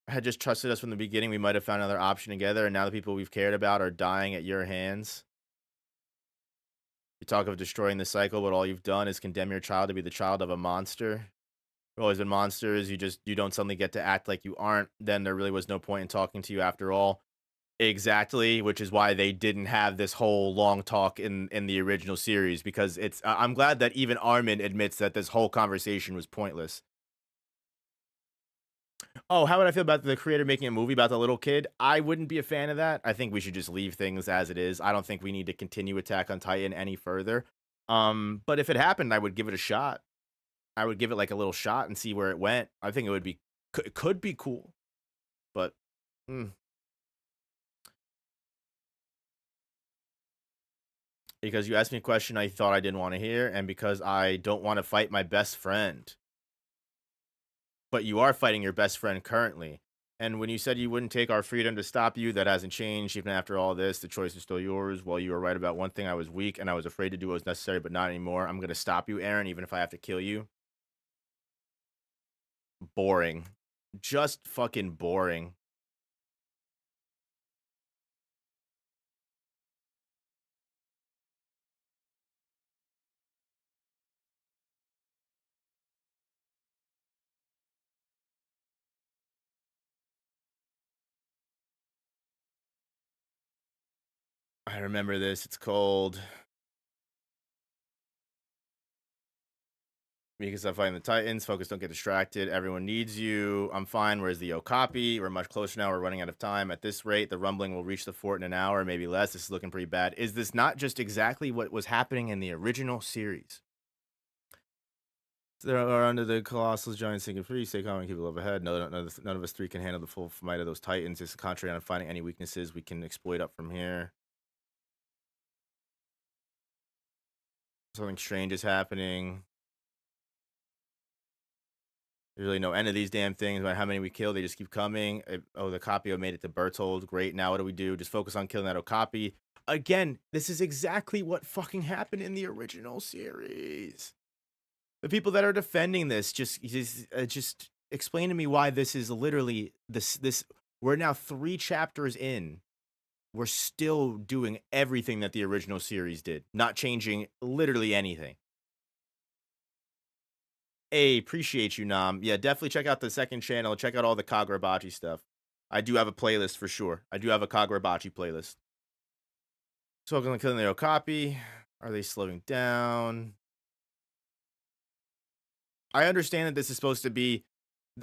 Had just trusted us from the beginning, we might have found another option together, and now the people we've cared about are dying at your hands. You talk of destroying the cycle, but all you've done is condemn your child to be the child of a monster. We've always been monsters. You don't suddenly get to act like you aren't. Then there really was no point in talking to you after all. Exactly, which is why they didn't have this whole long talk in the original series, because it's I'm glad that even Armin admits that this whole conversation was pointless. Oh, how would I feel about the creator making a movie about the little kid? I wouldn't be a fan of that. I think we should just leave things as it is. I don't think we need to continue Attack on Titan any further. But if it happened, I would give it a shot. I would give it like a little shot and see where it went. I think it could be cool. But because you asked me a question I thought I didn't want to hear, and because I don't want to fight my best friend. But you are fighting your best friend currently. And when you said you wouldn't take our freedom to stop you, that hasn't changed. Even after all this, the choice is still yours. Well, you were right about one thing. I was weak, and I was afraid to do what was necessary, but not anymore. I'm going to stop you, Aaron, even if I have to kill you. Boring. Just fucking boring. I remember this. It's cold. Because I'm fighting the Titans. Focus, don't get distracted. Everyone needs you. I'm fine. Where's the Okapi? We're much closer now. We're running out of time. At this rate, the rumbling will reach the fort in an hour, maybe less. This is looking pretty bad. Is this not just exactly what was happening in the original series? So they are under the colossal giant sinking free. Stay calm and keep a level ahead. None of us three can handle the full might of those Titans. Just concentrate on finding any weaknesses we can exploit up from here. Something strange is happening. There's really no end of these damn things. About how many we kill, they just keep coming. Oh, the Capio made it to Bertold. Great. Now what do we do? Just focus on killing that Okapi. Again, this is exactly what fucking happened in the original series. The people that are defending this just explain to me why this is literally this. We're now 3 chapters in. We're still doing everything that the original series did, not changing literally anything. Hey, appreciate you, Nam. Yeah, definitely check out the second channel. Check out all the Kagurabachi stuff. I do have a playlist for sure. I do have a Kagurabachi playlist. So I'm gonna kill the Okapi. Are they slowing down? I understand that this is supposed to be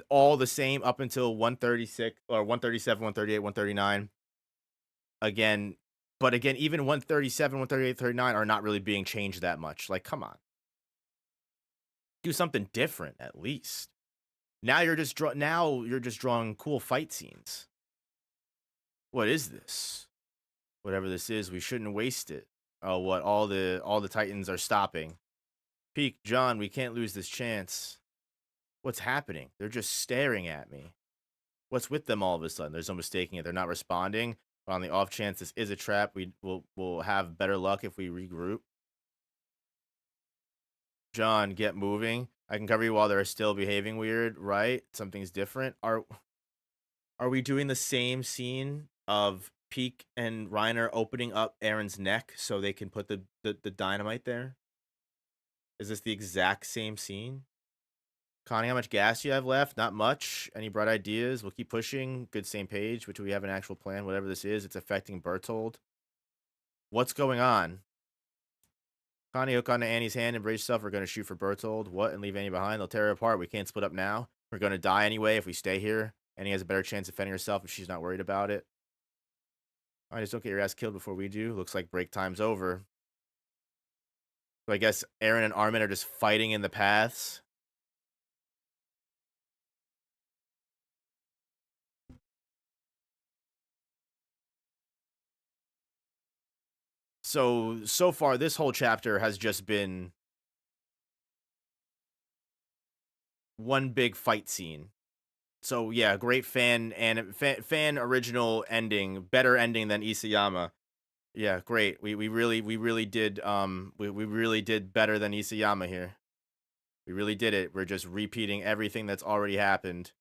all the same up until 136 or 137, 138, 139. Again, but again, even 137, 138, 39 are not really being changed that much. Like, come on. Do something different at least. Now you're just drawing cool fight scenes. What is this? Whatever this is, we shouldn't waste it. Oh, what? All the Titans are stopping. Peak, John, we can't lose this chance. What's happening? They're just staring at me. What's with them all of a sudden? There's no mistaking it. They're not responding. But on the off chance this is a trap, we'll have better luck if we regroup. John, get moving. I can cover you while they're still behaving weird, right? Something's different. Are we doing the same scene of Peak and Reiner opening up Aaron's neck so they can put the dynamite there? Is this the exact same scene? Connie, how much gas do you have left? Not much. Any bright ideas? We'll keep pushing. Good, same page, which we have an actual plan. Whatever this is, it's affecting Bertold. What's going on? Connie, hook onto Annie's hand and brace yourself. We're going to shoot for Bertold. What? And leave Annie behind? They'll tear her apart. We can't split up now. We're going to die anyway if we stay here. Annie has a better chance of defending herself if she's not worried about it. I just don't get your ass killed before we do. Looks like break time's over. So I guess Aaron and Armin are just fighting in the paths. So far, this whole chapter has just been one big fight scene. So yeah, great fan original ending, better ending than Isayama. Yeah, great. We really did we really did better than Isayama here. We really did it. We're just repeating everything that's already happened.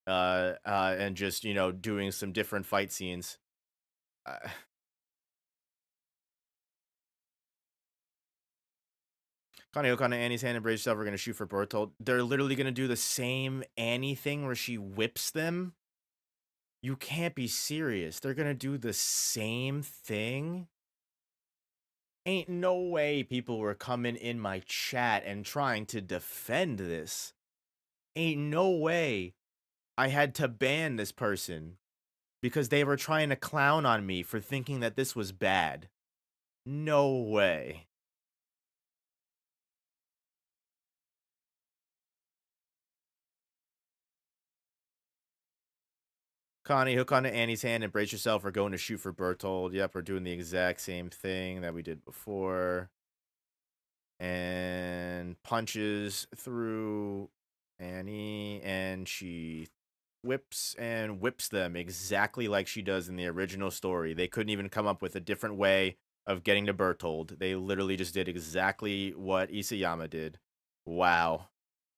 And just, doing some different fight scenes. Connie, hook onto Annie's hand and brace yourself. We're going to shoot for Bertold. They're literally going to do the same Annie thing where she whips them. You can't be serious. They're going to do the same thing? Ain't no way people were coming in my chat and trying to defend this. Ain't no way I had to ban this person because they were trying to clown on me for thinking that this was bad. No way. Connie, hook onto Annie's hand and brace yourself. We're going to shoot for Bertold. Yep, we're doing the exact same thing that we did before. And punches through Annie, and she whips them exactly like she does in the original story. They couldn't even come up with a different way of getting to Bertold. They literally just did exactly what Isayama did. Wow.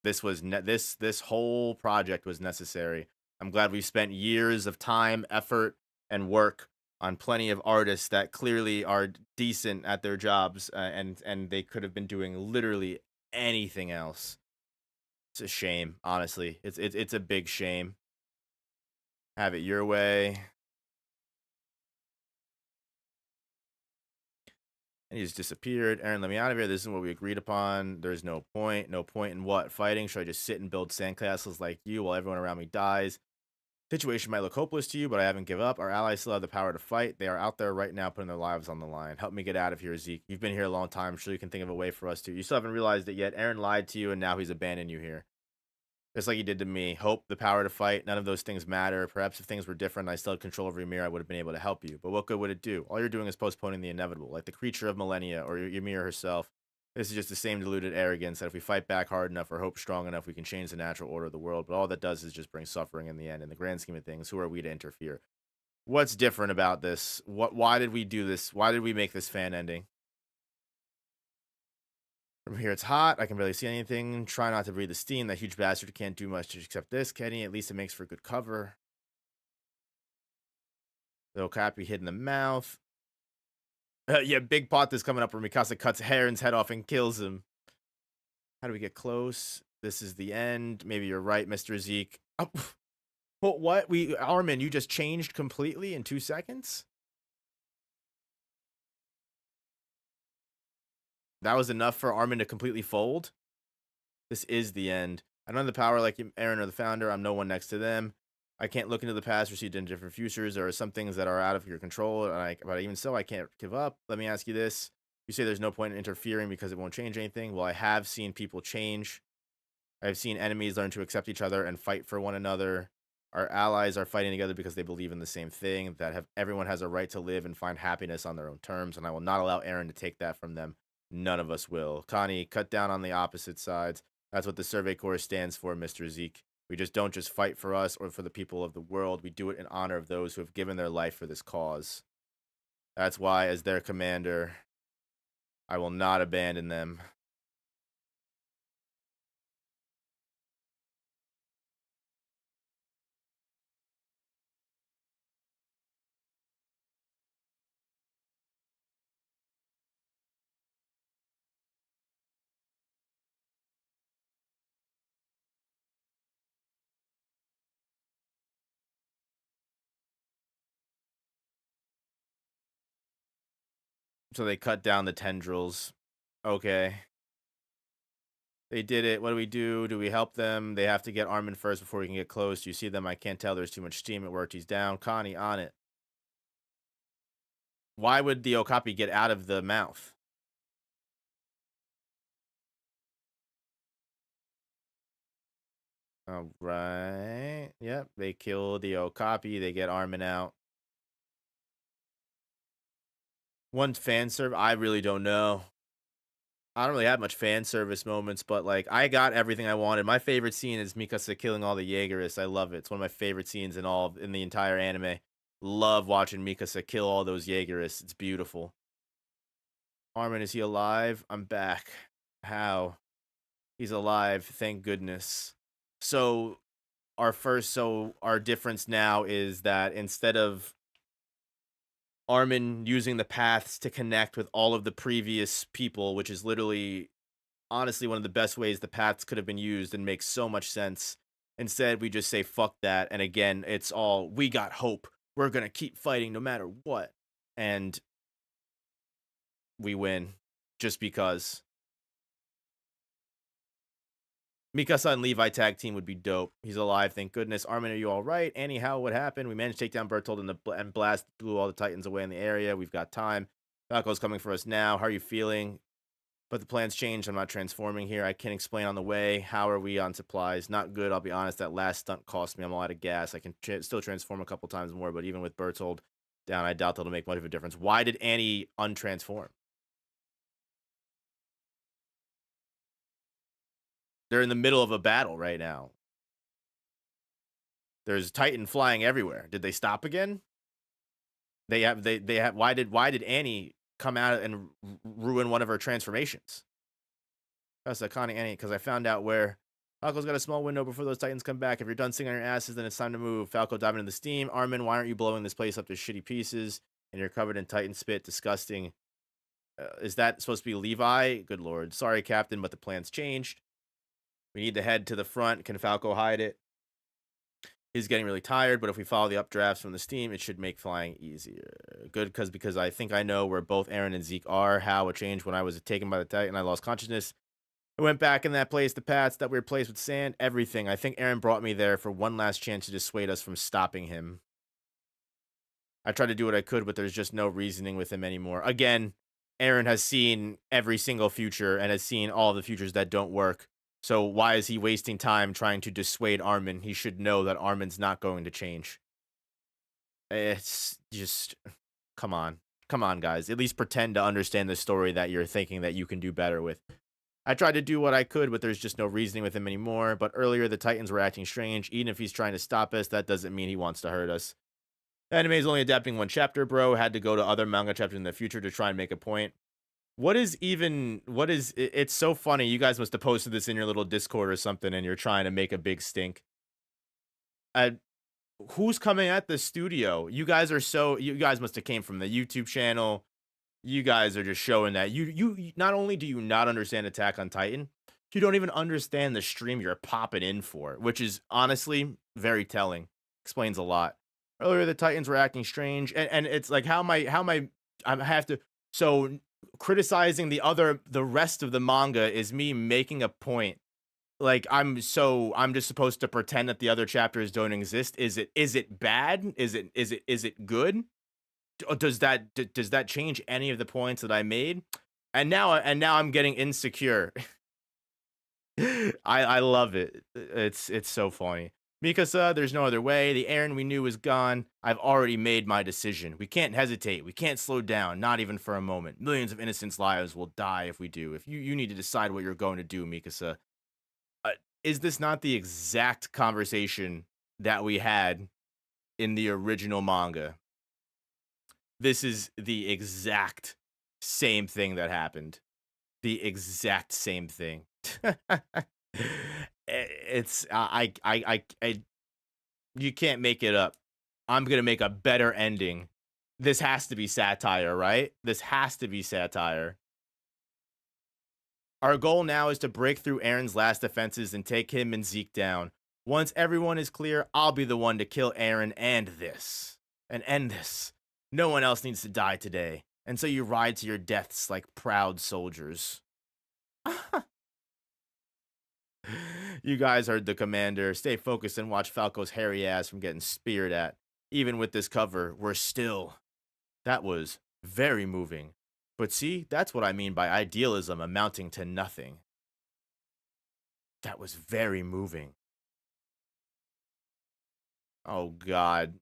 This was this whole project was necessary. I'm glad we've spent years of time, effort, and work on plenty of artists that clearly are decent at their jobs, and they could have been doing literally anything else. It's a shame, honestly. It's a big shame. Have it your way. And he just disappeared. Aaron, let me out of here. This is what we agreed upon. There's no point. No point in what? Fighting? Should I just sit and build sandcastles like you while everyone around me dies? Situation might look hopeless to you, but I haven't given up. Our allies still have the power to fight. They are out there right now putting their lives on the line. Help me get out of here, Zeke. You've been here a long time. I'm sure you can think of a way for us to. You still haven't realized it yet. Aaron lied to you, and now he's abandoned you here. Just like he did to me. Hope, the power to fight, none of those things matter. Perhaps if things were different and I still had control over Ymir, I would have been able to help you. But what good would it do? All you're doing is postponing the inevitable, like the creature of millennia or Ymir herself. This is just the same deluded arrogance that if we fight back hard enough or hope strong enough, we can change the natural order of the world. But all that does is just bring suffering in the end. In the grand scheme of things, who are we to interfere? What's different about this? Why did we do this? Why did we make this fan ending? From here, it's hot. I can barely see anything. Try not to breathe the steam. That huge bastard can't do much except this, Kenny. At least it makes for good cover. The Okapi hit in the mouth. Yeah, big pot is coming up where Mikasa cuts Heron's head off and kills him. How do we get close? This is the end. Maybe you're right, Mr. Zeke. Oh, what? Armin, you just changed completely in 2 seconds? That was enough for Armin to completely fold? This is the end. I don't have the power like Aaron or the founder. I'm no one next to them. I can't look into the past or see different futures. There are some things that are out of your control, but even so, I can't give up. Let me ask you this. You say there's no point in interfering because it won't change anything. Well, I have seen people change. I've seen enemies learn to accept each other and fight for one another. Our allies are fighting together because they believe in the same thing, that everyone has a right to live and find happiness on their own terms, and I will not allow Aaron to take that from them. None of us will. Connie, cut down on the opposite sides. That's what the Survey Corps stands for, Mr. Zeke. We don't just fight for us or for the people of the world. We do it in honor of those who have given their life for this cause. That's why, as their commander, I will not abandon them. So they cut down the tendrils. Okay. They did it. What do we do? Do we help them? They have to get Armin first before we can get close. Do you see them? I can't tell. There's too much steam. It worked. He's down. Connie, on it. Why would the Okapi get out of the mouth? All right. Yep. They kill the Okapi. They get Armin out. One fan serve, I really don't know. I don't really have much fan service moments, but like I got everything I wanted. My favorite scene is Mikasa killing all the Jaegerists. I love it. It's one of my favorite scenes in the entire anime. Love watching Mikasa kill all those Jaegerists. It's beautiful. Armin, is he alive? I'm back. How? He's alive. Thank goodness. So our difference now is that instead of Armin using the paths to connect with all of the previous people, which is literally, honestly, one of the best ways the paths could have been used and makes so much sense. Instead, we just say, fuck that. And again, it's all, we got hope. We're going to keep fighting no matter what. And we win just because. Mikasa and Levi tag team would be dope. He's alive, thank goodness. Armin, are you all right? Anyhow, what happened? We managed to take down Bertold and Blast blew all the Titans away in the area. We've got time. Falco's coming for us now. How are you feeling? But the plans changed. I'm not transforming here. I can't explain on the way. How are we on supplies? Not good, I'll be honest. That last stunt cost me. I'm all out of gas. I can still transform a couple times more, but even with Bertold down, I doubt that'll make much of a difference. Why did Annie untransform? They're in the middle of a battle right now. There's Titan flying everywhere. Did they stop again? They have. Why did Annie come out and ruin one of her transformations? That's Connie Annie, because I found out where Falco's got a small window before those Titans come back. If you're done singing on your asses, then it's time to move. Falco diving into the steam. Armin, why aren't you blowing this place up to shitty pieces? And you're covered in Titan spit. Disgusting. Is that supposed to be Levi? Good lord. Sorry, Captain, but the plans changed. We need to head to the front. Can Falco hide it? He's getting really tired, but if we follow the updrafts from the steam, it should make flying easier. Good, because I think I know where both Aaron and Zeke are. How it changed when I was taken by the Titan. I lost consciousness. I went back in that place, the paths that were replaced with sand, everything. I think Aaron brought me there for one last chance to dissuade us from stopping him. I tried to do what I could, but there's just no reasoning with him anymore. Again, Aaron has seen every single future and has seen all the futures that don't work. So why is he wasting time trying to dissuade Armin? He should know that Armin's not going to change. It's just, come on. Come on, guys. At least pretend to understand the story that you're thinking that you can do better with. I tried to do what I could, but there's just no reasoning with him anymore. But earlier, the Titans were acting strange. Even if he's trying to stop us, that doesn't mean he wants to hurt us. The anime is only adapting one chapter, bro. Had to go to other manga chapters in the future to try and make a point. It's so funny. You guys must have posted this in your little Discord or something, and you're trying to make a big stink. Who's coming at the studio? You guys must have came from the YouTube channel. You guys are just showing that you not only do you not understand Attack on Titan, you don't even understand the stream you're popping in for, which is honestly very telling. Explains a lot. Earlier, the Titans were acting strange, and it's like I have to. So criticizing the rest of the manga is me making a point. Like I'm just supposed to pretend that the other chapters don't exist. Is it bad? Is it good? Does that change any of the points that I made? And now I'm getting insecure. I love it. It's so funny. Mikasa, there's no other way. The Aaron we knew is gone. I've already made my decision. We can't hesitate. We can't slow down, not even for a moment. Millions of innocents' lives will die if we do. If you need to decide what you're going to do, Mikasa. Is this not the exact conversation that we had in the original manga? This is the exact same thing that happened. The exact same thing. You can't make it up. I'm gonna make a better ending. This has to be satire, right? This has to be satire. Our goal now is to break through Aaron's last defenses and take him and Zeke down. Once everyone is clear, I'll be the one to kill Aaron and end this. No one else needs to die today. And so you ride to your deaths like proud soldiers. You guys heard the commander. Stay focused and watch Falco's hairy ass from getting speared at. Even with this cover, we're still. That was very moving. But see, that's what I mean by idealism amounting to nothing. That was very moving. Oh, God.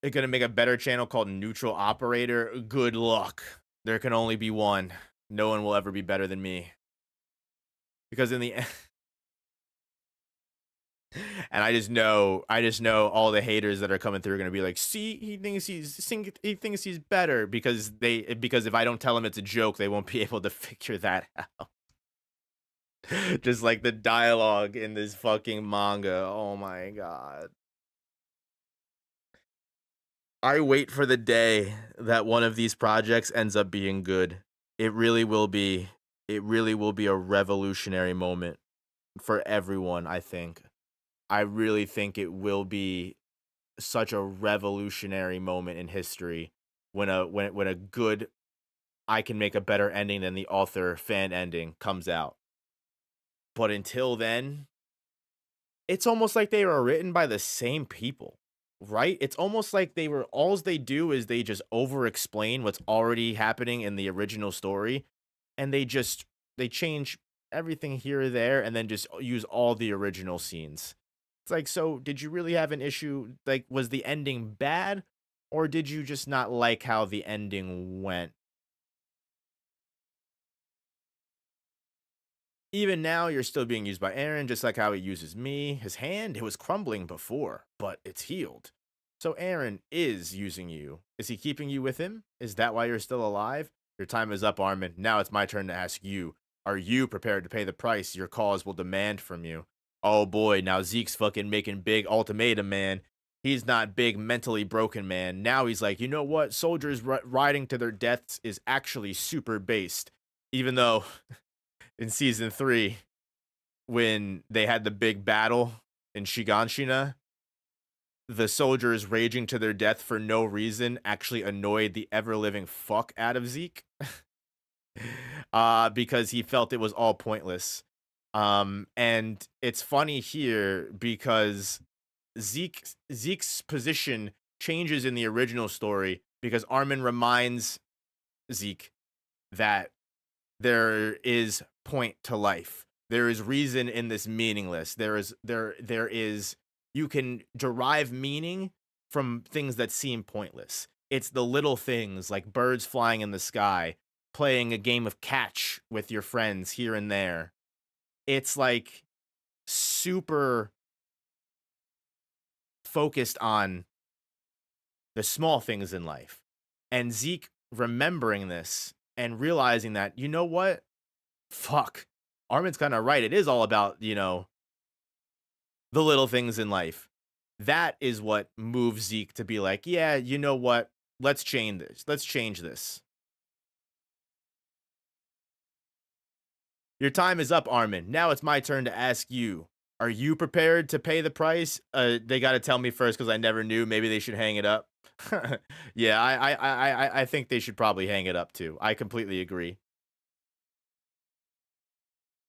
They're going to make a better channel called Neutral Operator. Good luck. There can only be one. No one will ever be better than me. Because in the end... And I just know all the haters that are coming through are gonna be like, see, he thinks he's better because if I don't tell him it's a joke, they won't be able to figure that out. Just like the dialogue in this fucking manga. Oh my God. I wait for the day that one of these projects ends up being good. It really will be a revolutionary moment for everyone, I think. I really think it will be such a revolutionary moment in history when a good I can make a better ending than the author fan ending comes out. But until then, it's almost like they were written by the same people, right? It's almost like all they do is they just over explain what's already happening in the original story, and they change everything here or there and then just use all the original scenes. It's like, so did you really have an issue? Like, was the ending bad, or did you just not like how the ending went? Even now, you're still being used by Aaron, just like how he uses me. His hand, it was crumbling before, but it's healed. So Aaron is using you. Is he keeping you with him? Is that why you're still alive? Your time is up, Armin. Now it's my turn to ask you. Are you prepared to pay the price your cause will demand from you? Oh boy, now Zeke's fucking making big ultimatum, man. He's not big mentally broken, man. Now he's like, you know what? Soldiers riding to their deaths is actually super based. Even though in season 3, when they had the big battle in Shiganshina, the soldiers raging to their death for no reason actually annoyed the ever-living fuck out of Zeke. Because he felt it was all pointless. And it's funny here because Zeke's position changes in the original story because Armin reminds Zeke that there is point to life. There is reason in this meaningless. There is you can derive meaning from things that seem pointless. It's the little things like birds flying in the sky, playing a game of catch with your friends here and there. It's like super focused on the small things in life. And Zeke remembering this and realizing that, you know what? Fuck. Armin's kind of right. It is all about, the little things in life. That is what moves Zeke to be like, yeah, you know what? Let's change this. Let's change this. Your time is up, Armin. Now it's my turn to ask you. Are you prepared to pay the price? They got to tell me first because I never knew. Maybe they should hang it up. Yeah, I think they should probably hang it up too. I completely agree.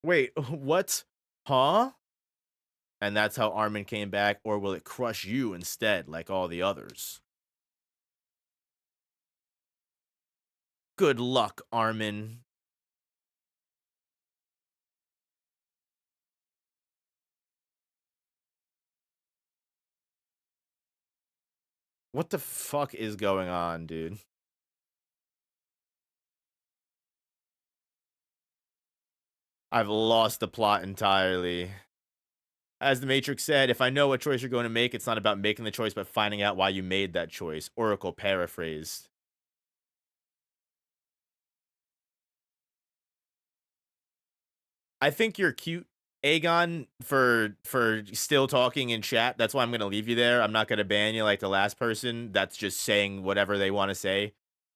Wait, what? Huh? And that's how Armin came back, or will it crush you instead, like all the others? Good luck, Armin. What the fuck is going on, dude? I've lost the plot entirely. As the Matrix said, if I know what choice you're going to make, it's not about making the choice, but finding out why you made that choice. Oracle paraphrased. I think you're cute, Aegon, for still talking in chat. That's why I'm gonna leave you there. I'm not gonna ban you like the last person that's just saying whatever they want to say.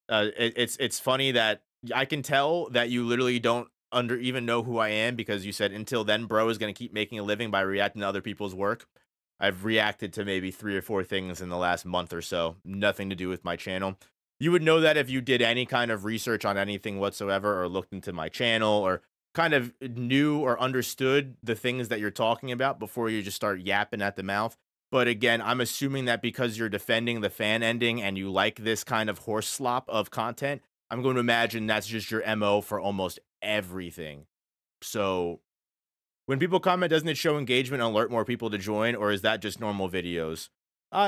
It's funny that I can tell that you literally don't even know who I am because you said until then, bro is gonna keep making a living by reacting to other people's work. I've reacted to maybe 3 or 4 things in the last month or so. Nothing to do with my channel. You would know that if you did any kind of research on anything whatsoever or looked into my channel or kind of knew or understood the things that you're talking about before you just start yapping at the mouth. But again, I'm assuming that because you're defending the fan ending and you like this kind of horse slop of content, I'm going to imagine that's just your MO for almost everything. So when people comment, doesn't it show engagement and alert more people to join, or is that just normal videos?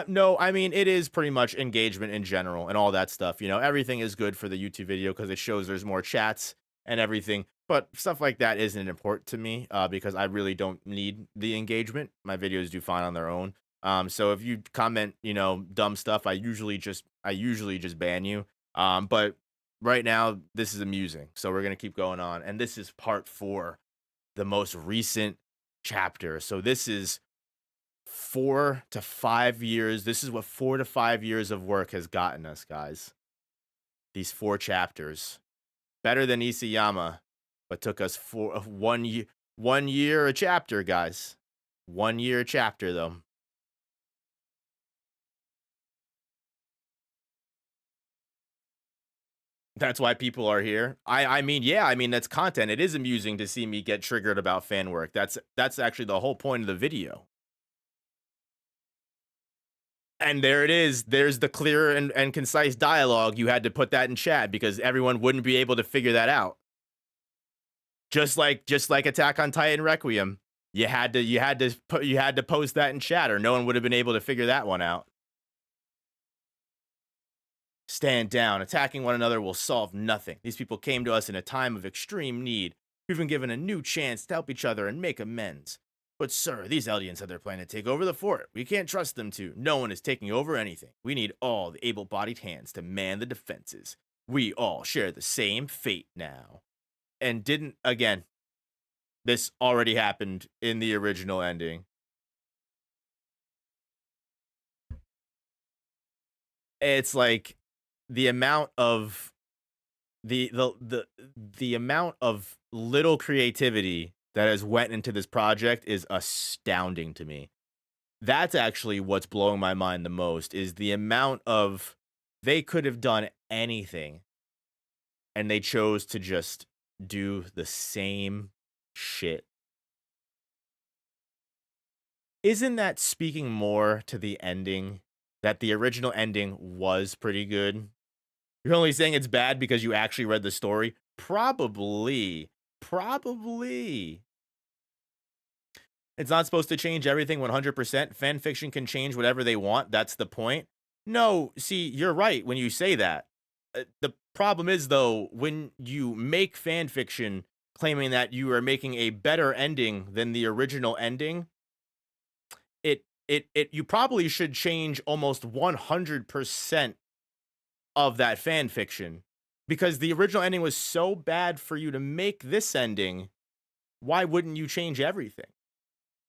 No, I mean, it is pretty much engagement in general and all that stuff. Everything is good for the YouTube video because it shows there's more chats and everything. But stuff like that isn't important to me because I really don't need the engagement. My videos do fine on their own. So if you comment, dumb stuff, I usually just ban you. But right now, this is amusing. So we're going to keep going on. And this is part 4, the most recent chapter. So this is 4 to 5 years. This is what 4 to 5 years of work has gotten us, guys. These 4 chapters. Better than Isayama, but took us 1 year a chapter, guys. 1 year a chapter, though. That's why people are here. I mean, that's content. It is amusing to see me get triggered about fan work. That's actually the whole point of the video. And there it is. There's the clear and concise dialogue. You had to put that in chat because everyone wouldn't be able to figure that out. Just like Attack on Titan Requiem, you had to post that in chat, or no one would have been able to figure that one out. Stand down. Attacking one another will solve nothing. These people came to us in a time of extreme need. We've been given a new chance to help each other and make amends. But sir, these Eldians have their plan to take over the fort. We can't trust them to. No one is taking over anything. We need all the able-bodied hands to man the defenses. We all share the same fate now. And again, this already happened in the original ending. It's like the amount of the amount of little creativity that has went into this project is astounding to me. That's actually what's blowing my mind the most, is the amount of, they could have done anything and they chose to just do the same shit. Isn't that speaking more to the ending, that the original ending was pretty good? You're only saying it's bad because you actually read the story? Probably. Probably. It's not supposed to change everything 100%. Fan fiction can change whatever they want. That's the point. No, see, you're right when you say that. The problem is, though, when you make fan fiction claiming that you are making a better ending than the original ending, you probably should change almost 100% of that fan fiction, because the original ending was so bad for you to make this ending. Why wouldn't you change everything?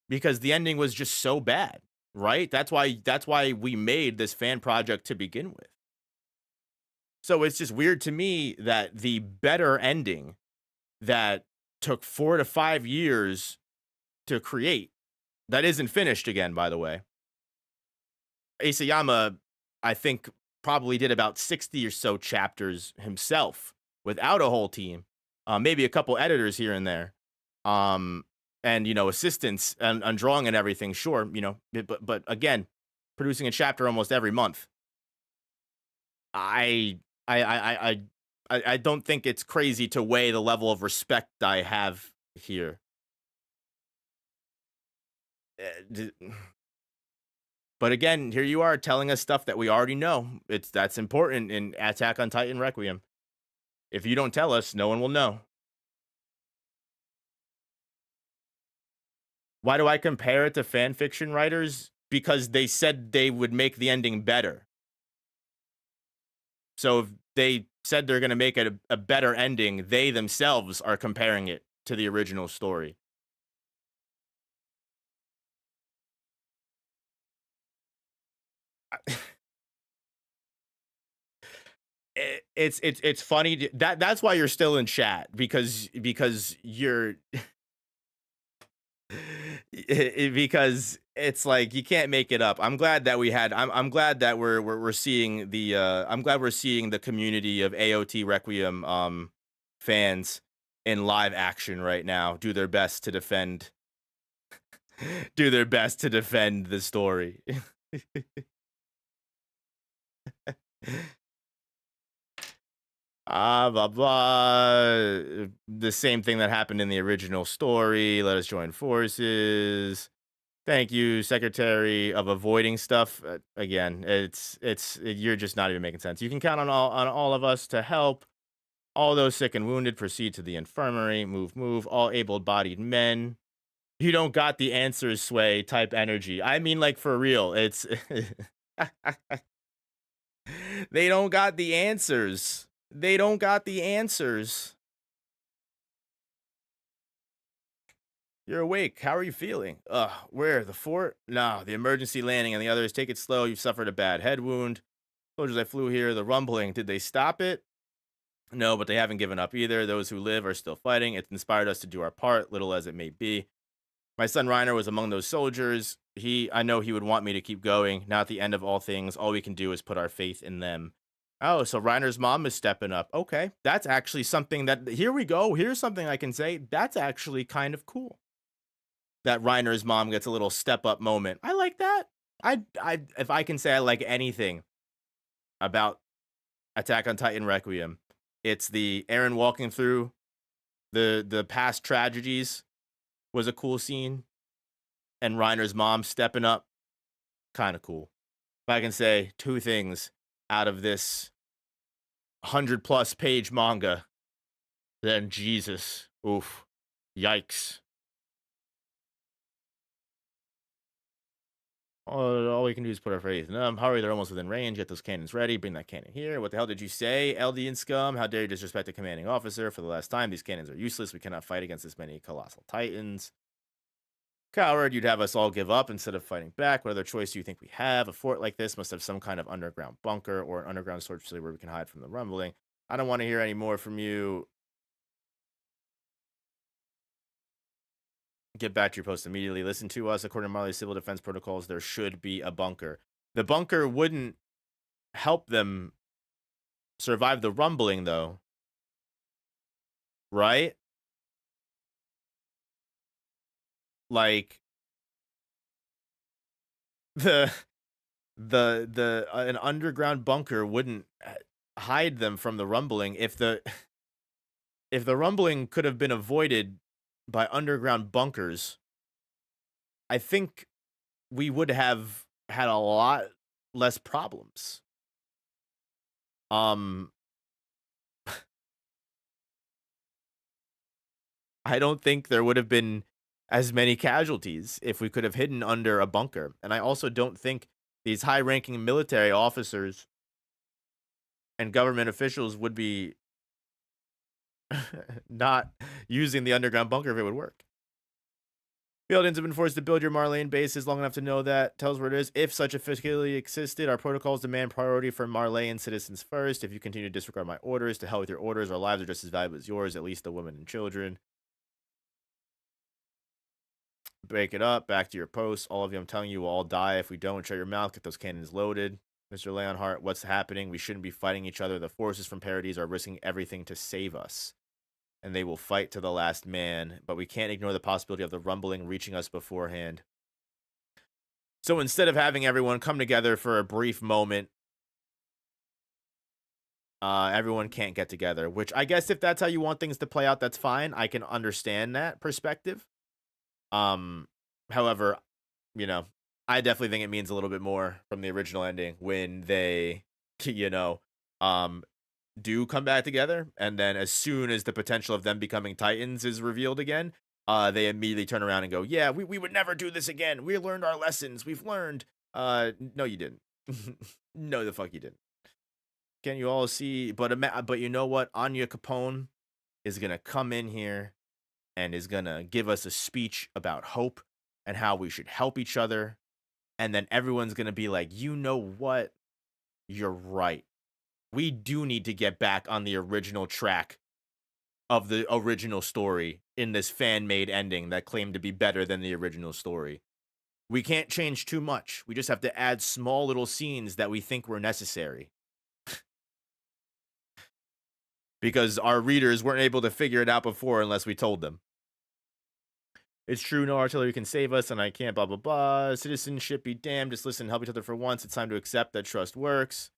Because the ending was just so bad, right? That's why we made this fan project to begin with. So it's just weird to me that the better ending that took 4 to 5 years to create, that isn't finished again, by the way. Isayama, I think, probably did about 60 or so chapters himself without a whole team, maybe a couple editors here and there, and, you know, assistants and drawing and everything. Sure, you know, but again, producing a chapter almost every month. I don't think it's crazy to weigh the level of respect I have here. But again, here you are telling us stuff that we already know. That's important in Attack on Titan Requiem. If you don't tell us, no one will know. Why do I compare it to fan fiction writers? Because they said they would make the ending better. So if they said they're going to make it a better ending, they themselves are comparing it to the original story. It's funny that's why you're still in chat, because you're because it's like you can't make it up. I'm glad that I'm glad that we're seeing the I'm glad we're seeing the community of AOT Requiem fans in live action right now do their best to defend the story. Blah blah. The same thing that happened in the original story. Let us join forces. Thank you, Secretary of Avoiding Stuff. Again, you're just not even making sense. You can count on all of us to help. All those sick and wounded proceed to the infirmary. Move. All able-bodied men. You don't got the answers, Sway. Type energy. I mean, like, for real. It's they don't got the answers. They don't got the answers. You're awake. How are you feeling? Where? The fort? No, the emergency landing and the others. Take it slow. You've suffered a bad head wound. Soldiers that flew here, the rumbling. Did they stop it? No, but they haven't given up either. Those who live are still fighting. It's inspired us to do our part, little as it may be. My son Reiner was among those soldiers. I know he would want me to keep going. Now at the end of all things, all we can do is put our faith in them. Oh, so Reiner's mom is stepping up. Okay, that's actually something that, here we go. Here's something I can say. That's actually kind of cool. That Reiner's mom gets a little step up moment. I like that. If I can say I like anything about Attack on Titan Requiem, it's the Eren walking through the past tragedies was a cool scene, and Reiner's mom stepping up, kind of cool. If I can say two things out of this 100+ page manga, then Jesus, oof, yikes. All we can do is put our faith in them. Hurry, they're almost within range. Get those cannons ready. Bring that cannon here. What the hell did you say, Eldian scum? How dare you disrespect the commanding officer? For the last time, these cannons are useless. We cannot fight against this many colossal titans. Coward, you'd have us all give up instead of fighting back. What other choice do you think we have? A fort like this must have some kind of underground bunker or an underground storage facility where we can hide from the rumbling. I don't want to hear any more from you. Get back to your post immediately. Listen to us. According to Marley's civil defense protocols, there should be a bunker. The bunker wouldn't help them survive the rumbling, though. Right? Like, the an underground bunker wouldn't hide them from the rumbling. If the rumbling could have been avoided by underground bunkers, I think we would have had a lot less problems. I don't think there would have been as many casualties if we could have hidden under a bunker. And I also don't think these high-ranking military officers and government officials would be not using the underground bunker if it would work. Buildings have been forced to build your Marlene bases long enough to know that. Tell us where it is. If such a facility existed, our protocols demand priority for Marleyan citizens first. If you continue to disregard my orders, to hell with your orders. Our lives are just as valuable as yours, at least the women and children. Break it up. Back to your posts. All of you, I'm telling you, will all die if we don't. Shut your mouth. Get those cannons loaded. Mr. Leonhardt, what's happening? We shouldn't be fighting each other. The forces from Paradis are risking everything to save us. And they will fight to the last man. But we can't ignore the possibility of the rumbling reaching us beforehand. So instead of having everyone come together for a brief moment, everyone can't get together. Which I guess if that's how you want things to play out, that's fine. I can understand that perspective. However, you know, I definitely think it means a little bit more from the original ending when they, you know, do come back together, and then as soon as the potential of them becoming Titans is revealed again, they immediately turn around and go, yeah, we would never do this again. We learned our lessons. We've learned. No, you didn't. No, the fuck you didn't. Can you all see? But you know what? Anya Capone is gonna come in here and is gonna give us a speech about hope and how we should help each other. And then everyone's gonna be like, you know what? You're right. We do need to get back on the original track of the original story in this fan-made ending that claimed to be better than the original story. We can't change too much. We just have to add small little scenes that we think were necessary. Because our readers weren't able to figure it out before unless we told them. It's true, no artillery can save us, and I can't, blah, blah, blah. Citizenship be damned. Just listen, help each other for once. It's time to accept that trust works.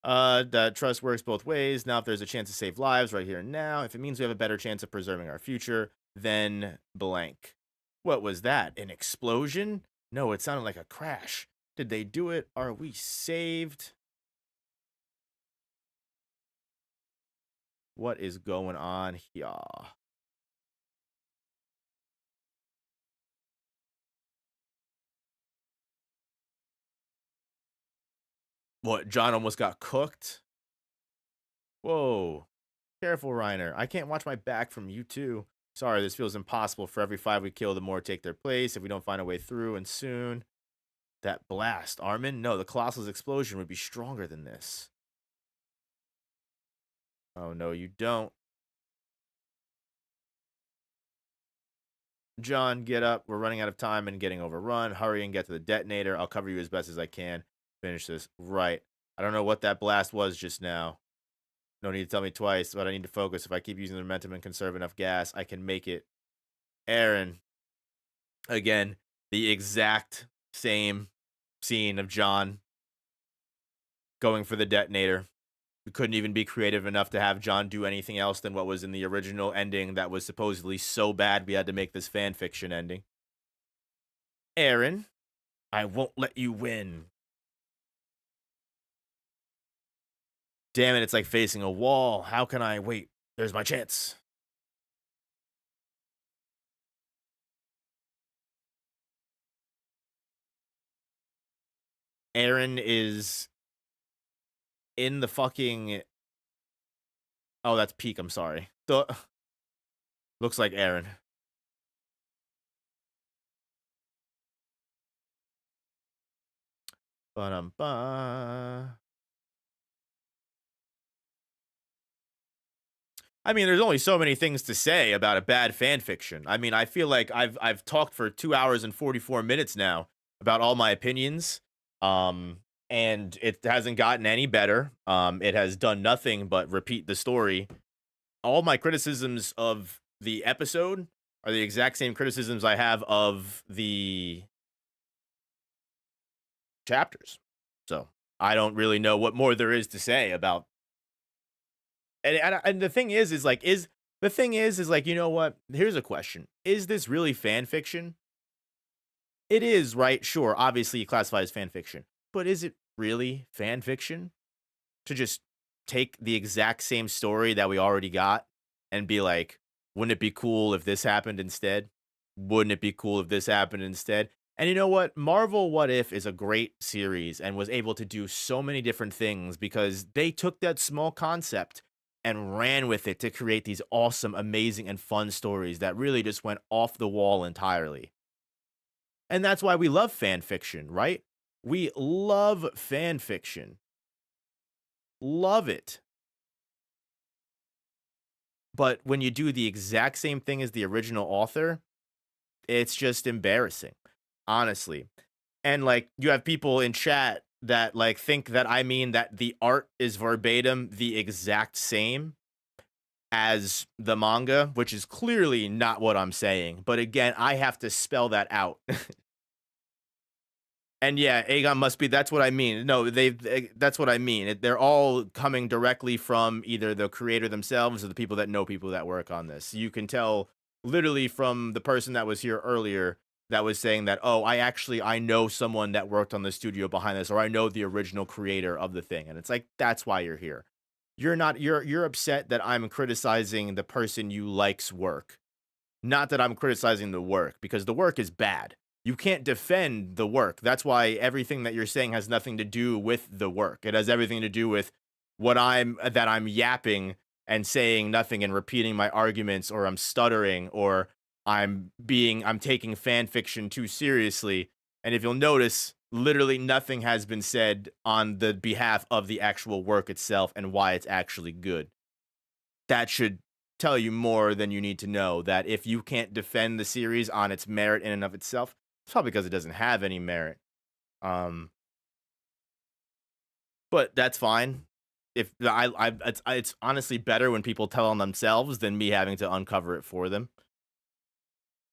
That trust works both ways. Now, if there's a chance to save lives right here and now, if it means we have a better chance of preserving our future, then blank. What was that? An explosion? No, it sounded like a crash. Did they do it? Are we saved? What is going on here? What, John almost got cooked? Whoa. Careful, Reiner. I can't watch my back from you, too. Sorry, this feels impossible. For every 5 we kill, the more take their place. If we don't find a way through, and soon. That blast, Armin? No, the Colossal's explosion would be stronger than this. Oh, no, you don't. John, get up. We're running out of time and getting overrun. Hurry and get to the detonator. I'll cover you as best as I can. Finish this. Right. I don't know what that blast was just now. No need to tell me twice, but I need to focus. If I keep using the momentum and conserve enough gas, I can make it. Aaron. Again, the exact same scene of John going for the detonator. We couldn't even be creative enough to have John do anything else than what was in the original ending that was supposedly so bad we had to make this fan fiction ending. Aaron, I won't let you win. Damn it, it's like facing a wall. How can I wait? There's my chance. Aaron is in the fucking... Oh, that's Peak, I'm sorry. Looks like Aaron. Ba-dum-ba. I mean, there's only so many things to say about a bad fan fiction. I mean, I feel like I've talked for 2 hours and 44 minutes now about all my opinions. And it hasn't gotten any better. It has done nothing but repeat the story. All my criticisms of the episode are the exact same criticisms I have of the chapters. So I don't really know what more there is to say about. And the thing is like, you know what? Here's a question: is this really fan fiction? It is, right? Sure, obviously you classify as fan fiction, but is it really fan fiction to just take the exact same story that we already got and be like, wouldn't it be cool if this happened instead? Wouldn't it be cool if this happened instead? And you know what? Marvel What If is a great series and was able to do so many different things because they took that small concept and ran with it to create these awesome, amazing, and fun stories that really just went off the wall entirely. And that's why we love fan fiction, right? We love fan fiction. Love it. But when you do the exact same thing as the original author, it's just embarrassing, honestly. And like, you have people in chat that like think that I mean that the art is verbatim the exact same as the manga, which is clearly not what I'm saying. But again, I have to spell that out. And yeah, Aegon must be, that's what I mean. No, that's what I mean. They're all coming directly from either the creator themselves or the people that know people that work on this. You can tell literally from the person that was here earlier that was saying that, oh, I know someone that worked on the studio behind this, or I know the original creator of the thing. And it's like, that's why you're here. You're upset that I'm criticizing the person you like's work. Not that I'm criticizing the work, because the work is bad. You can't defend the work. That's why everything that you're saying has nothing to do with the work. It has everything to do with what I'm yapping and saying nothing and repeating my arguments, or I'm stuttering, or I'm taking fan fiction too seriously. And if you'll notice, literally nothing has been said on the behalf of the actual work itself and why it's actually good. That should tell you more than you need to know, that if you can't defend the series on its merit in and of itself, it's probably because it doesn't have any merit. But that's fine. If it's honestly better when people tell on themselves than me having to uncover it for them.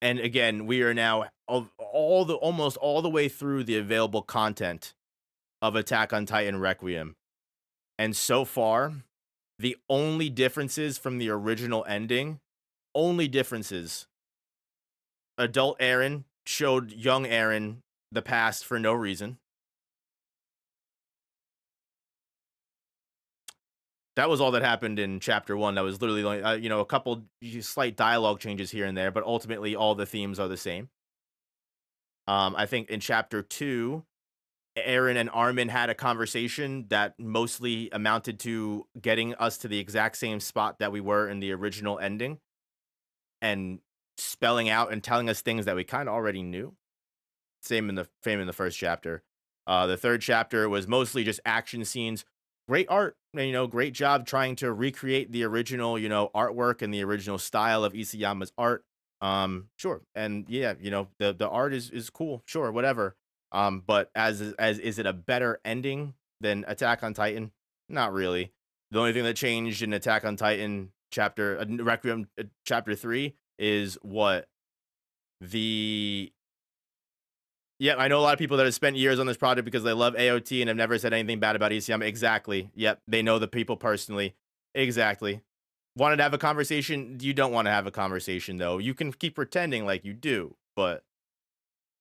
And again, we are now almost all the way through the available content of Attack on Titan Requiem. And so far, the only differences from the original ending, adult Eren showed young Eren the past for no reason. That was all that happened in chapter 1. That was literally like, a couple slight dialogue changes here and there, but ultimately all the themes are the same. I think in chapter 2, Eren and Armin had a conversation that mostly amounted to getting us to the exact same spot that we were in the original ending, and spelling out and telling us things that we kind of already knew. Same in the first chapter. The third chapter was mostly just action scenes. Great art, great job trying to recreate the original, artwork and the original style of Isayama's art. Sure. And yeah, the art is cool. Sure, whatever. But as is it a better ending than Attack on Titan? Not really. The only thing that changed in Attack on Titan Requiem chapter 3 is what? Yeah, I know a lot of people that have spent years on this project because they love AOT and have never said anything bad about Isayama. Exactly. Yep, they know the people personally. Exactly. Wanted to have a conversation? You don't want to have a conversation, though. You can keep pretending like you do, but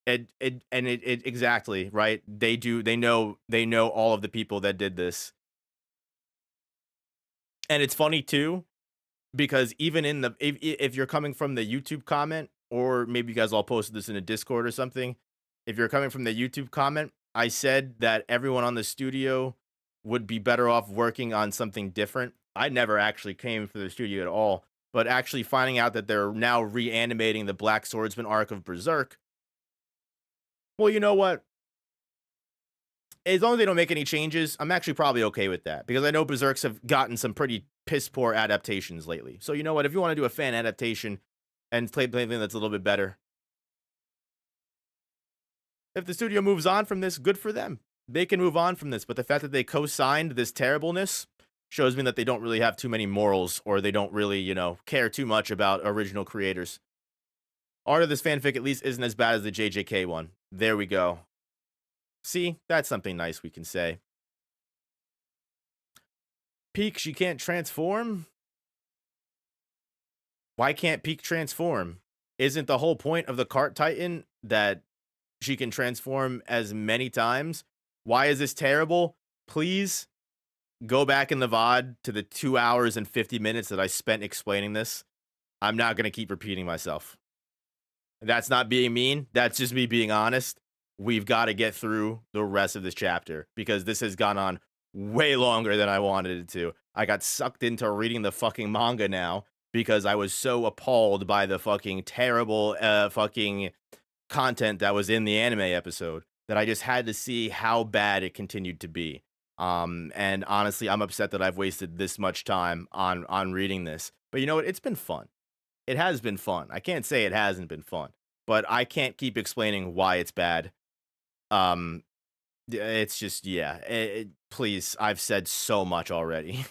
it exactly, right? They know all of the people that did this. And it's funny too, because even in if you're coming from the YouTube comment, or maybe you guys all posted this in a Discord or something, if you're coming from the YouTube comment, I said that everyone on the studio would be better off working on something different. I never actually came for the studio at all, but actually finding out that they're now reanimating the Black Swordsman arc of Berserk. Well, you know what? As long as they don't make any changes, I'm actually probably okay with that, because I know Berserks have gotten some pretty piss poor adaptations lately. So you know what? If you want to do a fan adaptation and play something that's a little bit better, if the studio moves on from this, good for them. They can move on from this. But the fact that they co-signed this terribleness shows me that they don't really have too many morals, or they don't really, you know, care too much about original creators. Art of this fanfic at least isn't as bad as the JJK one. There we go. See, that's something nice we can say. Peak, she can't transform? Why can't Peak transform? Isn't the whole point of the Cart Titan that she can transform as many times? Why is this terrible? Please go back in the VOD to the 2 hours and 50 minutes that I spent explaining this. I'm not going to keep repeating myself. That's not being mean. That's just me being honest. We've got to get through the rest of this chapter because this has gone on way longer than I wanted it to. I got sucked into reading the fucking manga now because I was so appalled by the fucking terrible fucking content that was in the anime episode that I just had to see how bad it continued to be. And honestly, I'm upset that I've wasted this much time on reading this. But you know what? It's been fun. It has been fun. I can't say it hasn't been fun, but I can't keep explaining why it's bad. It's just, yeah, please, I've said so much already.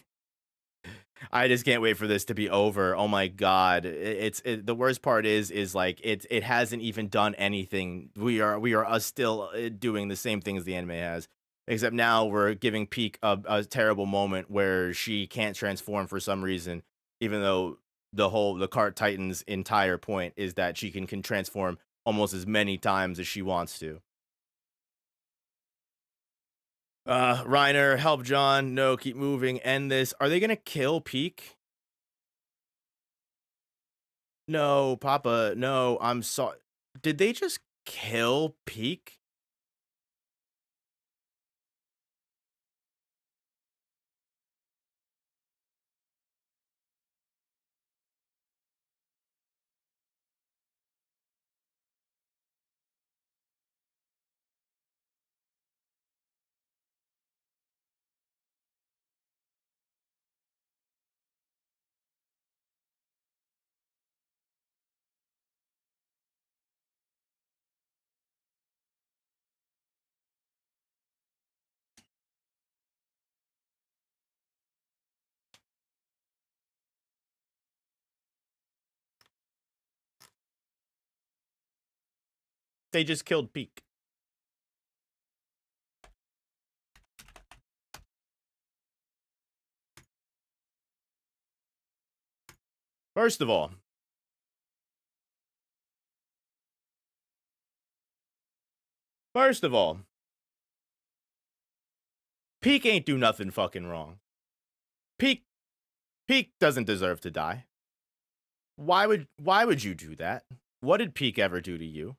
I just can't wait for this to be over. Oh my God. The worst part is like, it hasn't even done anything. We are still doing the same thing as the anime has, except now we're giving Peak a terrible moment where she can't transform for some reason, even though the Cart Titan's entire point is that she can transform almost as many times as she wants to. Reiner, help John. No, keep moving. End this. Are they gonna kill Peak? No, Papa. No, I'm sorry. Did they just kill Peak? They just killed Peak. First of all, Peak ain't do nothing fucking wrong. Peak doesn't deserve to die. Why would you do that? What did Peak ever do to you?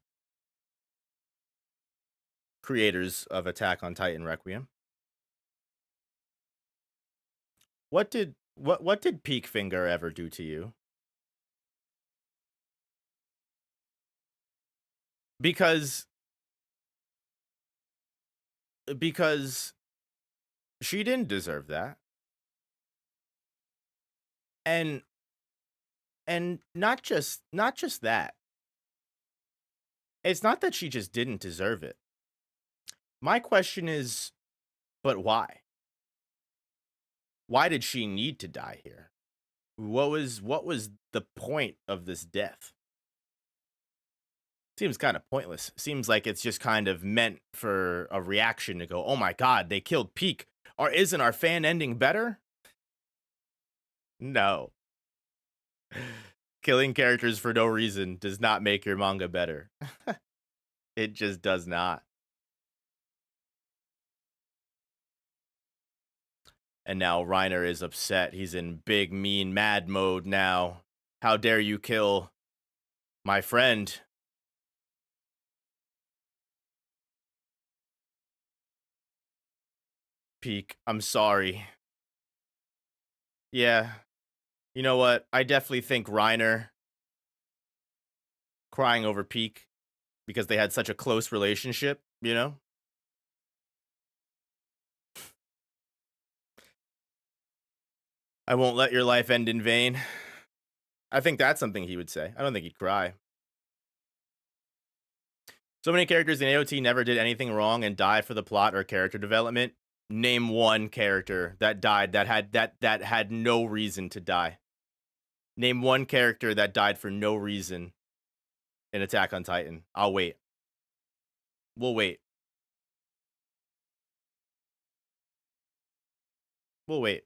Creators of Attack on Titan Requiem. What did Peak Finger ever do to you? Because she didn't deserve that. And not just that. It's not that she just didn't deserve it. My question is, but why? Why did she need to die here? What was the point of this death? Seems kind of pointless. Seems like it's just kind of meant for a reaction to go, oh my God, they killed Peak. Or isn't our fan ending better? No. Killing characters for no reason does not make your manga better. It just does not. And now Reiner is upset. He's in big, mean, mad mode now. How dare you kill my friend? Peak, I'm sorry. Yeah. You know what? I definitely think Reiner crying over Peak because they had such a close relationship, you know? I won't let your life end in vain. I think that's something he would say. I don't think he'd cry. So many characters in AOT never did anything wrong and died for the plot or character development. Name one character that died that had no reason to die. Name one character that died for no reason in Attack on Titan. I'll wait. We'll wait. We'll wait.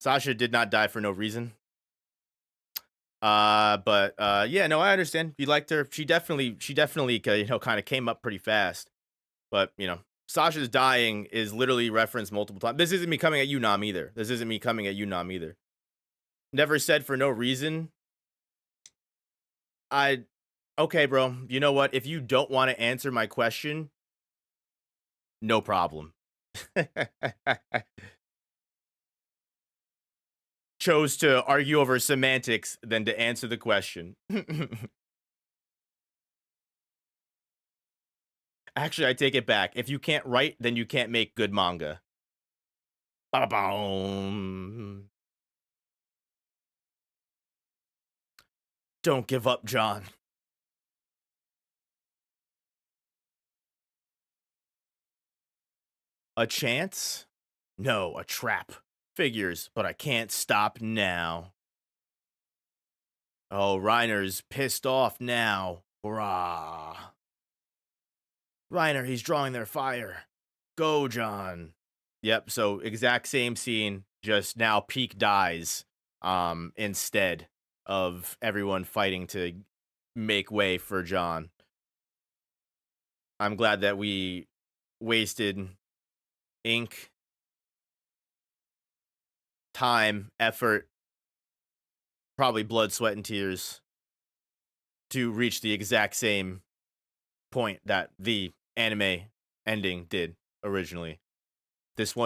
Sasha did not die for no reason. But yeah, no, I understand. You liked her. She definitely, you know, kind of came up pretty fast. But, you know, Sasha's dying is literally referenced multiple times. This isn't me coming at you, Nam, either. This isn't me coming at you, Nam, either. Never said for no reason. Okay, bro. You know what? If you don't want to answer my question, no problem. Chose to argue over semantics than to answer the question. Actually, I take it back. If you can't write, then you can't make good manga. Ba-boom. Don't give up, John. A chance? No, a trap. Figures, but I can't stop now. Oh, Reiner's pissed off now. Brah. Reiner, he's drawing their fire. Go, John. Yep, so exact same scene, just now Peak dies instead of everyone fighting to make way for John. I'm glad that we wasted ink, time, effort, probably blood, sweat, and tears to reach the exact same point that the anime ending did originally. This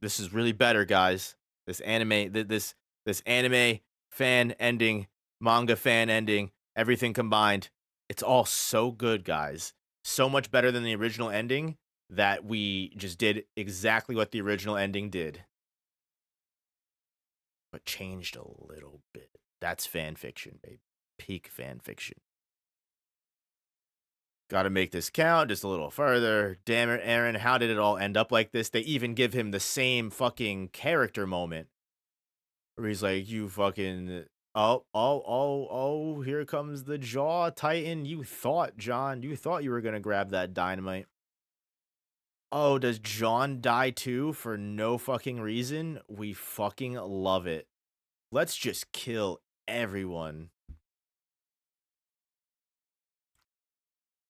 is really better, guys. This anime fan ending, manga fan ending, everything combined, it's all so good, guys. So much better than the original ending that we just did exactly what the original ending did, but changed a little bit. That's fan fiction, baby. Peak fan fiction. Gotta make this count just a little further. Damn it, Aaron, how did it all end up like this? They even give him the same fucking character moment where he's like, you fucking, oh, here comes the jaw titan. You thought, John, you thought you were gonna grab that dynamite. Oh, does John die too for no fucking reason? We fucking love it. Let's just kill everyone.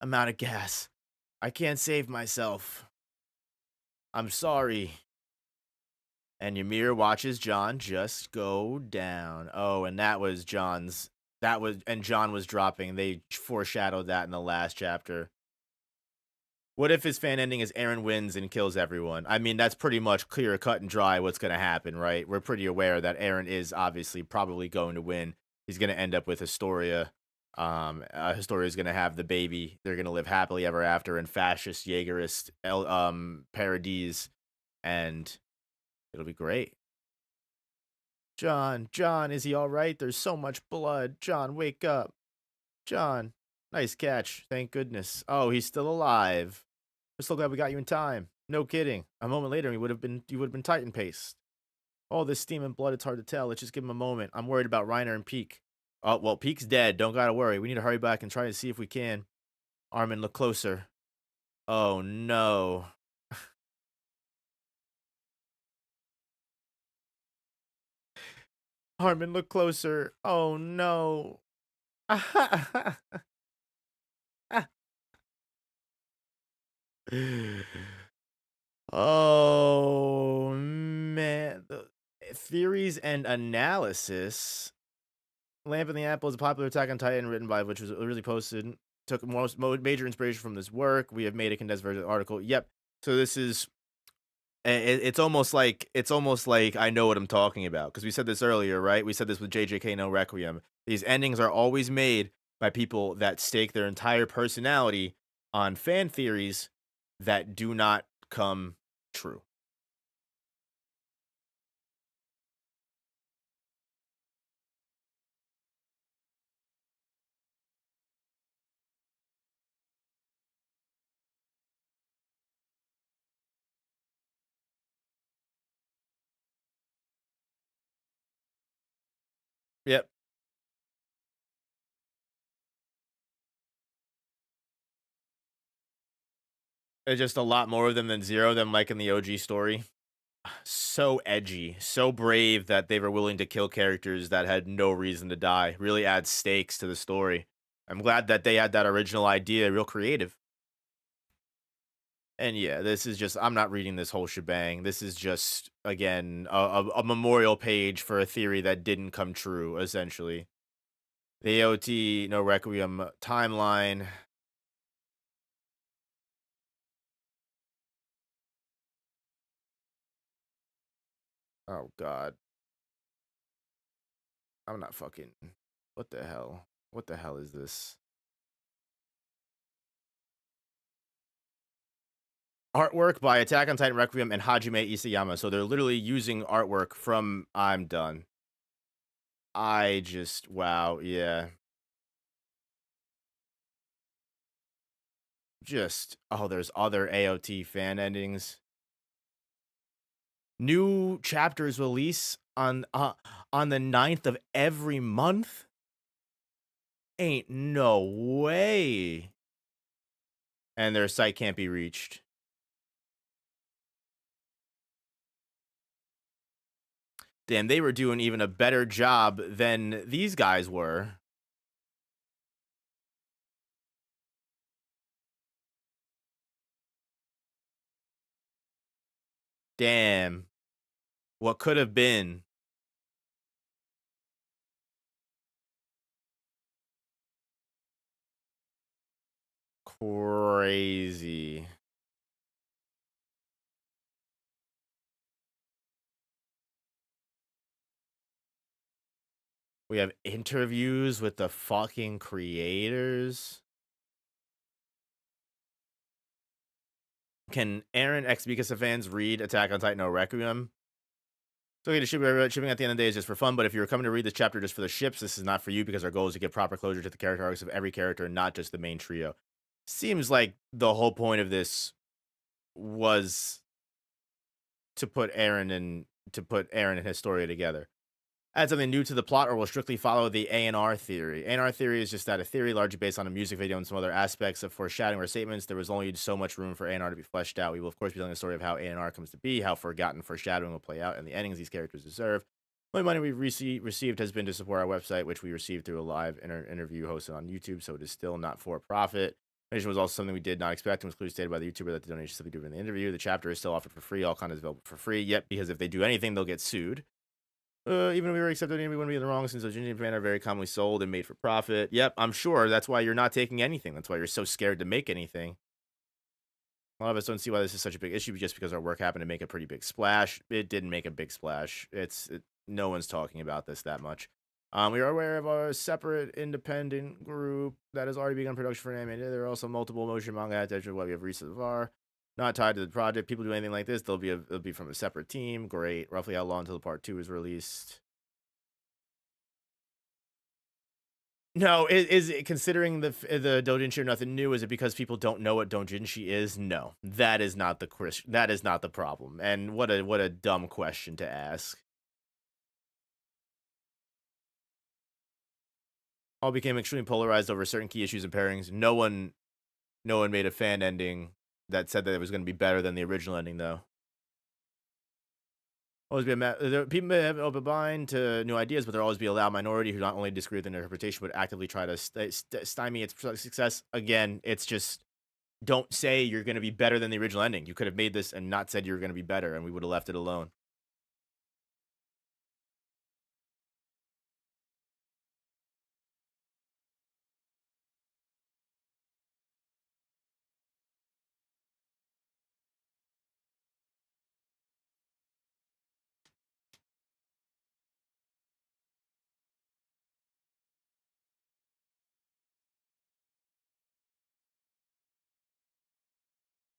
I'm out of gas. I can't save myself. I'm sorry. And Ymir watches John just go down. Oh, and that was John's. And John was dropping. They foreshadowed that in the last chapter. What if his fan ending is Eren wins and kills everyone? I mean, that's pretty much clear, cut, and dry what's going to happen, right? We're pretty aware that Eren is obviously probably going to win. He's going to end up with Historia. Historia is going to have the baby. They're going to live happily ever after in fascist, Jaegerist, paradise, and it'll be great. John, is he all right? There's so much blood. John, wake up. John, nice catch. Thank goodness. Oh, he's still alive. We're so glad we got you in time. No kidding. A moment later, you would have been Titan paste. All this steam and blood, it's hard to tell. Let's just give him a moment. I'm worried about Reiner and Peak. Oh, well, Peak's dead. Don't gotta worry. We need to hurry back and try to see if we can. Armin, look closer. Oh, no. Armin, look closer. Oh, no. Oh, man. The theories and analysis. Lamp in the Apple is a popular Attack on Titan written by, which was really posted. Took major inspiration from this work. We have made a condensed version of the article. Yep. So this is It's almost like I know what I'm talking about, because we said this earlier, right? We said this with JJK No Requiem. These endings are always made by people that stake their entire personality on fan theories that do not come true. Yep. There's just a lot more of them than zero of them, like in the OG story. So edgy, so brave that they were willing to kill characters that had no reason to die. Really adds stakes to the story. I'm glad that they had that original idea, real creative. And yeah, this is just, I'm not reading this whole shebang. This is just, again, a memorial page for a theory that didn't come true, essentially. The AOT No Requiem timeline. Oh, God. I'm not fucking. What the hell? What the hell is this? Artwork by Attack on Titan Requiem and Hajime Isayama. So they're literally using artwork from I'm Done. I just, wow, yeah. Just, oh, there's other AOT fan endings. New chapters release on the 9th of every month? Ain't no way. And their site can't be reached. Damn, they were doing even a better job than these guys were. Damn. What could have been. Crazy. We have interviews with the fucking creators. Can Aaron X Mikasa fans read Attack on Titan No Requiem? So okay, shipping at the end of the day is just for fun, but if you're coming to read this chapter just for the ships, this is not for you, because our goal is to give proper closure to the character arcs of every character, not just the main trio. Seems like the whole point of this was to put Aaron and Historia together. Add something new to the plot, or will strictly follow the A&R theory. A&R theory is just that a theory largely based on a music video and some other aspects of foreshadowing or statements. There was only so much room for A&R to be fleshed out. We will, of course, be telling the story of how A&R comes to be, how forgotten foreshadowing will play out, and the endings these characters deserve. The only money we've received has been to support our website, which we received through a live interview hosted on YouTube, so it is still not for profit. Donation was also something we did not expect, and was clearly stated by the YouTuber that the donation simply due in the interview. The chapter is still offered for free. All content is available for free. Yep, because if they do anything, they'll get sued. Even if we were accepted, we wouldn't be in the wrong, since those Indian fan are very commonly sold and made for profit. Yep, I'm sure that's why you're not taking anything. That's why you're so scared to make anything. A lot of us don't see why this is such a big issue, just because our work happened to make a pretty big splash. It didn't make a big splash. No one's talking about this that much. We are aware of a separate independent group that has already begun production for an anime. There are also multiple motion manga adaptations of what we have reached so far. Not tied to the project. People do anything like this, it'll be from a separate team. Great. Roughly how long until part 2 is released? No, is it, considering the doujinshi are nothing new, is it because people don't know what doujinshi is? No, that is not the problem. And what a dumb question to ask. All became extremely polarized over certain key issues and pairings. No one made a fan ending that said that it was going to be better than the original ending, though. Always be people may have an open mind to new ideas, but there'll always be a loud minority who not only disagree with the interpretation, but actively try to stymie its success. Again, it's just, don't say you're going to be better than the original ending. You could have made this and not said you were going to be better, and we would have left it alone.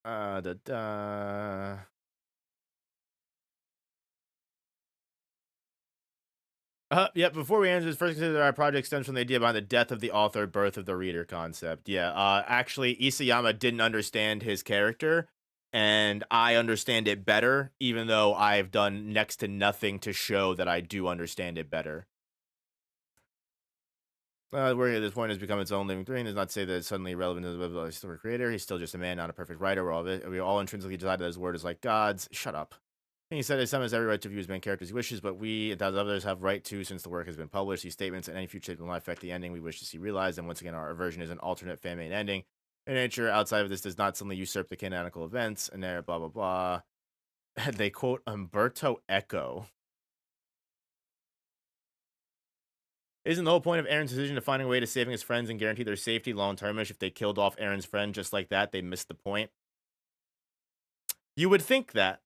Da, da. Yep, before we answer this, first consider that our project stems from the idea behind the death of the author, birth of the reader concept. Yeah, actually, Isayama didn't understand his character, and I understand it better, even though I've done next to nothing to show that I do understand it better. Working at this point has become its own living thing. Does not say that it's suddenly irrelevant to the story creator. He's still just a man, not a perfect writer. We all intrinsically decide that his word is like God's. Shut up. And he said, "Some has every right to view his main character as he wishes, but we, and others, have right to, since the work has been published. These statements and any future statement will not affect the ending we wish to see realized. And once again, our version is an alternate fan-made ending. In nature, outside of this, does not suddenly usurp the canonical events." And there, blah blah blah. They quote Umberto Eco. Isn't the whole point of Aaron's decision to finding a way to saving his friends and guarantee their safety long-termish? If they killed off Aaron's friend just like that, they missed the point. You would think that.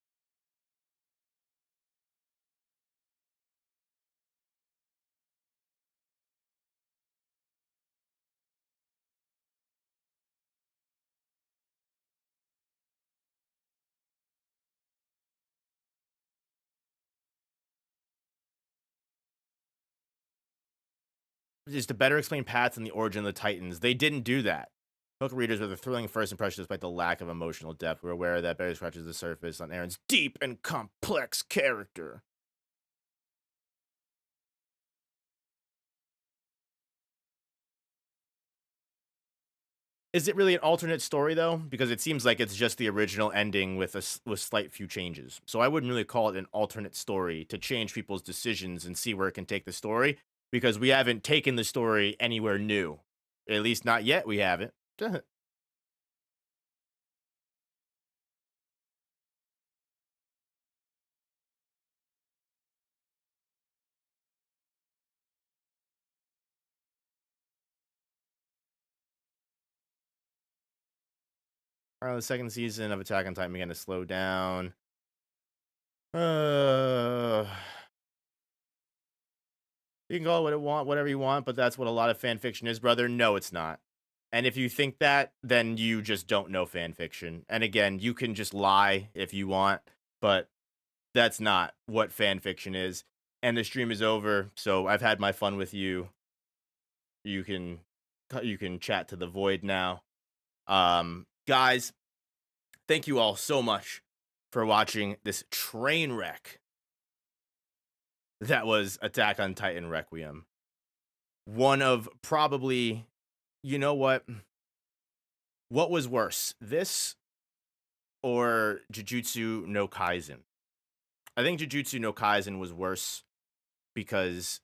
Is to better explain paths and the origin of the Titans. They didn't do that. Book readers with a thrilling first impression despite the lack of emotional depth. We're aware that barely scratches the surface on Aaron's deep and complex character. Is it really an alternate story, though? Because it seems like it's just the original ending with slight few changes. So I wouldn't really call it an alternate story to change people's decisions and see where it can take the story, because we haven't taken the story anywhere new. At least not yet, we haven't. The second season of Attack on Titan began to slow down. You can call it whatever you want, but that's what a lot of fan fiction is, brother. No, it's not. And if you think that, then you just don't know fan fiction. And again, you can just lie if you want, but that's not what fan fiction is. And the stream is over, so I've had my fun with you. You can chat to the void now. Guys, thank you all so much for watching this train wreck that was Attack on Titan Requiem. One of probably, you know what? What was worse, this or Jujutsu no Kaisen? I think Jujutsu no Kaisen was worse because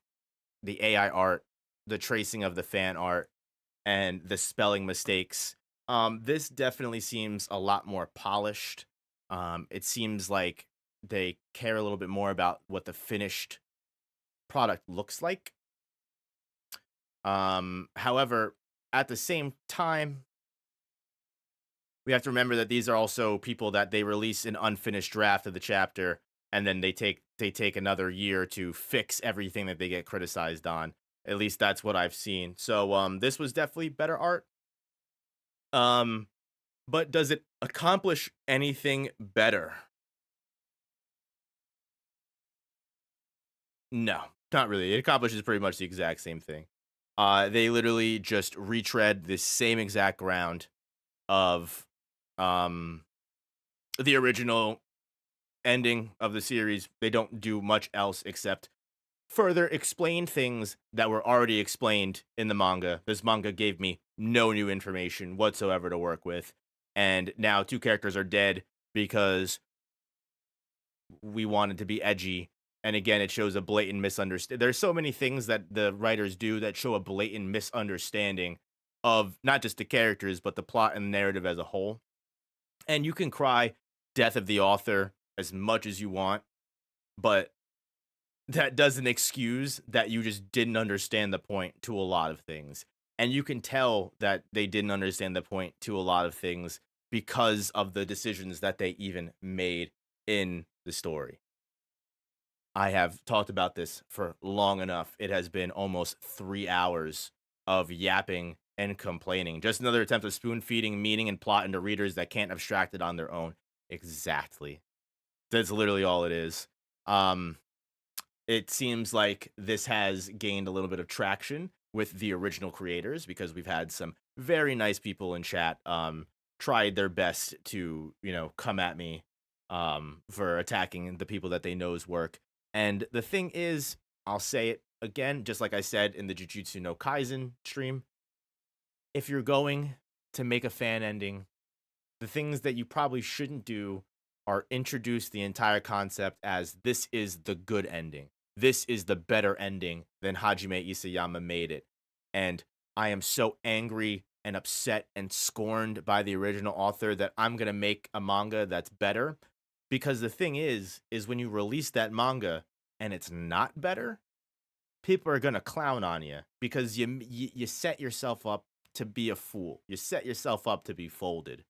the AI art, the tracing of the fan art, and the spelling mistakes. This definitely seems a lot more polished. It seems like they care a little bit more about what the finished product looks like. However, at the same time, we have to remember that these are also people that they release an unfinished draft of the chapter, and then they take another year to fix everything that they get criticized on. At least that's what I've seen. So this was definitely better art. But does it accomplish anything better? No, not really. It accomplishes pretty much the exact same thing. They literally just retread the same exact ground of the original ending of the series. They don't do much else except further explain things that were already explained in the manga. This manga gave me no new information whatsoever to work with. And now two characters are dead because we wanted to be edgy. And again, it shows a blatant misunderstanding. There's so many things that the writers do that show a blatant misunderstanding of not just the characters, but the plot and the narrative as a whole. And you can cry death of the author as much as you want, but that doesn't excuse that you just didn't understand the point to a lot of things. And you can tell that they didn't understand the point to a lot of things because of the decisions that they even made in the story. I have talked about this for long enough. It has been almost 3 hours of yapping and complaining. Just another attempt of spoon feeding meaning and plot into readers that can't abstract it on their own. Exactly. That's literally all it is. It seems like this has gained a little bit of traction with the original creators because we've had some very nice people in chat tried their best to, come at me for attacking the people that they know's work. And the thing is, I'll say it again, just like I said in the Jujutsu no Kaisen stream, if you're going to make a fan ending, the things that you probably shouldn't do are introduce the entire concept as this is the good ending. This is the better ending than Hajime Isayama made it. And I am so angry and upset and scorned by the original author that I'm going to make a manga that's better. Because the thing is when you release that manga and it's not better, people are going to clown on you because you set yourself up to be a fool. You set yourself up to be folded.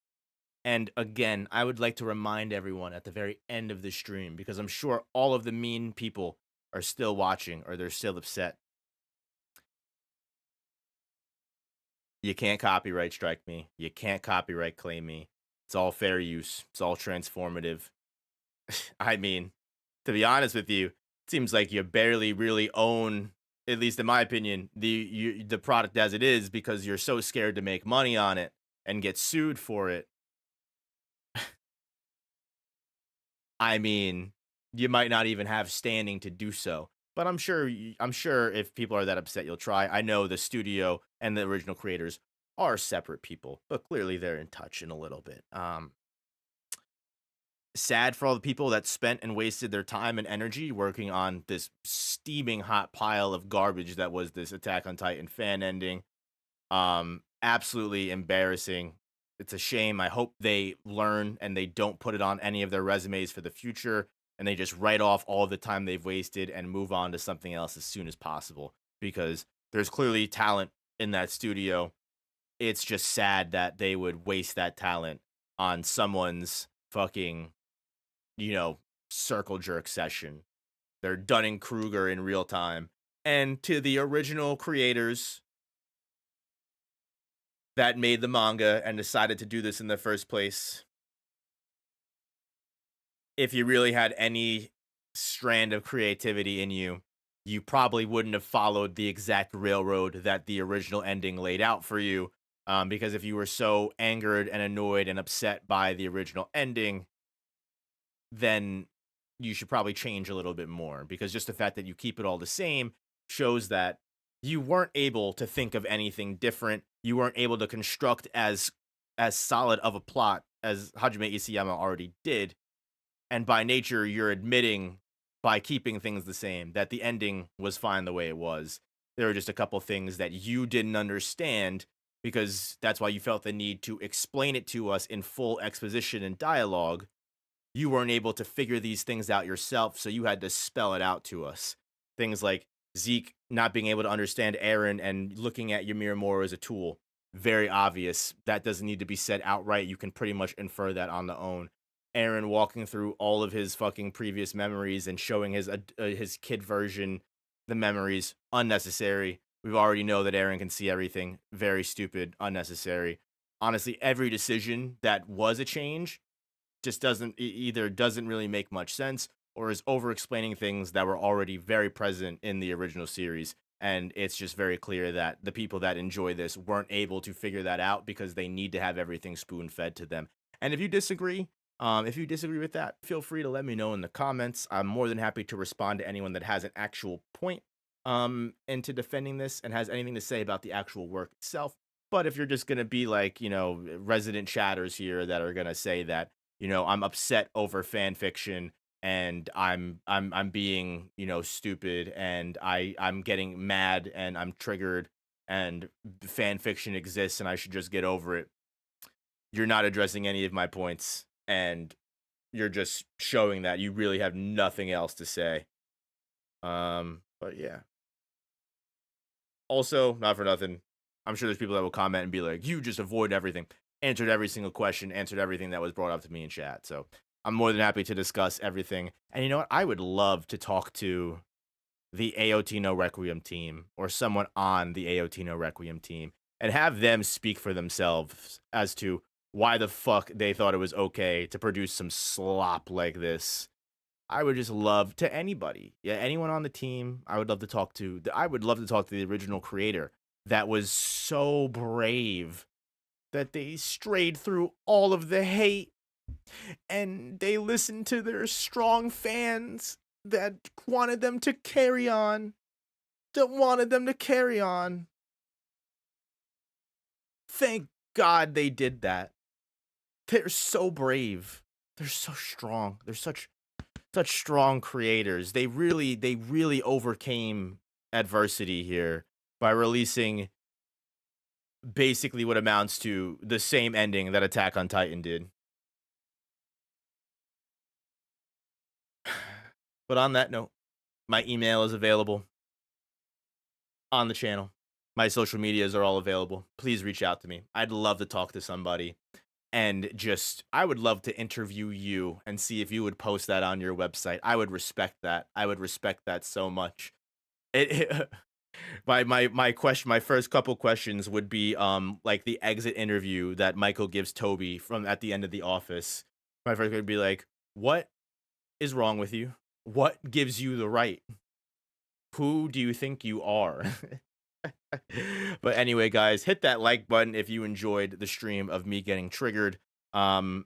And again, I would like to remind everyone at the very end of the stream, because I'm sure all of the mean people are still watching or they're still upset. You can't copyright strike me. You can't copyright claim me. It's all fair use. It's all transformative. I mean, to be honest with you, it seems like you barely really own, at least in my opinion, the product as it is because you're so scared to make money on it and get sued for it. I mean, you might not even have standing to do so. But I'm sure if people are that upset, you'll try. I know the studio and the original creators are separate people, but clearly they're in touch in a little bit. Sad for all the people that spent and wasted their time and energy working on this steaming hot pile of garbage that was this Attack on Titan fan ending. Absolutely embarrassing. It's a shame. I hope they learn and they don't put it on any of their resumes for the future and they just write off all the time they've wasted and move on to something else as soon as possible because there's clearly talent in that studio. It's just sad that they would waste that talent on someone's fucking, circle jerk session. They're Dunning-Kruger in real time. And to the original creators that made the manga and decided to do this in the first place, if you really had any strand of creativity in you, you probably wouldn't have followed the exact railroad that the original ending laid out for you. Because if you were so angered and annoyed and upset by the original ending, then you should probably change a little bit more. Because just the fact that you keep it all the same shows that you weren't able to think of anything different. You weren't able to construct as solid of a plot as Hajime Isayama already did. And by nature, you're admitting by keeping things the same that the ending was fine the way it was. There were just a couple things that you didn't understand because that's why you felt the need to explain it to us in full exposition and dialogue. You weren't able to figure these things out yourself, so you had to spell it out to us. Things like Zeke not being able to understand Eren and looking at Ymir more as a tool. Very obvious. That doesn't need to be said outright. You can pretty much infer that on the own. Eren walking through all of his fucking previous memories and showing his kid version the memories, unnecessary. We already know that Eren can see everything. Very stupid, unnecessary. Honestly, every decision that was a change just doesn't really make much sense or is over explaining things that were already very present in the original series. And it's just very clear that the people that enjoy this weren't able to figure that out because they need to have everything spoon fed to them. And if you disagree with that, feel free to let me know in the comments. I'm more than happy to respond to anyone that has an actual point into defending this and has anything to say about the actual work itself. But if you're just going to be like, resident chatters here that are going to say that, I'm upset over fan fiction and I'm being, stupid and I'm getting mad and I'm triggered and fan fiction exists and I should just get over it. You're not addressing any of my points and you're just showing that you really have nothing else to say. But yeah. Also, not for nothing, I'm sure there's people that will comment and be like, you just avoid everything. Answered every single question, answered everything that was brought up to me in chat. So I'm more than happy to discuss everything. And you know what? I would love to talk to the AOT no Requiem team or someone on the AOT no Requiem team and have them speak for themselves as to why the fuck they thought it was okay to produce some slop like this. I would just love to anybody, yeah, anyone on the team. I would love to talk to. I would love to talk to the original creator that was so brave that they strayed through all of the hate and they listened to their strong fans that wanted them to carry on, that wanted them to carry on. Thank God they did that. They're so brave. They're so strong. They're such strong creators. They really overcame adversity here by releasing basically what amounts to the same ending that Attack on Titan did. But on that note, my email is available on the channel. My social medias are all available. Please reach out to me. I'd love to talk to somebody. And just, I would love to interview you and see if you would post that on your website. I would respect that. I would respect that so much. My first couple questions would be like the exit interview that Michael gives Toby from at the end of The Office. My first would be like, what is wrong with you? What gives you the right? Who do you think you are? But anyway, guys, hit that like button if you enjoyed the stream of me getting triggered. I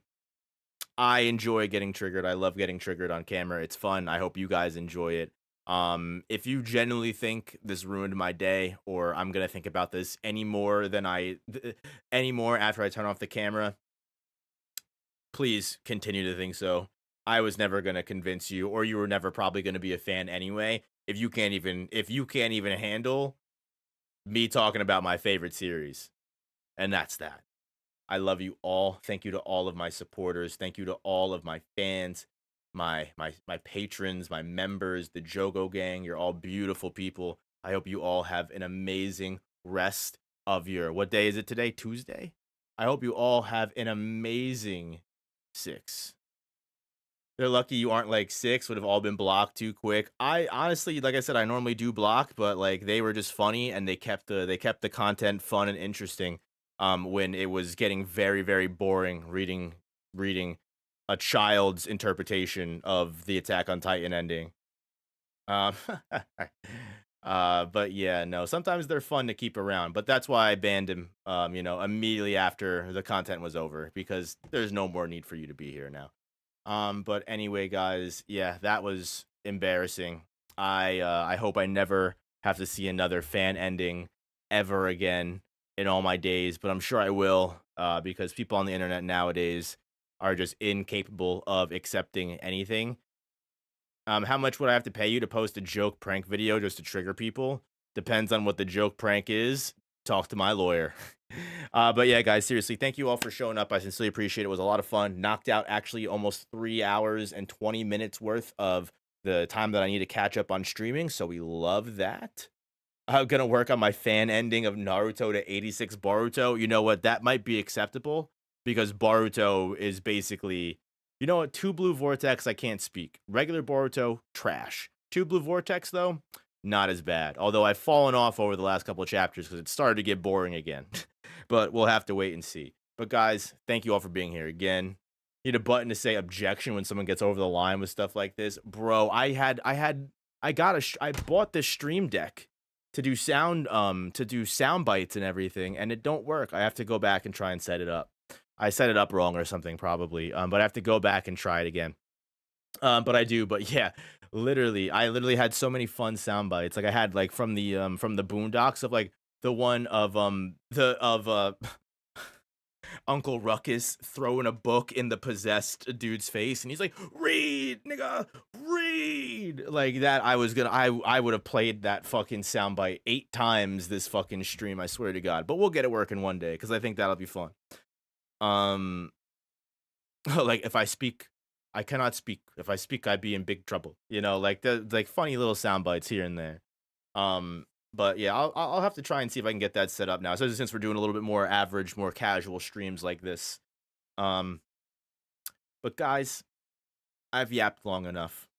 enjoy getting triggered. I love getting triggered on camera. It's fun. I hope you guys enjoy it. If you genuinely think this ruined my day, or I'm gonna think about this anymore after I turn off the camera, please continue to think so. I was never gonna convince you, or you were never probably gonna be a fan anyway. If you can't even handle me talking about my favorite series, and that's that. I love you all. Thank you to all of my supporters. Thank you to all of my fans, my patrons, my members, the Jogo gang. You're all beautiful people. I hope you all have an amazing rest of your, what day is it today? Tuesday? I hope you all have an amazing 6. They're lucky you aren't like 6, would have all been blocked too quick. I honestly, like I said, I normally do block, but like they were just funny and they kept the content fun and interesting. When it was getting very, very boring reading a child's interpretation of the Attack on Titan ending. But yeah, no, sometimes they're fun to keep around, but that's why I banned him, immediately after the content was over, because there's no more need for you to be here now. But anyway, guys, yeah, that was embarrassing. I hope I never have to see another fan ending ever again in all my days, but I'm sure I will, because people on the internet nowadays are just incapable of accepting anything. How much would I have to pay you to post a joke prank video just to trigger people? Depends on what the joke prank is. Talk to my lawyer. But yeah, guys, seriously, thank you all for showing up. I sincerely appreciate it. It was a lot of fun. Knocked out actually almost 3 hours and 20 minutes worth of the time that I need to catch up on streaming, so we love that. I'm gonna work on my fan ending of Naruto to 86 Boruto. You know what? That might be acceptable, because Boruto is basically, you know what? 2 Blue Vortex, I can't speak. Regular Boruto, trash. 2 Blue Vortex, though, not as bad. Although I've fallen off over the last couple of chapters because it started to get boring again. But we'll have to wait and see. But guys, thank you all for being here again. Need a button to say objection when someone gets over the line with stuff like this, bro. I bought this stream deck to do sound bites and everything, and it don't work. I have to go back and try and set it up. I set it up wrong or something probably. But I have to go back and try it again. But I do. But yeah, I literally had so many fun sound bites. Like I had like from the Boondocks of like the one of Uncle Ruckus throwing a book in the possessed dude's face, and he's like, "Read, nigga, read!" Like that. I would have played that fucking soundbite 8 times this fucking stream. I swear to God. But we'll get it working one day, because I think that'll be fun. Like if I speak, I cannot speak. If I speak, I'd be in big trouble. You know, like the funny little sound bites here and there. But yeah, I'll have to try and see if I can get that set up now. So since we're doing a little bit more average, more casual streams like this. But guys, I've yapped long enough.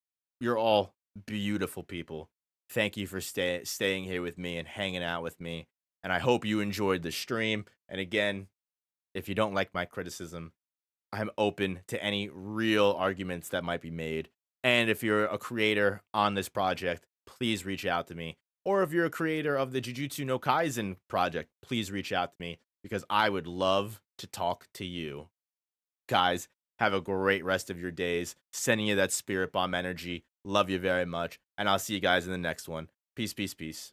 You're all beautiful people. Thank you for staying here with me and hanging out with me. And I hope you enjoyed the stream. And again, if you don't like my criticism, I'm open to any real arguments that might be made. And if you're a creator on this project, please reach out to me. Or if you're a creator of the Jujutsu no Kaisen project, please reach out to me because I would love to talk to you. Guys, have a great rest of your days. Sending you that spirit bomb energy. Love you very much. And I'll see you guys in the next one. Peace, peace, peace.